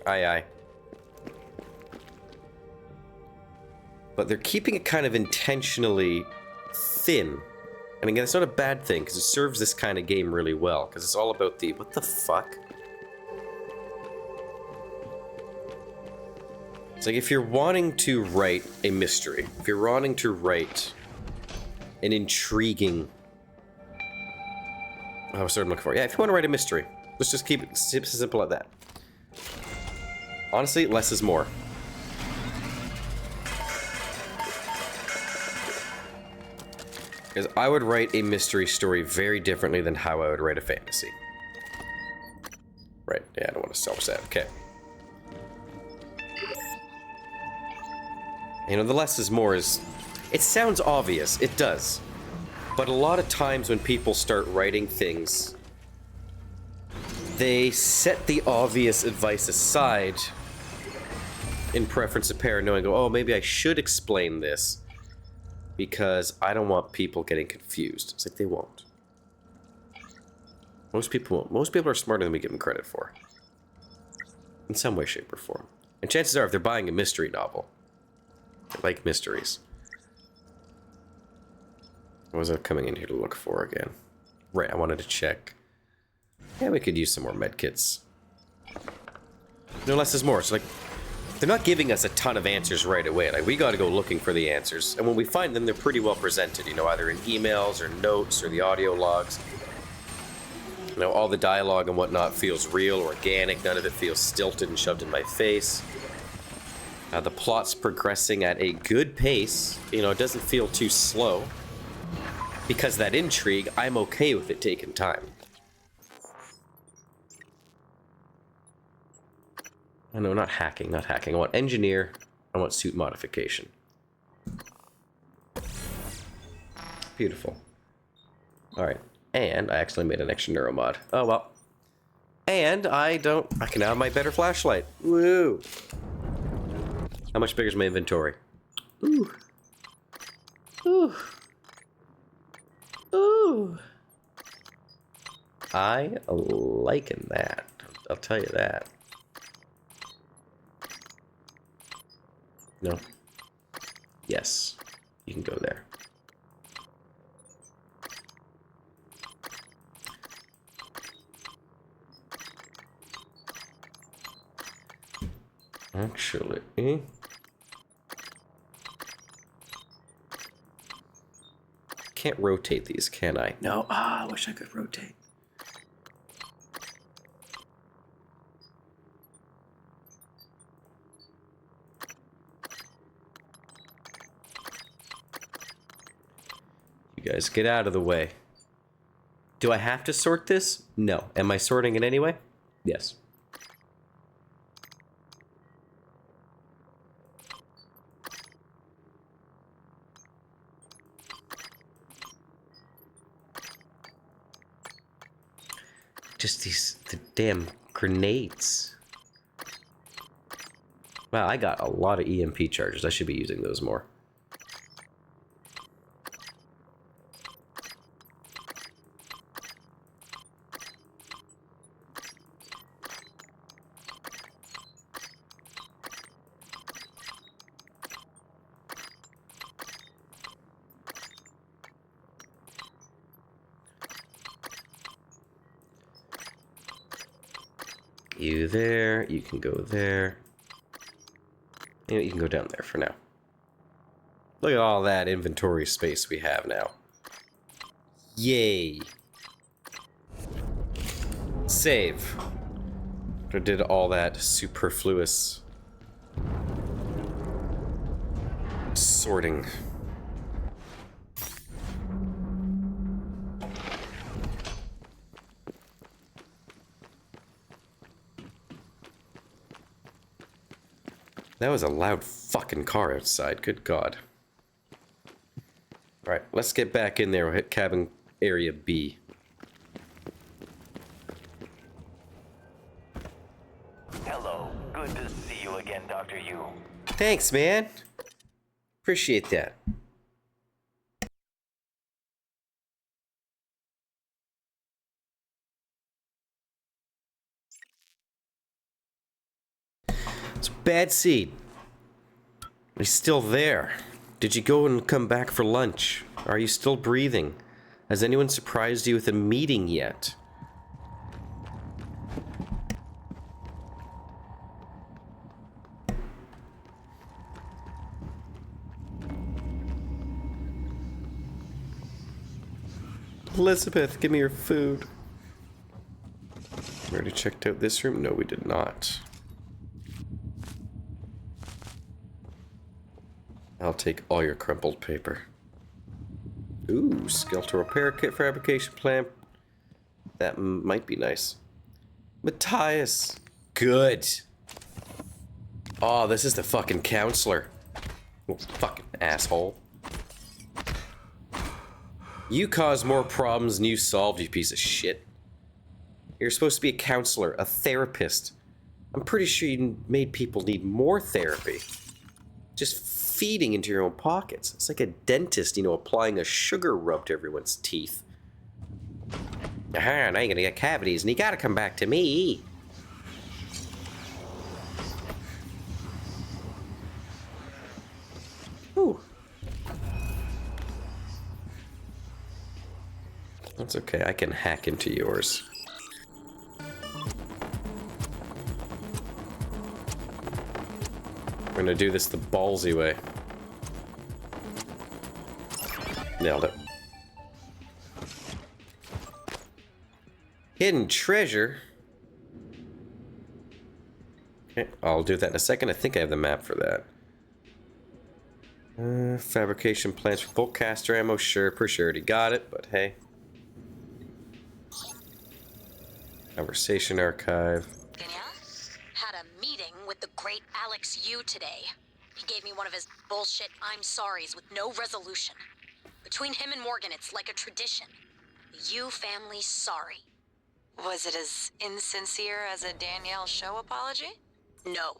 Aye, aye. but they're keeping it kind of intentionally thin. And again, it's not a bad thing, because it serves this kind of game really well, because it's all about the... What the fuck? It's like if you're wanting to write a mystery, if you're wanting to write an intriguing... Oh, what's the word I'm looking for? Yeah, if you want to write a mystery, let's just keep it simple like that. Honestly, less is more. Because I would write a mystery story very differently than how I would write a fantasy. Right, yeah, I don't want to self that. Okay. You know, the less is more is... It sounds obvious, it does. But a lot of times when people start writing things, they set the obvious advice aside in preference to paranoia and go, oh, maybe I should explain this because I don't want people getting confused. It's like, they won't. Most people won't. Most people are smarter than we give them credit for. In some way, shape, or form. And chances are, if they're buying a mystery novel, they like mysteries. What was I coming in here to look for again? Right, I wanted to check. Yeah, we could use some more medkits. No less is more. So, like, they're not giving us a ton of answers right away. Like, we gotta go looking for the answers. And when we find them, they're pretty well presented, you know, either in emails or notes or the audio logs. You know, all the dialogue and whatnot feels real, organic. None of it feels stilted and shoved in my face. The plot's progressing at a good pace. You know, it doesn't feel too slow. Because that intrigue, I'm okay with it taking time. Oh, no, not hacking, not hacking. I want engineer, I want suit modification. Beautiful. Alright, and I actually made an extra neuromod. Oh, well. And I can now have my better flashlight. Woo! How much bigger is my inventory? Ooh. Ooh. Ooh. I liking that. I'll tell you that. No. Yes. You can go there. Actually... Can't rotate these, can I? No. Ah, I wish I could rotate. You guys get out of the way. Do I have to sort this? No. Am I sorting it anyway? Yes. Just the damn grenades. Wow, I got a lot of EMP charges. I should be using those more. You there, you can go there. You know, you can go down there for now. Look at all that inventory space we have now. Yay. Save. I did all that superfluous sorting. That was a loud fucking car outside. Good God. Alright, let's get back in there. We'll hit cabin area B.
Hello. Good to see you again, Dr. Yu.
Thanks, man. Appreciate that. It's bad seed. He's still there. Did you go and come back for lunch? Are you still breathing? Has anyone surprised you with a meeting yet? Elizabeth, give me your food. We already checked out this room? No, we did not. I'll take all your crumpled paper. Ooh, skeletal repair kit fabrication plan. That might be nice. Matthias. Good. Oh, this is the fucking counselor. Oh, fucking asshole. You caused more problems than you solved, you piece of shit. You're supposed to be a counselor, a therapist. I'm pretty sure you made people need more therapy. Just feeding into your own pockets. It's like a dentist, applying a sugar rub to everyone's teeth. Aha, now you're gonna get cavities, and you gotta come back to me. Ooh. That's okay, I can hack into yours. We're gonna do this the ballsy way. Nailed it. Hidden treasure? Okay, I'll do that in a second. I think I have the map for that. Fabrication plans for bolt caster ammo. Sure, per sure already got it, but hey. Conversation archive.
Danielle? Had a meeting with the great Alex Yu today. He gave me one of his bullshit I'm sorries with no resolution. Between him and Morgan, it's like a tradition. The Yu family's sorry.
Was it as insincere as a Danielle show apology?
No.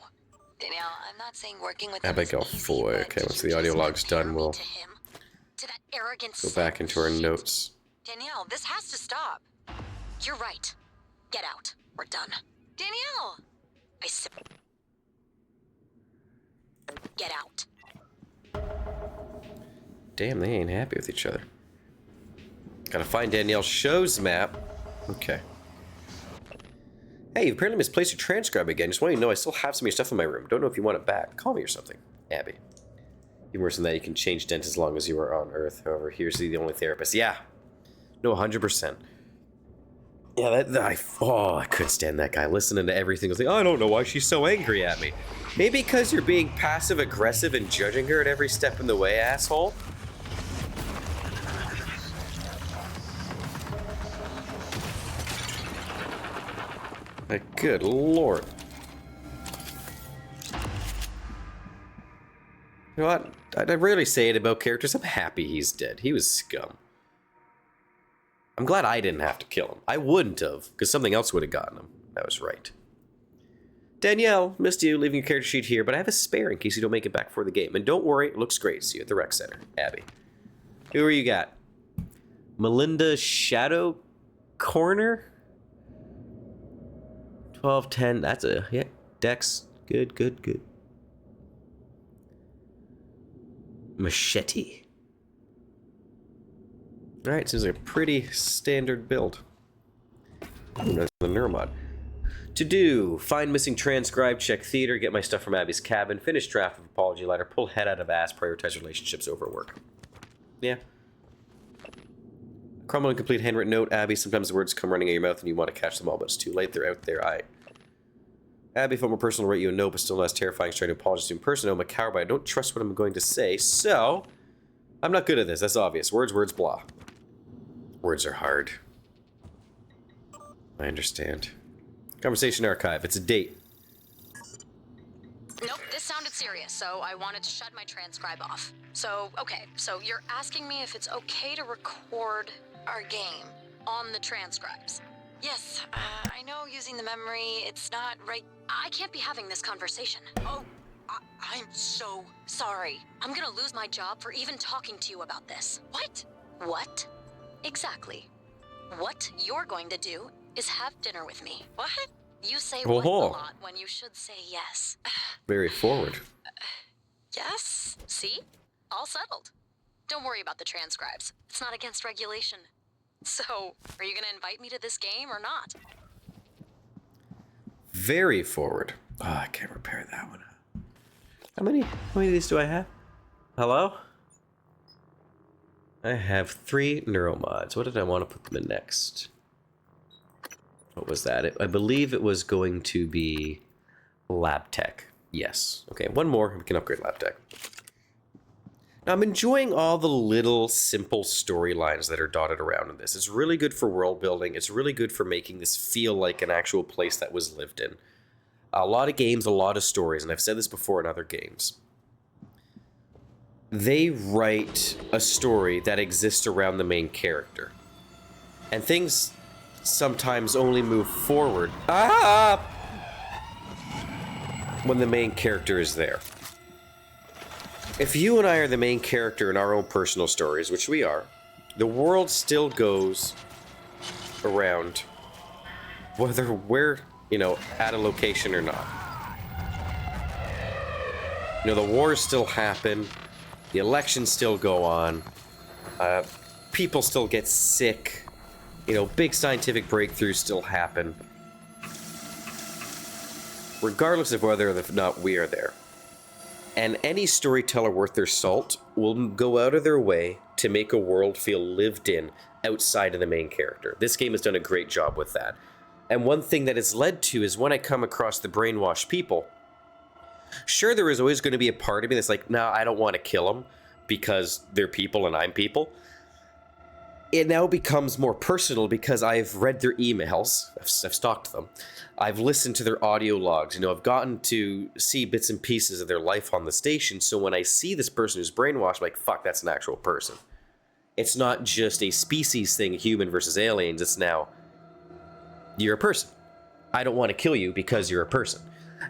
Danielle, I'm not saying working with him
Abigail
is easy,
Foy.
but
Okay, once
you
the audio
just
log's
compare
done,
me
we'll
to him, to that arrogant
go back into our
shit.
notes.
Danielle, this has to stop.
You're right. Get out. We're done.
Danielle!
I said, get out.
Damn, they ain't happy with each other. Gotta find Danielle's show's map. Okay. Hey, you've apparently misplaced your transcribe again. Just want you to know I still have some of your stuff in my room. Don't know if you want it back. Call me or something. Abby. Even worse than that, you can change dent as long as you are on Earth. However, here's the only therapist. Yeah. No, 100%. Yeah, I couldn't stand that guy. Listening to everything. I was like, I don't know why she's so angry at me. Maybe because you're being passive-aggressive and judging her at every step in the way, asshole. Like, good lord. You know what? I rarely say it about characters. I'm happy he's dead. He was scum. I'm glad I didn't have to kill him. I wouldn't have, because something else would have gotten him. That was right. Danielle, missed you, leaving your character sheet here, but I have a spare in case you don't make it back for the game. And don't worry, it looks great. See you at the rec center. Abby. Who are you got? Melinda Shadow Corner? 12-10. That's a, yeah, Dex. Good, good, good. Machete. Alright, seems like a pretty standard build. That's the Neuromod. To do, find missing transcribe, check theater, get my stuff from Abby's cabin, finish draft of apology letter, pull head out of ass, prioritize relationships over work. Yeah. Crumble and complete handwritten note. Abby, sometimes the words come running out of your mouth and you want to catch them all, but it's too late. They're out there. Abby, felt more personal to write you a note, but still not as terrifying as trying to apologize to you in person. I'm a coward, but I don't trust what I'm going to say, so I'm not good at this. That's obvious. Words, blah. Words are hard. I understand. Conversation archive. It's a date.
Nope, this sounded serious, so I wanted to shut my transcribe off. So, okay, so you're asking me if it's okay to record our game on the transcribes. Yes, I know using the memory, it's not right. I can't be having this conversation. Oh, I'm so sorry. I'm gonna lose my job for even talking to you about this. What? What? Exactly. What you're going to do is have dinner with me. What? You say what a lot when you should say yes.
Very forward.
Yes? See? All settled. Don't worry about the transcribes. It's not against regulation. So, are you gonna invite me to this game or not?
Very forward. Oh, I can't repair that one. How many of these do I have? Hello? I have 3 neuromods. What did I want to put them in next? What was that? I believe it was going to be lab tech. Yes. Okay, one more. We can upgrade lab tech. Now, I'm enjoying all the little simple storylines that are dotted around in this. It's really good for world building. It's really good for making this feel like an actual place that was lived in. A lot of games, a lot of stories, and I've said this before in other games. They write a story that exists around the main character. And things sometimes only move forward when the main character is there. If you and I are the main character in our own personal stories, which we are, the world still goes around whether we're, at a location or not. The wars still happen, the elections still go on, people still get sick, big scientific breakthroughs still happen, regardless of whether or not we are there. And any storyteller worth their salt will go out of their way to make a world feel lived in outside of the main character. This game has done a great job with that. And one thing that it's led to is when I come across the brainwashed people, sure, there is always going to be a part of me that's like, no, I don't want to kill them because they're people and I'm people. It now becomes more personal because I've read their emails, I've stalked them, I've listened to their audio logs, I've gotten to see bits and pieces of their life on the station, so when I see this person who's brainwashed, I'm like, fuck, that's an actual person. It's not just a species thing, human versus aliens, it's now, you're a person. I don't want to kill you because you're a person.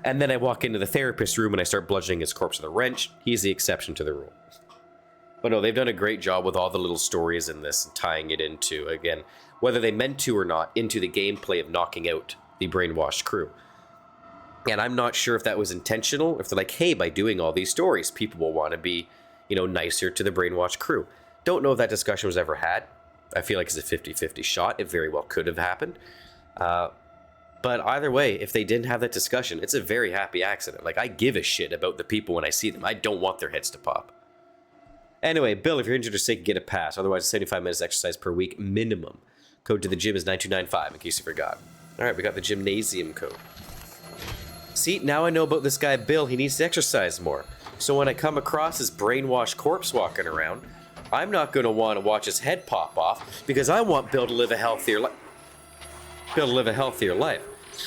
And then I walk into the therapist's room and I start bludgeoning his corpse with a wrench. He's the exception to the rule. But no, they've done a great job with all the little stories in this and tying it into, again, whether they meant to or not, into the gameplay of knocking out the brainwashed crew. And I'm not sure if that was intentional, if they're like, hey, by doing all these stories, people will want to be, nicer to the brainwashed crew. Don't know if that discussion was ever had. I feel like it's a 50-50 shot. It very well could have happened. But either way, if they didn't have that discussion, it's a very happy accident. Like, I give a shit about the people when I see them. I don't want their heads to pop. Anyway, Bill, if you're injured or sick, get a pass. Otherwise, 75 minutes exercise per week minimum. Code to the gym is 9295, in case you forgot. All right, we got the gymnasium code. See, now I know about this guy, Bill. He needs to exercise more. So when I come across his brainwashed corpse walking around, I'm not going to want to watch his head pop off because I want Bill to live a healthier life.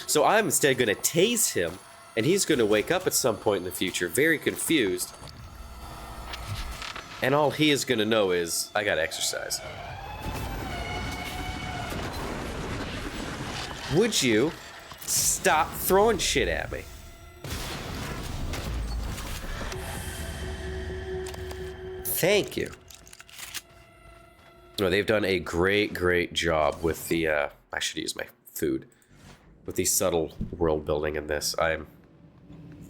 So I'm instead going to tase him, and he's going to wake up at some point in the future very confused. And all he is going to know is, I got to exercise. Would you stop throwing shit at me? Thank you. No, they've done a great job with the, I should use my food. With the subtle world building in this. I'm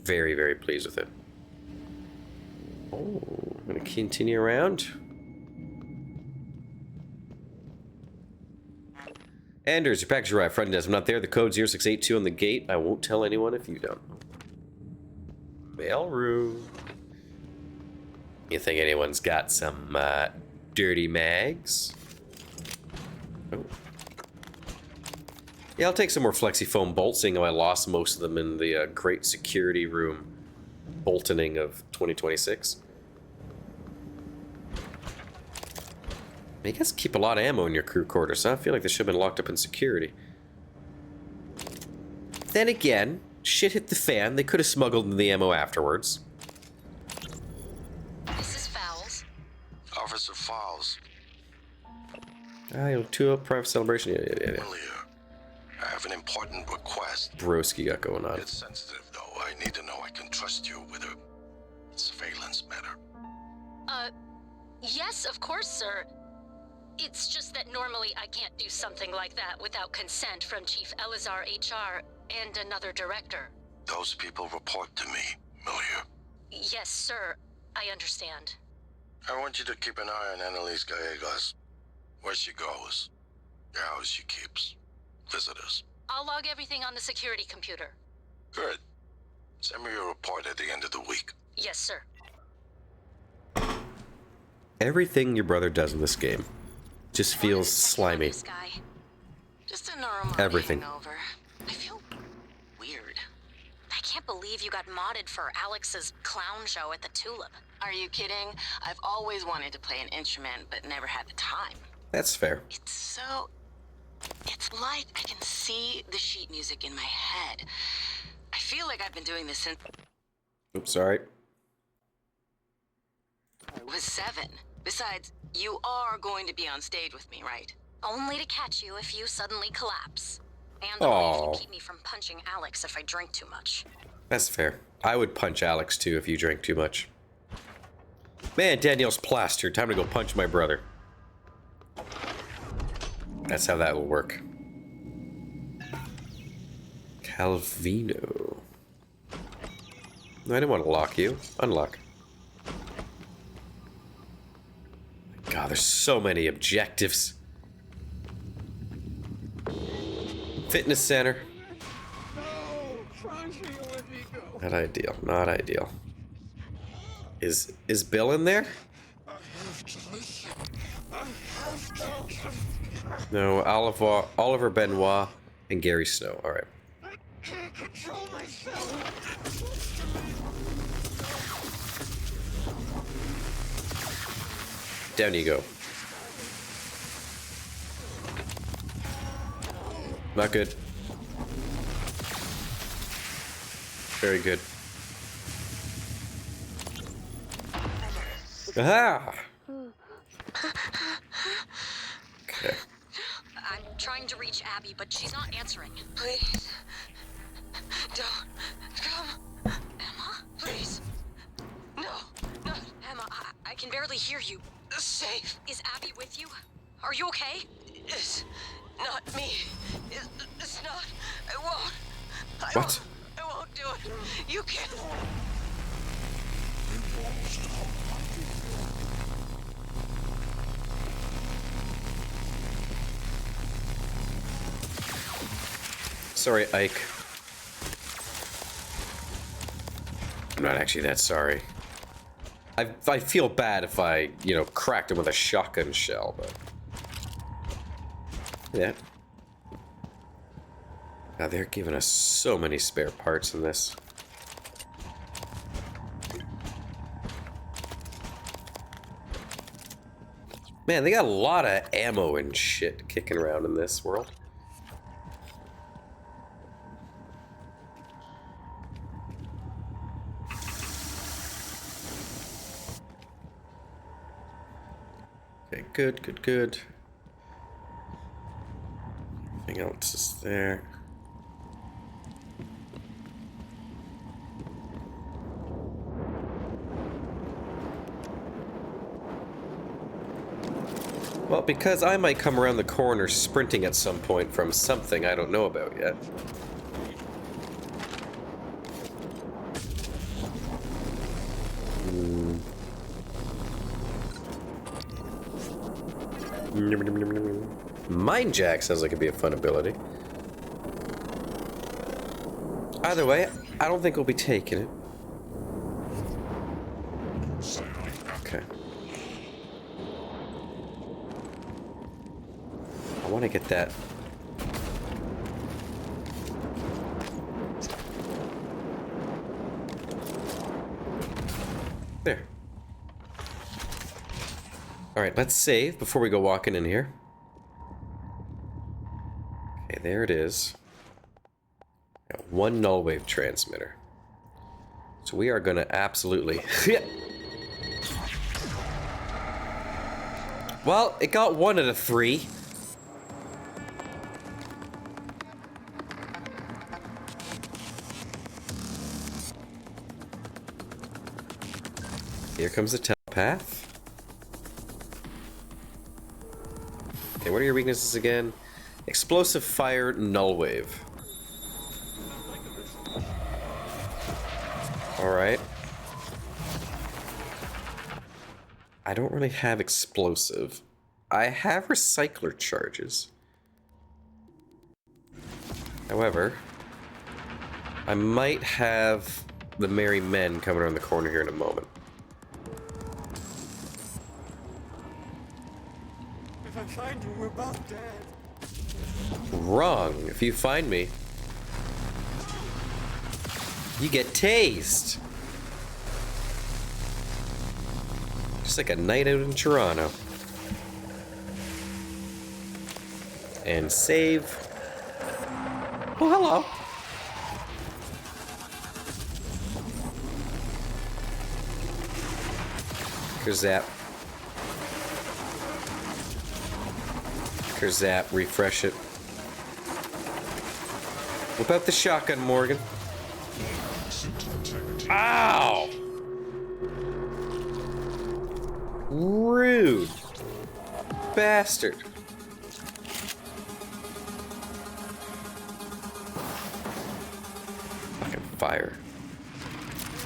very pleased with it. Oh, I'm going to continue around. Anders, your package arrived. Front desk. I'm not there. The code 0682 on the gate. I won't tell anyone if you don't. Mail room. You think anyone's got some dirty mags? Oh. Yeah, I'll take some more flexi-foam bolts, seeing how I lost most of them in the great security room boltoning of 2026. You guys keep a lot of ammo in your crew quarters, huh? I feel like they should have been locked up in security. Then again, shit hit the fan. They could have smuggled in the ammo afterwards.
This is Fowles.
Officer Fowles.
Ah, you'll 2-up private celebration. Yeah.
Earlier, I have an important request.
Broski got going on.
It's sensitive, though. I need to know I can trust you with a surveillance matter.
Yes, of course, sir. It's just that normally I can't do something like that without consent from Chief Elazar HR and another director.
Those people report to me, Milieu.
Yes, sir.
I understand.
I want you to keep an eye on Annalise Gallegos. Where she goes, the house she keeps, visitors.
I'll log everything on the security computer.
Good. Send me a report at the end of the week.
Yes, sir.
Everything your brother does in this game just feels slimy.
This guy. Just a normal
Everything.
hangover. I feel weird. I can't believe you got modded for Alex's clown show at the Tulip. Are you kidding? I've always wanted to play an instrument, but never had the time.
That's fair.
It's like I can see the sheet music in my head. I feel like I've been doing this since
Oops, sorry.
I was 7. Besides, you are going to be on stage with me, right? Only to catch you if you suddenly collapse. And only if you keep me from punching Alex if I drink too much.
That's fair. I would punch Alex too if you drank too much. Man, Danielle's plastered. Time to go punch my brother. That's how that will work. Calvino. No, I didn't want to lock you. Unlock. God, there's so many objectives. Fitness center. Not ideal. Not ideal. Is Bill in there? No, Oliver Benoit and Gary Snow. All right.
Can't control myself.
Down you go. Not good. Very good. Aha! Okay.
I'm trying to reach Abby, but she's not answering.
Please. Don't come.
Emma?
Please. No. No.
Emma, I can barely hear you.
Safe.
Is Abby with you? Are you okay?
It's not me. It's not. I won't.
What?
I won't do it. You can't.
Sorry, Ike. I'm not actually that sorry. I feel bad if I, you know, cracked him with a shotgun shell, but... Yeah. Now they're giving us so many spare parts in this. Man, they got a lot of ammo and shit kicking around in this world. Okay, good, good, good. Everything else is there. Well, because I might come around the corner sprinting at some point from something I don't know about yet. Mind Jack sounds like it'd be a fun ability. Either way, I don't think we'll be taking it. Okay. I want to get that. There. Alright, let's save before we go walking in here. Okay, there it is. Got one null wave transmitter. So we are gonna absolutely... Well, it got 1 out of 3. Here comes the telepath. Okay, what are your weaknesses again? Explosive fire, null wave. Alright. I don't really have explosive. I have recycler charges. However, I might have the merry men coming around the corner here in a moment.
If I find you, we're both dead.
Wrong. If you find me, you get tased. Just like a night out in Toronto. And save. Oh, hello. Kerzap. Kerzap, refresh it. Whip out the shotgun, Morgan. Ow! Rude. Bastard. Fucking fire.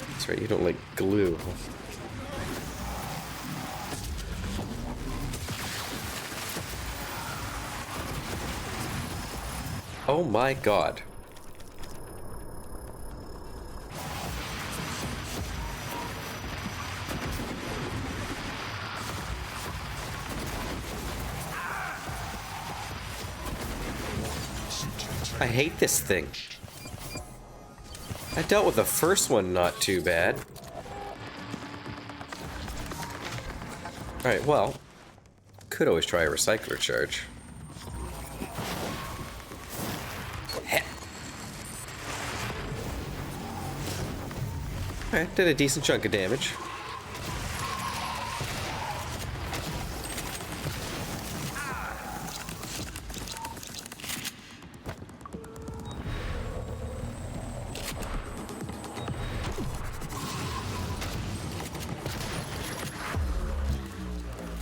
That's right, you don't like glue. Oh my god. I hate this thing. I dealt with the first one not too bad. Alright, well, could always try a recycler charge. Alright, did a decent chunk of damage.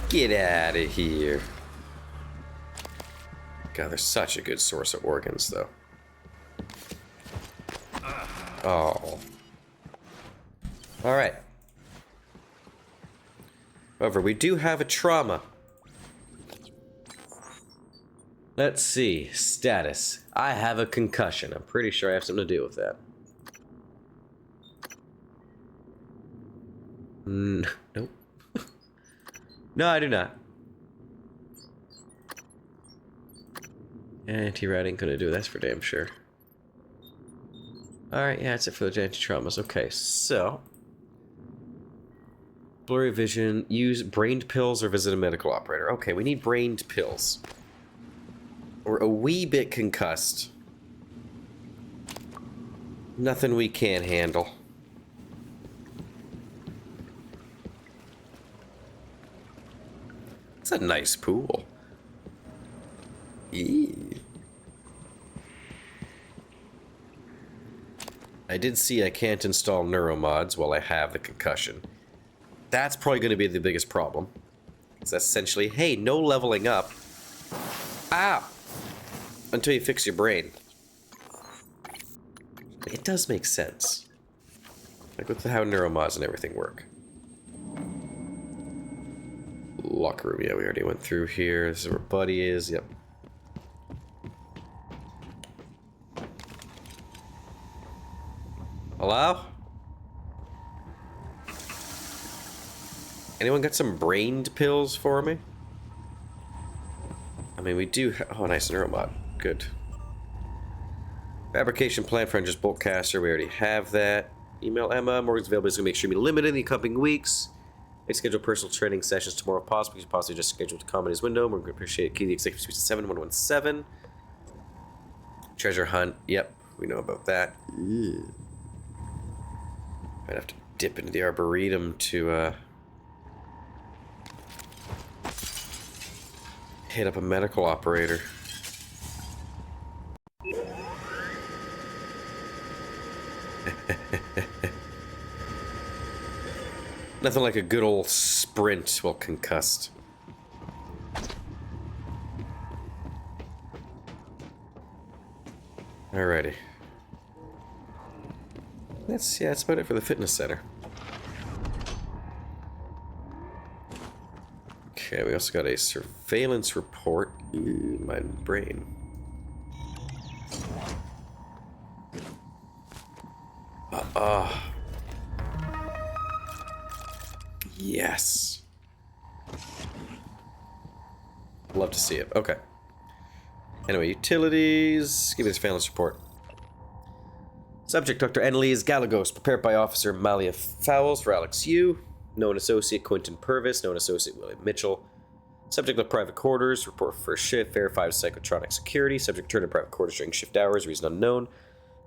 Get out of here. God, they're such a good source of organs, though. Oh. Alright. However, we do have a trauma. Let's see. Status. I have a concussion. I'm pretty sure I have something to do with that. Nope. No, I do not. Anti-rat ain't gonna do that's for damn sure. Alright, yeah, that's it for the anti-traumas. Okay, so... blurry vision, use brained pills or visit a medical operator. Okay, we need brained pills. We're a wee bit concussed. Nothing we can't handle. It's a nice pool. Eee. I did see I can't install neuromods while I have the concussion. That's probably going to be the biggest problem. It's essentially, hey, no leveling up. Ah! Until you fix your brain. It does make sense. Like with how neuromods and everything work. Locker room, yeah, we already went through here. This is where Buddy is, yep. Hello? Anyone got some brained pills for me? I mean, we do oh, nice neuromod. Good. Fabrication plan for just bolt caster. We already have that. Email Emma. Morgan's availability is going to be extremely limited in the coming weeks. They schedule personal training sessions tomorrow if possible. You can possibly just schedule to come in his window. We're going to appreciate Key the Executive Suite 7117. Treasure hunt. Yep, we know about that. Ew. Might have to dip into the Arboretum to hit up a medical operator. Nothing like a good old sprint while concussed. Alrighty. That's about it for the fitness center. Okay, we also got a surveillance report. Ooh, my brain. Yes. Love to see it. Okay. Anyway, utilities. Give me this surveillance report. Subject, Dr. Annalise Galagos, prepared by Officer Malia Fowles for Alex Yu. Known associate, Quentin Purvis. Known associate, William Mitchell. Subject of private quarters. Report for first shift. Verified psychotronic security. Subject returned to private quarters during shift hours. Reason unknown.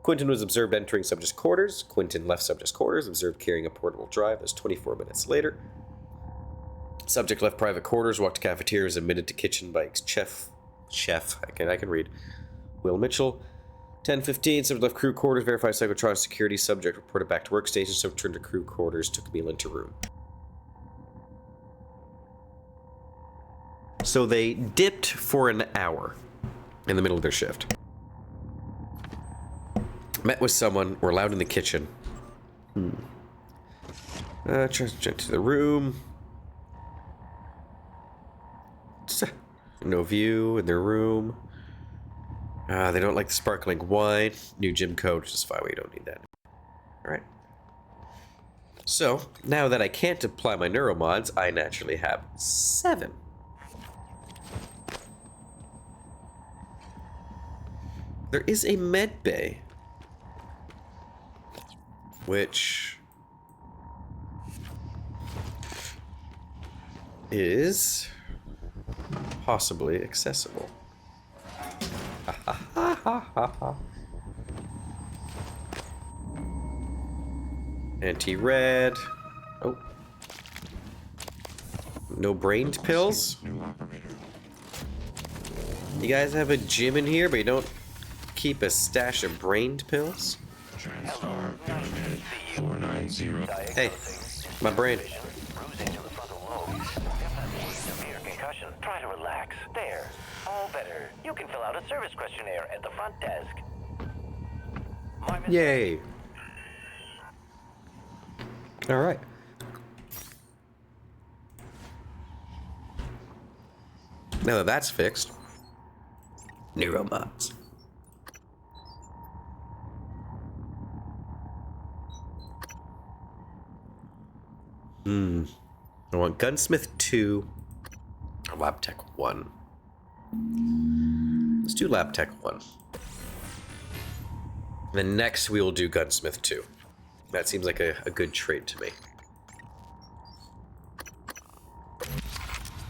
Quentin was observed entering subject's quarters. Quentin left subject's quarters. Observed carrying a portable drive. That was 24 minutes later. Subject left private quarters. Walked to cafeteria. Was admitted to kitchen by chef. I can read. Will Mitchell. 10:15, subject left crew quarters, verified psychotronic security, subject reported back to workstation, subject returned to crew quarters, took meal into room. So they dipped for an hour in the middle of their shift. Met with someone, were allowed in the kitchen. Check to the room. No view in their room. They don't like the sparkling wine. New gym code, which is fine. We don't need that. Alright. So, now that I can't apply my neuromods, I naturally have 7. There is a med bay. Which is possibly accessible. Anti-red. Oh. No brained pills? You guys have a gym in here, but you don't keep a stash of brained pills? Hey, my brain.
Severe concussion. Try to relax. There. All better. You can fill out a service questionnaire at the front desk.
Yay. Alright. Now that that's fixed, neuromods. I want Gunsmith 2 or Lab Tech 1. Let's do Lab Tech 1. Then next we will do Gunsmith 2. That seems like a good trade to me.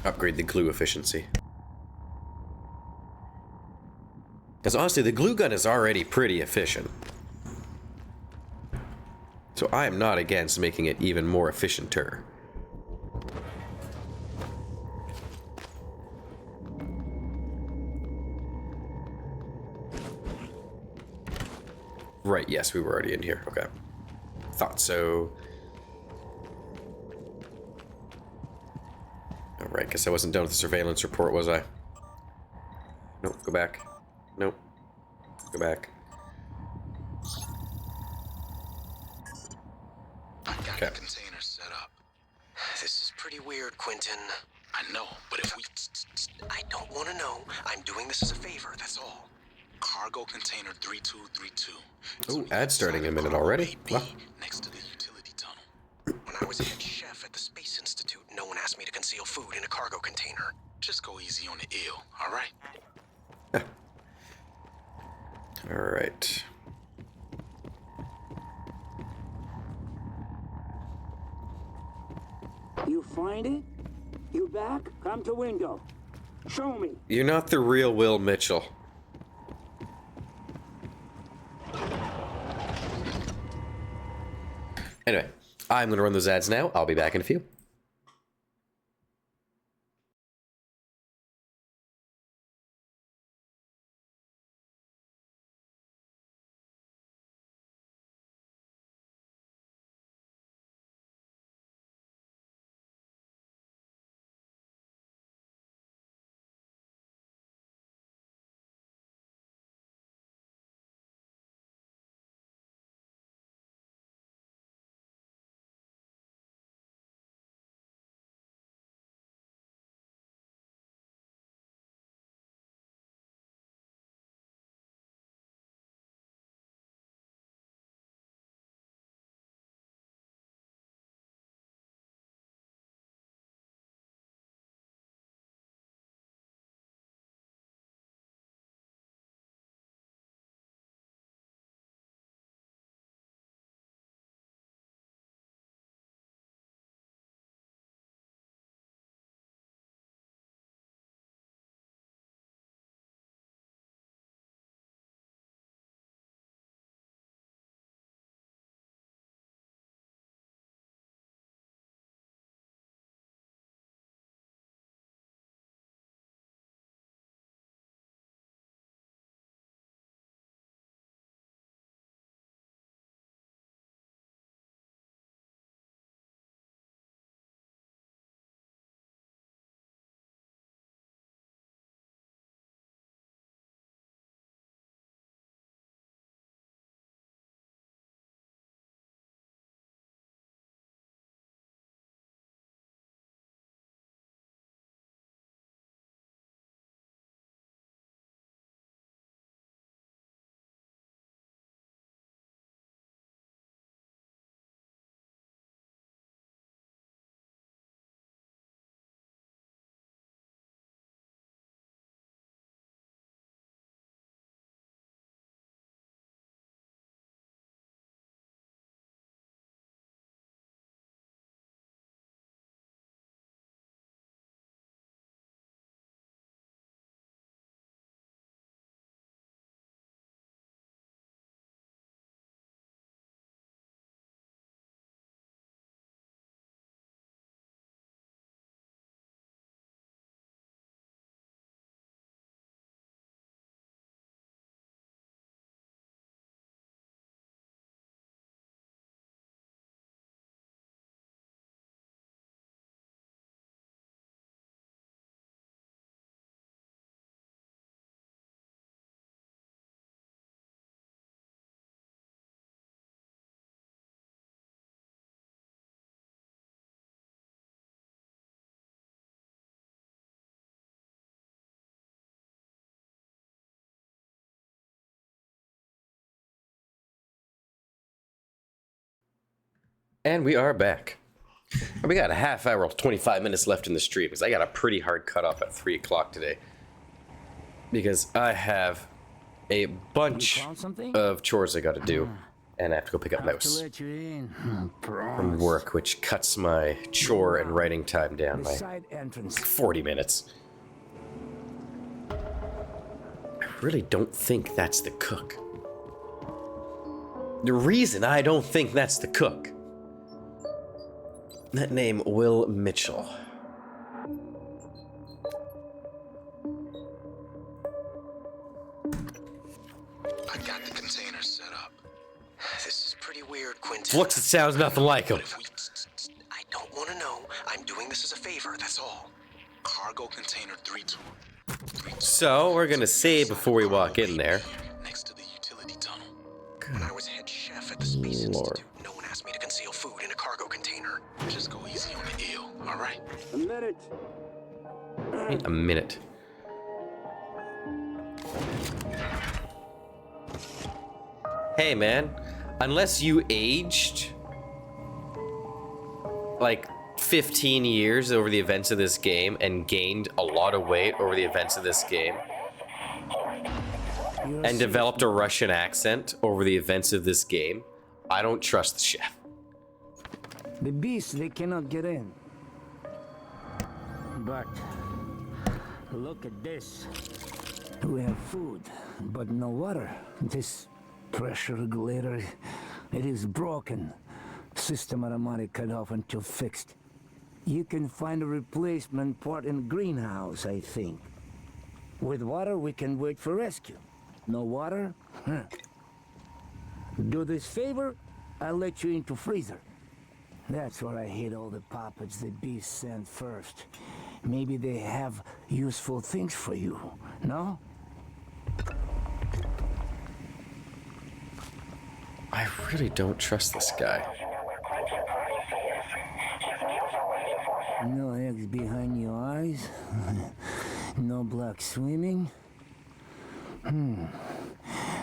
Upgrade the glue efficiency. Because honestly, the glue gun is already pretty efficient. So I am not against making it even more efficienter. Right, yes, we were already in here. Okay. Thought so. Alright, guess I wasn't done with the surveillance report, was I? Nope, go back. Nope. Go back.
I got the container set up. This is pretty weird, Quentin.
I know, but if we...
I don't want to know. I'm doing this as a favor, that's all.
Cargo container 3232.
Oh, ad starting in a minute already. Wow.
Next to the utility tunnel.
When I was a head chef at the Space Institute, no one asked me to conceal food in a cargo container.
Just go easy on the ill, alright?
Alright.
You find it? You back? Come to window. Show me.
You're not the real Will Mitchell. Anyway, I'm going to run those ads now. I'll be back in a few. And we are back. We got a half hour, 25 minutes left in the stream, because I got a pretty hard cutoff at 3 o'clock today. Because I have a bunch of chores I got to do, and I have to go pick up Mouse from work, which cuts my chore and writing time down by 40 minutes. I really don't think that's the cook. The reason I don't think that's the cook. That name, Will Mitchell.
I got the container set up. This is pretty weird, Quentin.
Looks and sounds nothing like him.
I don't want to know. I'm doing this as a favor, that's all.
Cargo container 32.
So, we're gonna save before we walk in there.
Next to the utility tunnel.
When I was head chef at the Space Institute, no one asked me to conceal food in a cargo container.
Just go easy on the eel, alright?
A minute.
A minute. Hey, man. Unless you aged like 15 years over the events of this game and gained a lot of weight over the events of this game and developed a Russian accent over the events of this game, I don't trust the chef.
The beasts, they cannot get in. But look at this. We have food, but no water. This pressure regulator, it is broken. System automatic cut off until fixed. You can find a replacement part in greenhouse, I think. With water, we can wait for rescue. No water? Huh. Do this favor, I'll let you into freezer. That's where I hid all the puppets the beasts sent first. Maybe they have useful things for you, no?
I really don't trust this guy.
No eggs behind your eyes? No black swimming?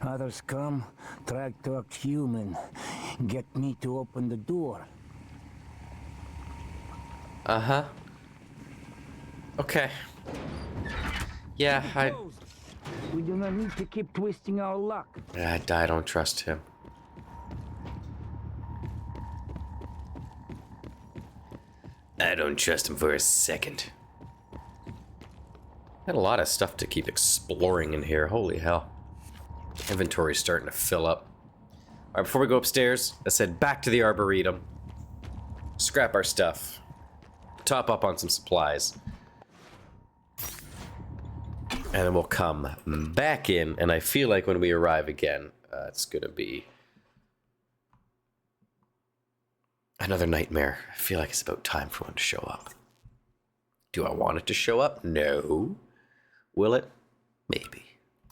Others come, try to act human. Get me to open the door.
Uh-huh. Okay. Yeah,
We do not need to keep twisting our luck.
I don't trust him. I don't trust him for a second. Got a lot of stuff to keep exploring in here. Holy hell. Inventory's starting to fill up. Alright, before we go upstairs, let's head back to the Arboretum. Scrap our stuff. Top up on some supplies. And then we'll come back in, and I feel like when we arrive again, it's gonna be another nightmare. I feel like it's about time for one to show up. Do I want it to show up? No. Will it? Maybe.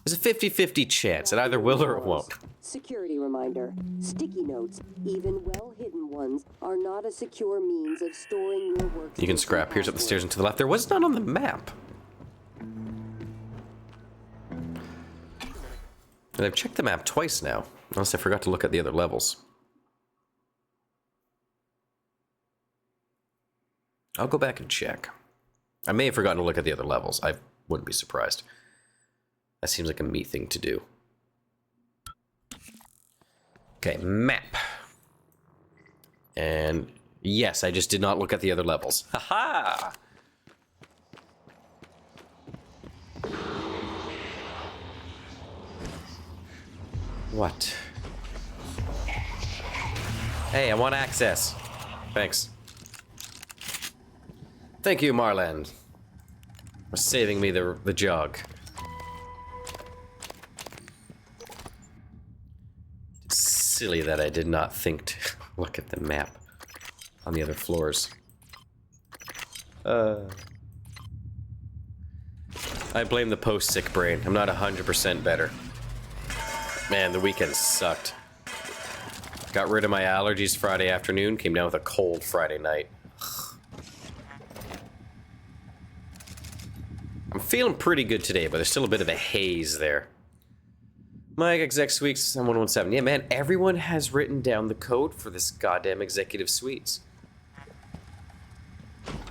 There's a 50-50 chance. It either will or it won't.
Security reminder. Sticky notes, even well-hidden ones, are not a secure means of storing your work.
You can scrap. Here's up the stairs and to the left. There was none on the map. And I've checked the map twice now. Unless I forgot to look at the other levels. I'll go back and check. I may have forgotten to look at the other levels. I wouldn't be surprised. That seems like a me thing to do. Okay, map. And yes, I just did not look at the other levels. Haha! What? Hey, I want access. Thanks. Thank you, Marland, for saving me the jog. It's silly that I did not think to look at the map on the other floors. I blame the post-sick brain. I'm not 100% better. Man, the weekend sucked. Got rid of my allergies Friday afternoon, came down with a cold Friday night. I'm feeling pretty good today, but there's still a bit of a haze there. Mike, exec suites 117. Yeah, man, everyone has written down the code for this goddamn executive suites.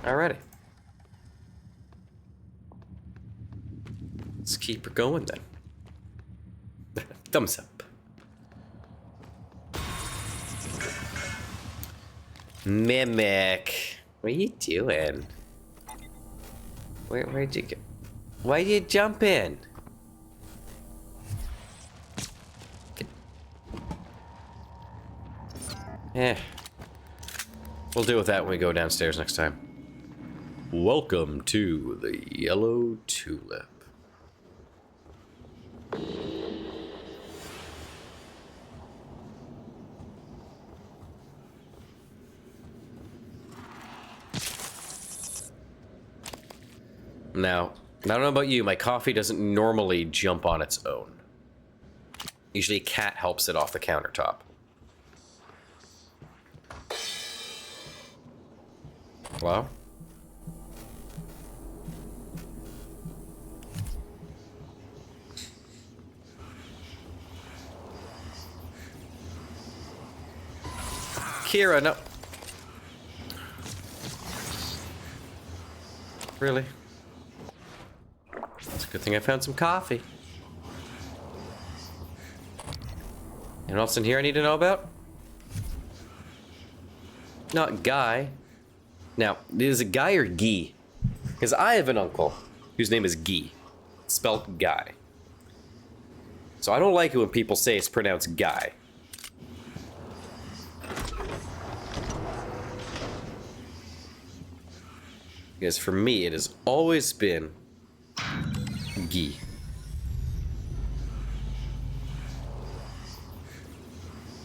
Alrighty. Let's keep her going then. Thumbs up. Mimic. What are you doing? Where'd you go? Why you jump in? We'll deal with that when we go downstairs next time. Welcome to the Yellow Tulip. Now, I don't know about you, my coffee doesn't normally jump on its own. Usually a cat helps it off the countertop. Hello? Kira, no. Really? It's a good thing I found some coffee. Anyone else in here I need to know about? Not Guy. Now, is it Guy or Guy? Because I have an uncle whose name is Guy, spelled Guy. So I don't like it when people say it's pronounced Guy. Because for me, it has always been Guy.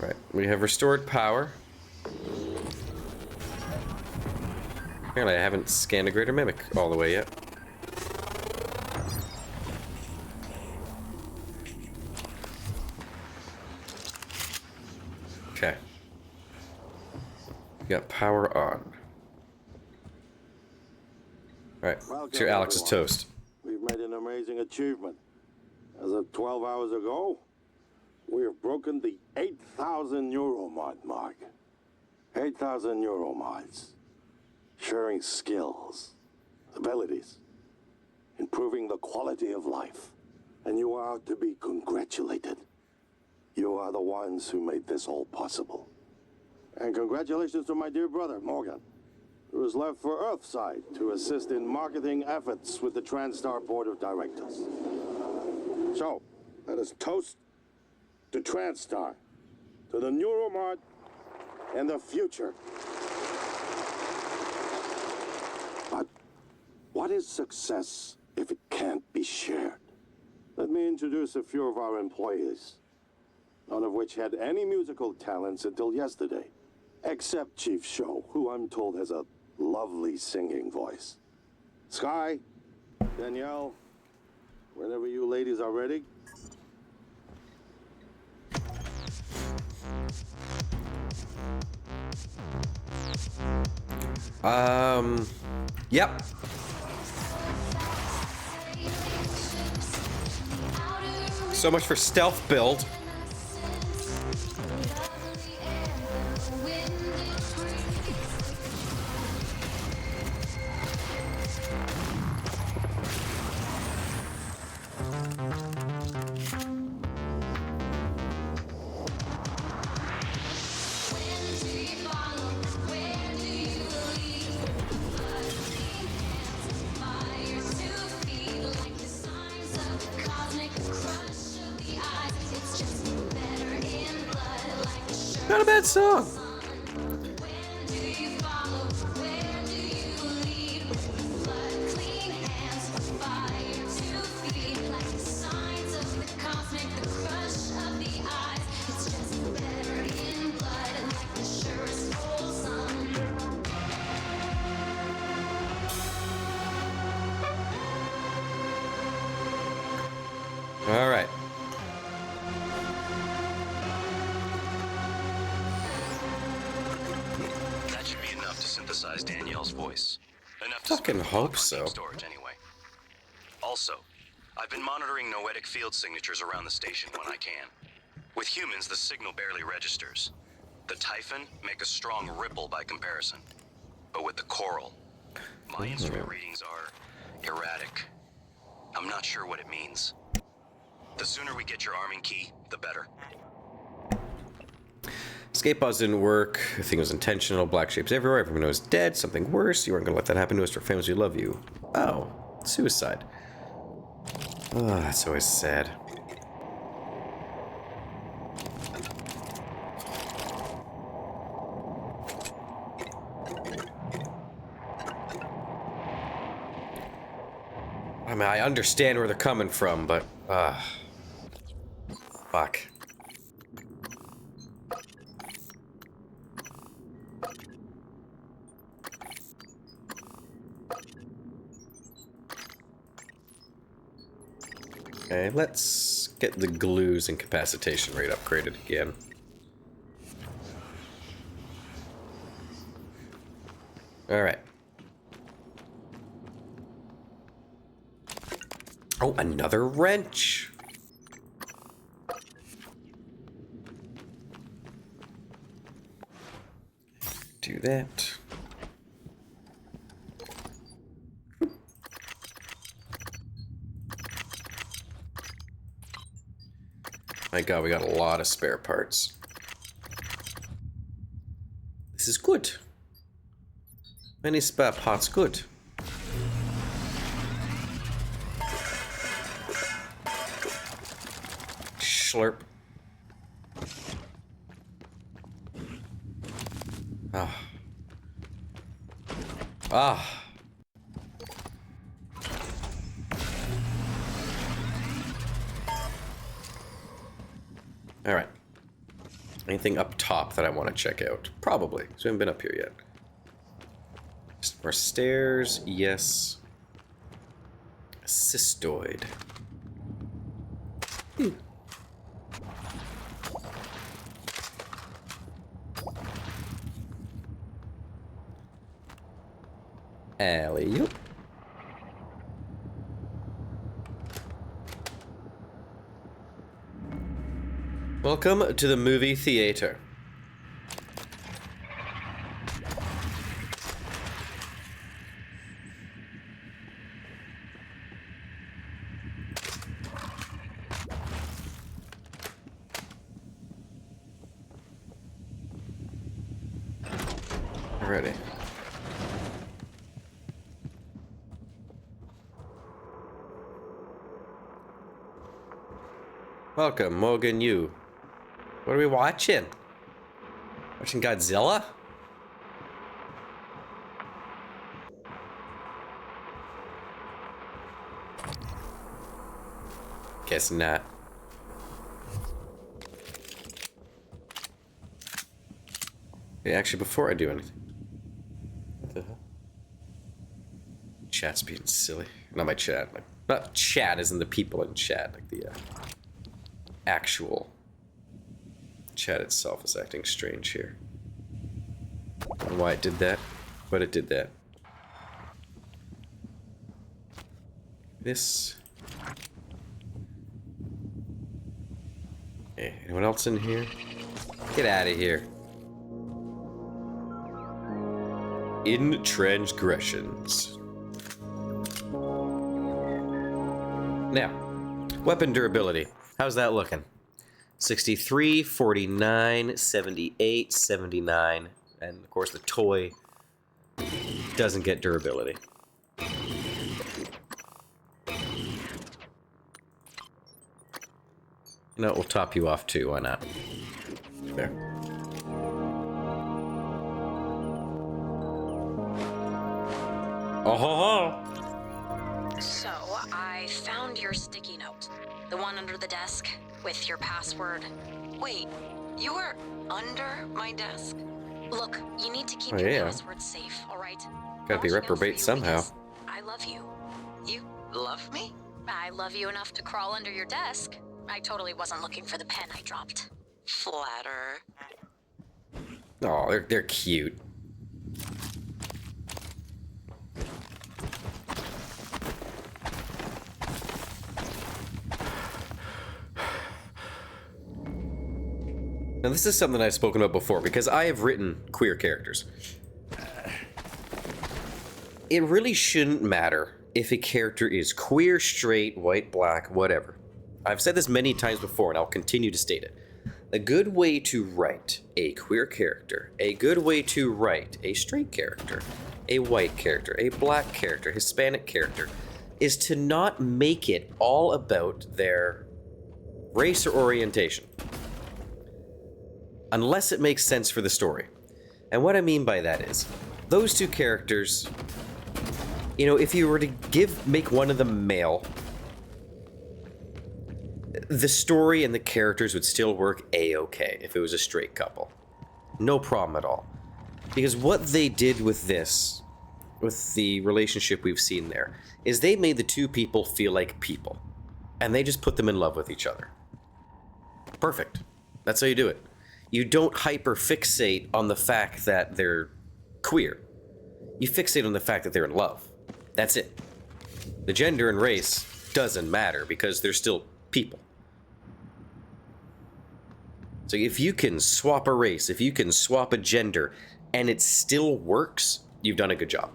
Right, we have restored power. Apparently I haven't scanned a greater mimic all the way yet. Okay. We got power on. Alright, it's your Alex's toast.
We've made an amazing achievement. As of 12 hours ago, we have broken the 8,000 Euromod mark. 8,000 Euromods. Sharing skills, abilities, improving the quality of life. And you are to be congratulated. You are the ones who made this all possible. And congratulations to my dear brother, Morgan, who is left for Earthside to assist in marketing efforts with the TranStar Board of Directors. So, let us toast to TranStar, to the Neuromart, and the future. But what is success if it can't be shared? Let me introduce a few of our employees, none of which had any musical talents until yesterday, except Chief Show, who I'm told has a lovely singing voice. Sky, Danielle, whenever you ladies are ready.
Yep. So much for stealth build. Not a bad song. All right.
That should be enough to synthesize Danielle's voice. Enough to
Fucking hope so.
storage anyway. Also, I've been monitoring noetic field signatures around the station when I can. With humans, the signal barely registers. The Typhon make a strong ripple by comparison. But with the coral, my instrument readings are erratic. I'm not sure what it means. The sooner we get your arming key, the better.
Escape pods didn't work. I think it was intentional. Black shapes everywhere. Everyone knows dead. Something worse. You weren't going to let that happen to us for families who love you. Oh, suicide. Oh, that's always sad. I mean, I understand where they're coming from, but, fuck. Okay, let's get the glues incapacitation rate upgraded again. Alright. Oh, another wrench! Do that. My god, we got a lot of spare parts. This is good. Many spare parts, good. Slurp. Ah. Ah. Alright. Anything up top that I want to check out? Probably, because we haven't been up here yet. Just more stairs, yes. Cystoid. Alley-oop. Welcome to the movie theater. Ready. Welcome, Morgan Yu. What are we watching? Watching Godzilla? Guess not. Hey, actually, before I do anything. What the hell? Chat's being silly. Not my chat. Like, not chat as in the people in chat. Like the actual chat itself is acting strange here. I don't know why it did that, but it did that. This. Okay, anyone else in here? Get out of here. In transgressions. Now, weapon durability. How's that looking? 63, 49, 78, 79, and of course the toy doesn't get durability. You know, it will top you off too, why not? There. Oh ho ho!
So, I found your sticky note. The one under the desk with your password. Wait, you were under my desk? Look, you need to keep your password safe, alright?
Gotta be reprobate somehow.
I love you. You love me? I love you enough to crawl under your desk. I totally wasn't looking for the pen I dropped. Flatter.
Oh, they're cute. Now this is something I've spoken about before, because I have written queer characters. It really shouldn't matter if a character is queer, straight, white, black, whatever. I've said this many times before, and I'll continue to state it. A good way to write a queer character, a good way to write a straight character, a white character, a black character, Hispanic character, is to not make it all about their race or orientation. Unless it makes sense for the story. And what I mean by that is, those two characters, you know, if you were to make one of them male, the story and the characters would still work a-okay if it was a straight couple. No problem at all. Because what they did with this, with the relationship we've seen there, is they made the two people feel like people. And they just put them in love with each other. Perfect. That's how you do it. You don't hyper-fixate on the fact that they're queer. You fixate on the fact that they're in love. That's it. The gender and race doesn't matter because they're still people. So if you can swap a race, if you can swap a gender, and it still works, you've done a good job.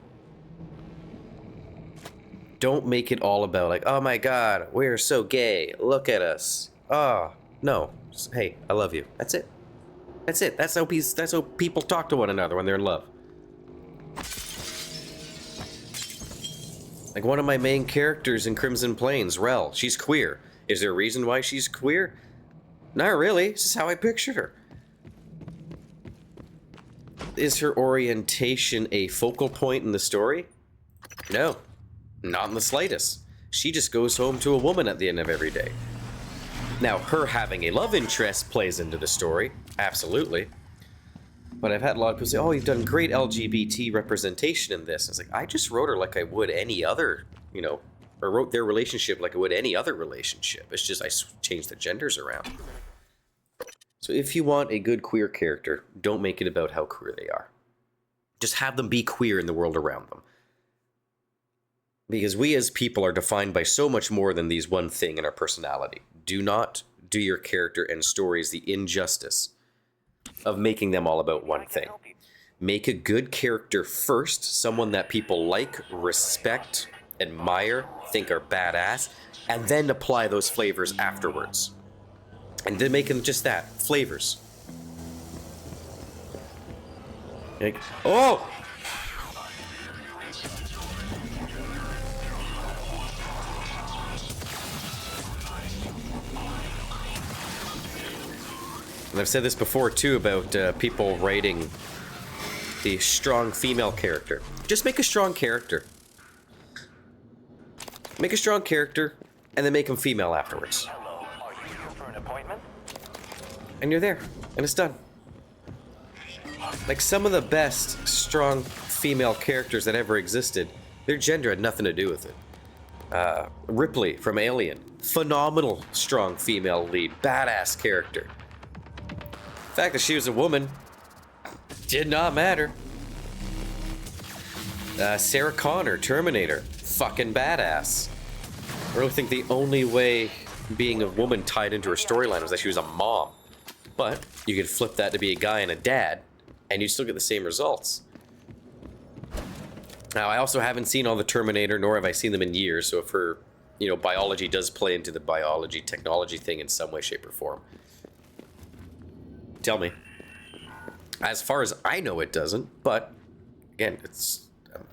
Don't make it all about like, oh my god, we're so gay, look at us. Oh, no. Just, hey, I love you. That's it. That's it. That's how people talk to one another when they're in love. Like one of my main characters in Crimson Plains, Rel, she's queer. Is there a reason why she's queer? Not really. This is how I pictured her. Is her orientation a focal point in the story? No. Not in the slightest. She just goes home to a woman at the end of every day. Now, her having a love interest plays into the story. Absolutely. But I've had a lot of people say, oh, you've done great LGBT representation in this. It's like, I just wrote her like I would any other, you know, or wrote their relationship like I would any other relationship. It's just I changed the genders around. So if you want a good queer character, don't make it about how queer they are. Just have them be queer in the world around them. Because we as people are defined by so much more than these one thing in our personality. Do not do your character and stories the injustice of making them all about one thing. Make a good character first, someone that people like, respect, admire, think are badass, and then apply those flavors afterwards. And then make them just that, flavors. Like, oh! And I've said this before too about people writing the strong female character. Just make a strong character. Make a strong character, and then make them female afterwards.
Hello, are you here for an appointment?
And you're there, and it's done. Like some of the best strong female characters that ever existed, their gender had nothing to do with it. Ripley from Alien, phenomenal strong female lead, badass character. The fact that she was a woman did not matter. Sarah Connor, Terminator, fucking badass. I really think the only way being a woman tied into her storyline was that she was a mom. But you could flip that to be a guy and a dad, and you still get the same results. Now, I also haven't seen all the Terminator, nor have I seen them in years, so if her, you know, biology does play into the biology technology thing in some way, shape, or form, tell me. As far as I know, it doesn't, but again,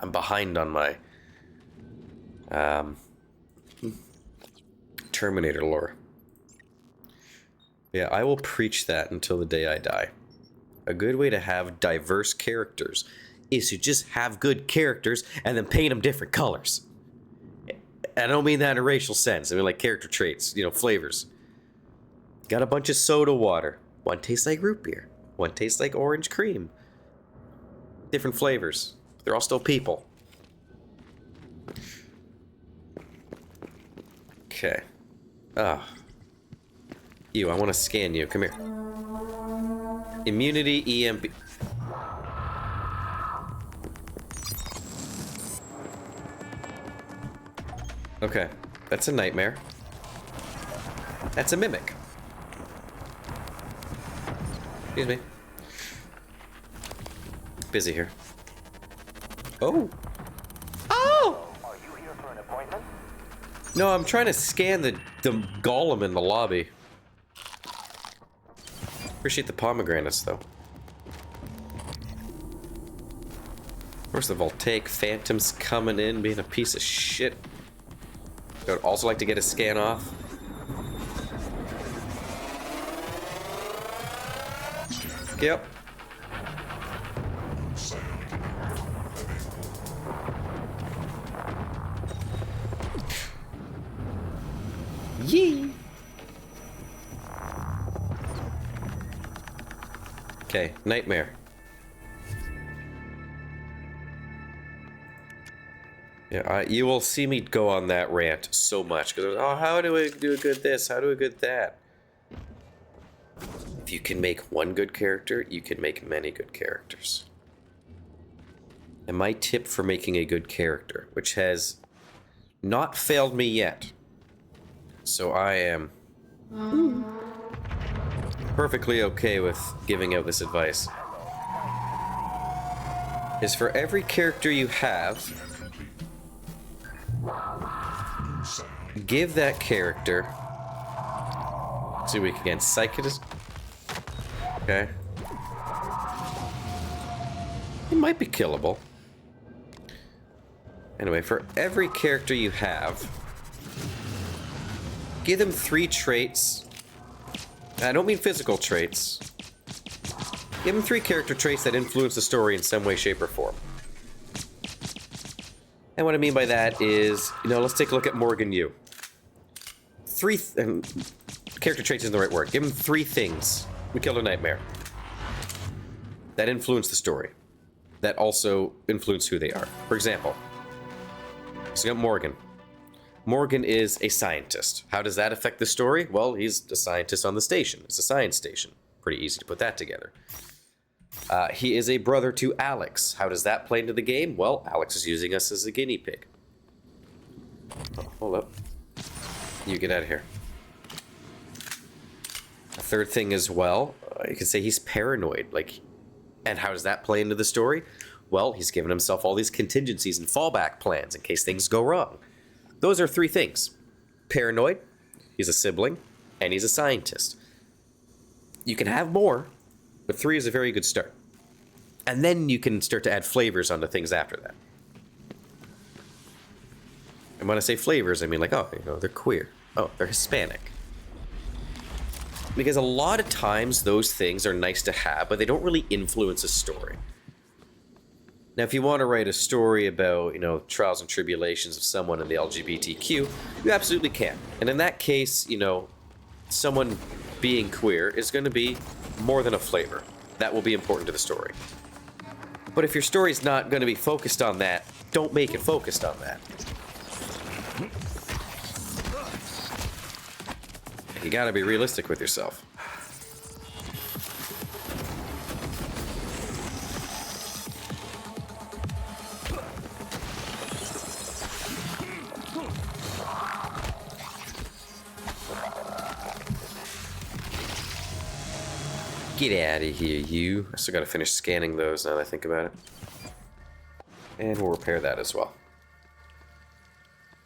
I'm behind on my Terminator lore. Yeah, I will preach that until the day I die. A good way to have diverse characters is to just have good characters and then paint them different colors. I don't mean that in a racial sense. I mean like character traits, you know, flavors. Got a bunch of soda water. One tastes like root beer. One tastes like orange cream. Different flavors. They're all still people. Okay. Ah. You, I want to scan you. Come here. Immunity, EMP. Okay. That's a nightmare. That's a mimic. Excuse me. Busy here. Oh! Oh!
Are you here for an appointment?
No, I'm trying to scan the golem in the lobby. Appreciate the pomegranates, though. Where's the Voltaic Phantom's coming in, being a piece of shit? I would also like to get a scan off. Yep. Yee. Okay, nightmare. Yeah, you will see me go on that rant so much because oh, how do I do a good this? How do I good that? If you can make one good character, you can make many good characters. And my tip for making a good character, which has not failed me yet, so I am perfectly okay with giving out this advice, is for every character you have, give that character 2 week against Psychic. Okay. It might be killable. Anyway, for every character you have, give them 3 traits. I don't mean physical traits. Give them 3 character traits that influence the story in some way, shape, or form. And what I mean by that is, let's take a look at Morgan Yu. 3 character traits isn't the right word. Give him 3 things. We killed a nightmare. That influence the story. That also influence who they are. For example, so you got Morgan. Morgan is a scientist. How does that affect the story? Well, he's a scientist on the station. It's a science station. Pretty easy to put that together. He is a brother to Alex. How does that play into the game? Well, Alex is using us as a guinea pig. Oh, hold up. You get out of here. A third thing as well, you could say he's paranoid. And how does that play into the story? Well, he's given himself all these contingencies and fallback plans in case things go wrong. Those are 3 things. Paranoid, he's a sibling, and he's a scientist. You can have more, but 3 is a very good start. And then you can start to add flavors onto things after that. And when I say flavors, I mean they're queer. Oh, they're Hispanic. Because a lot of times those things are nice to have, but they don't really influence a story. Now, if you want to write a story about, trials and tribulations of someone in the LGBTQ, you absolutely can. And in that case, someone being queer is going to be more than a flavor. That will be important to the story. But if your story's not going to be focused on that, don't make it focused on that. You gotta be realistic with yourself. Get out of here, you. I still gotta finish scanning those now that I think about it. And we'll repair that as well.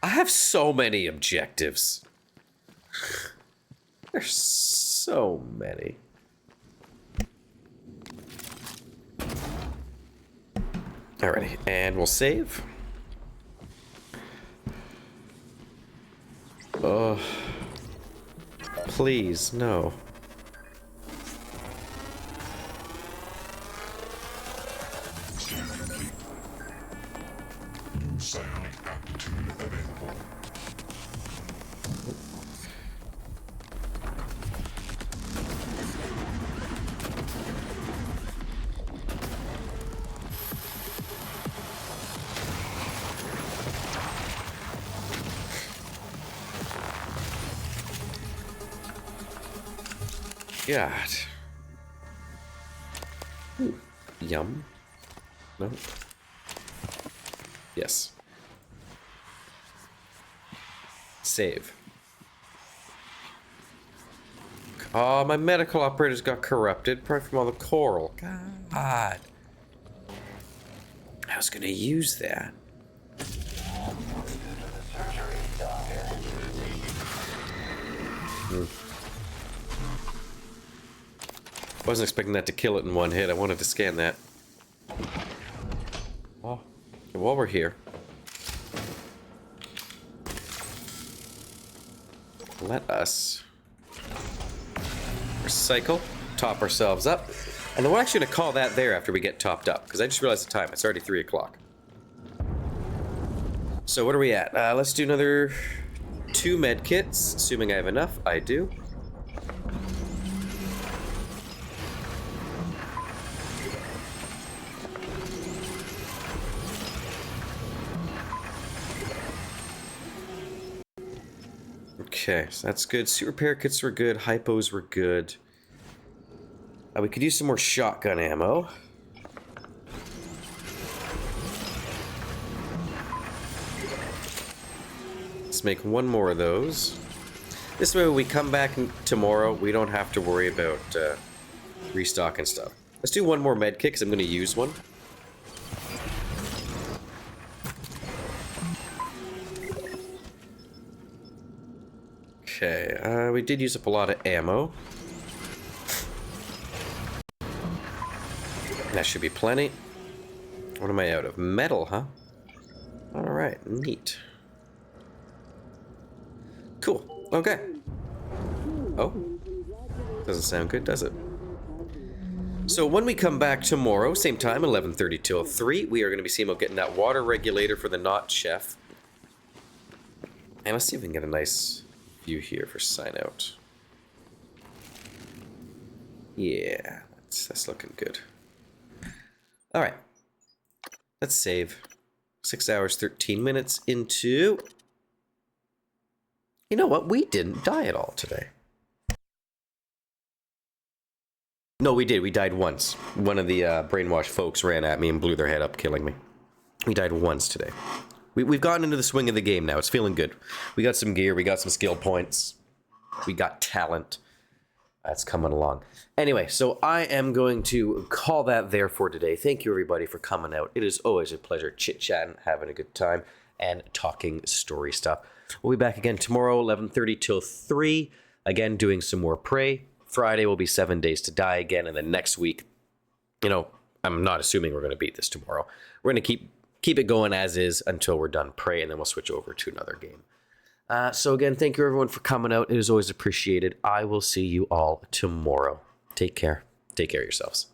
I have so many objectives. There's so many. Alrighty, and we'll save. Please, no.
New psionic aptitude available.
God. Ooh. Yum. No. Yes. Save. Oh, my medical operators got corrupted, probably from all the coral. God. I was gonna use that. Wasn't expecting that to kill it in one hit. I wanted to scan that. Oh, while we're here, let us recycle, top ourselves up, and then we're actually gonna call that there after we get topped up, because I just realized the time. It's already 3 o'clock. So what are we at? Let's do another 2 med kits, assuming I have enough. I do. Okay, so that's good. Suit repair kits were good. Hypos were good. We could use some more shotgun ammo. Let's make 1 more of those. This way when we come back tomorrow, we don't have to worry about restocking stuff. Let's do 1 more med kit, because I'm going to use one. Okay, we did use up a lot of ammo. That should be plenty. What am I out of? Metal, huh? Alright, neat. Cool, okay. Oh, doesn't sound good, does it? So when we come back tomorrow, same time, 11:30 till 3, we are going to be seeing about getting that water regulator for the Not Chef. And let's see if we can get a nice view here for sign out. Yeah, that's looking good. Alright. Let's save. 6 hours, 13 minutes into... You know what? We didn't die at all today. No, we did. We died once. One of the brainwashed folks ran at me and blew their head up, killing me. We died once today. We've gotten into the swing of the game now. It's feeling good. We got some gear. We got some skill points. We got talent. That's coming along. Anyway, so I am going to call that there for today. Thank you, everybody, for coming out. It is always a pleasure chit-chatting, having a good time, and talking story stuff. We'll be back again tomorrow, 11:30 till 3. Again, doing some more Prey. Friday will be 7 Days to Die again, and then next week, you know, I'm not assuming we're going to beat this tomorrow. We're going to keep it going as is until we're done Prey, and then we'll switch over to another game. So again, thank you everyone for coming out. It is always appreciated. I will see you all tomorrow. Take care. Take care of yourselves.